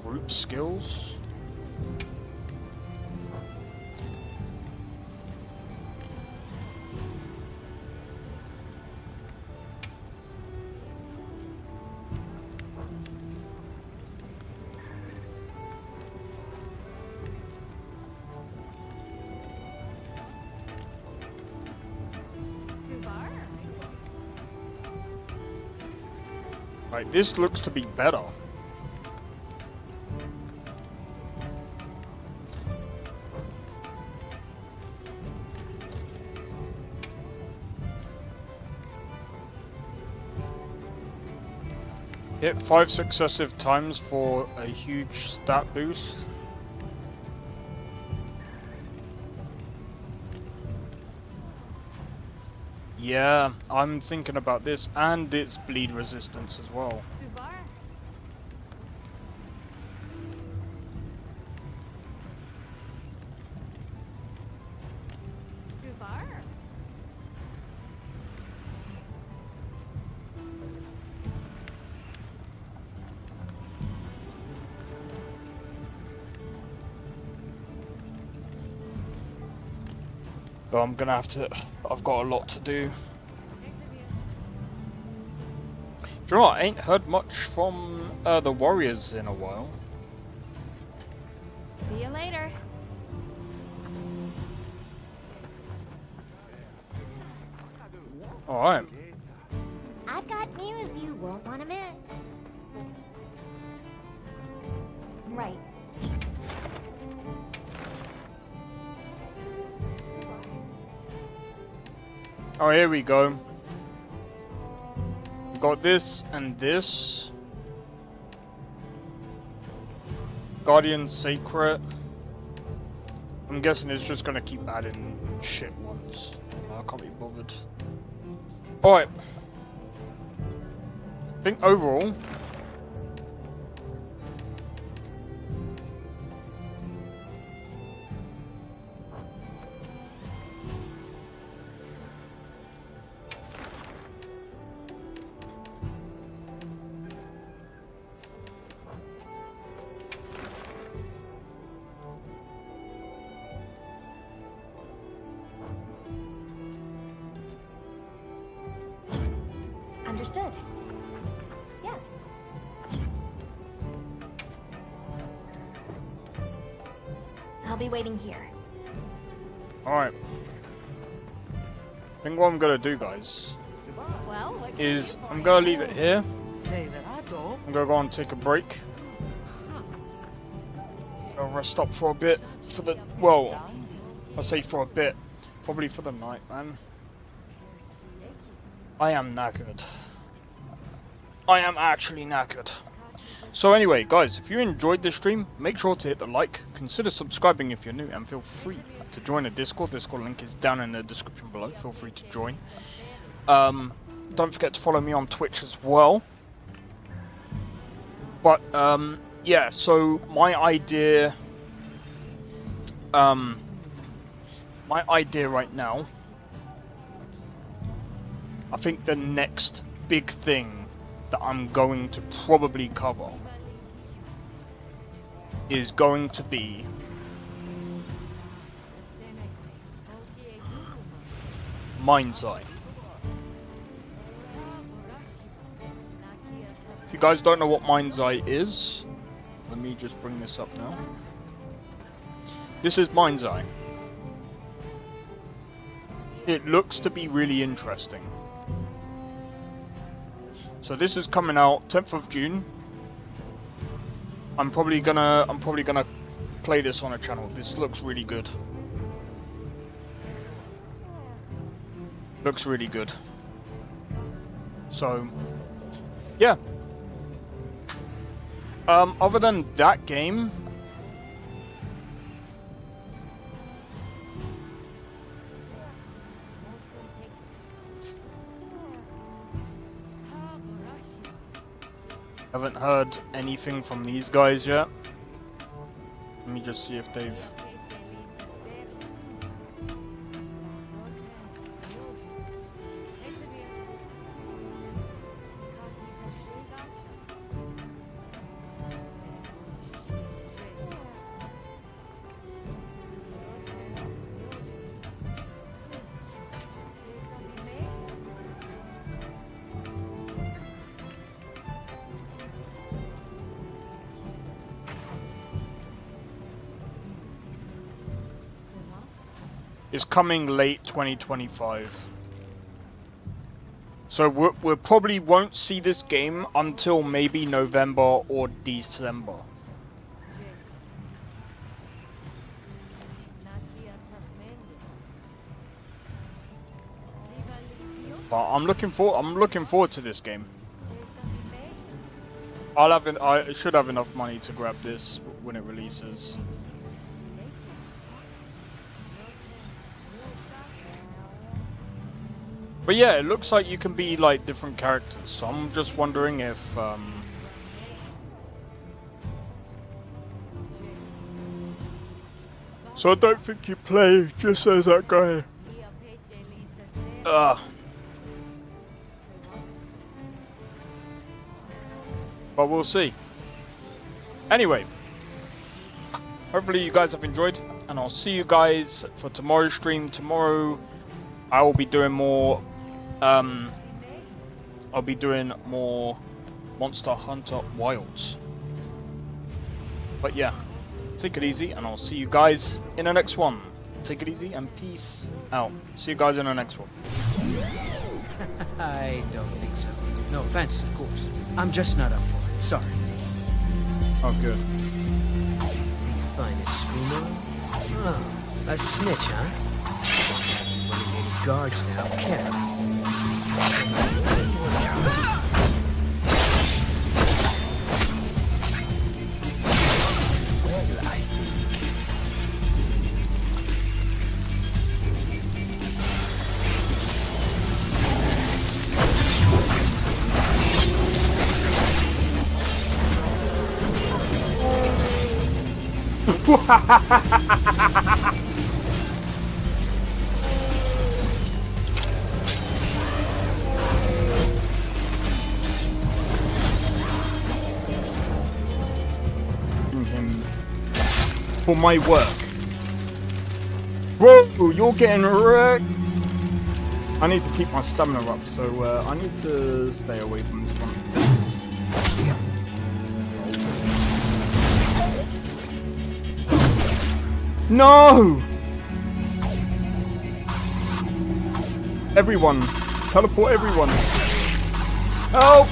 Group skills. Right, this looks to be better. Hit 5 successive times for a huge stat boost. Yeah, I'm thinking about this, and its bleed resistance as well. So I'm gonna have to, I've got a lot to do. Do you know what, I ain't heard much from the Warriors in a while. See you later. Alright. I've got news you won't want to miss. Right. Oh, here we go. We've got this and this. Guardian Sacred. I'm guessing it's just gonna keep adding shit ones. I can't be bothered. Alright. I think overall, Understood. Yes. I'll be waiting here. alright. I think what I'm gonna do, guys, Well, what can is I do for I'm gonna you? leave it here. I'm gonna go and take a break. I'll rest up for a bit for the, well, I'll say for a bit, probably for the night, man. I am knackered. I am actually knackered. So anyway, guys, if you enjoyed this stream, make sure to hit the like, consider subscribing if you're new, and feel free to join the Discord. Discord link is down in the description below. Feel free to join. Don't forget to follow me on Twitch as well. But yeah, so my idea right now, I think the next big thing that I'm going to probably cover is going to be Mind's Eye. If you guys don't know what Mind's Eye is, let me just bring this up now. This is Mind's Eye. It looks to be really interesting. So this is coming out 10th of June. I'm probably gonna play this on a channel. This looks really good. Looks really good. So yeah. Other than that game, haven't heard anything from these guys yet. Let me just see if they've... is coming late 2025. So we probably won't see this game until maybe November or December. But I'm looking forward to this game. I should have enough money to grab this when it releases. But yeah, it looks like you can be like different characters. So I'm just wondering if so I don't think you play just as that guy. But we'll see. Anyway, hopefully you guys have enjoyed, and I'll see you guys for tomorrow's stream. Tomorrow I will be doing more I'll be doing more Monster Hunter Wilds. But yeah, take it easy, and I'll see you guys in the next one. Take it easy and peace out. See you guys in the next one. I don't think so. No offense, of course. I'm just not up for it. Sorry. Oh, good. Finest schooner? Oh, a snitch, huh? Running any guards now, careful. Him for my work. Whoa, you're getting wrecked. I need to keep my stamina up, so I need to stay away from this one. No! Everyone! Teleport everyone! Help!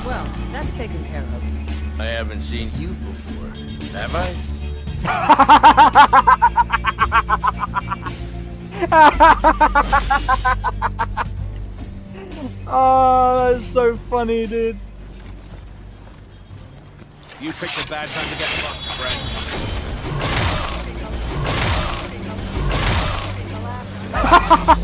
Well, that's taken care of. I haven't seen you before, have I? Oh, that's so funny, dude. You picked a bad time to get fucked, friend.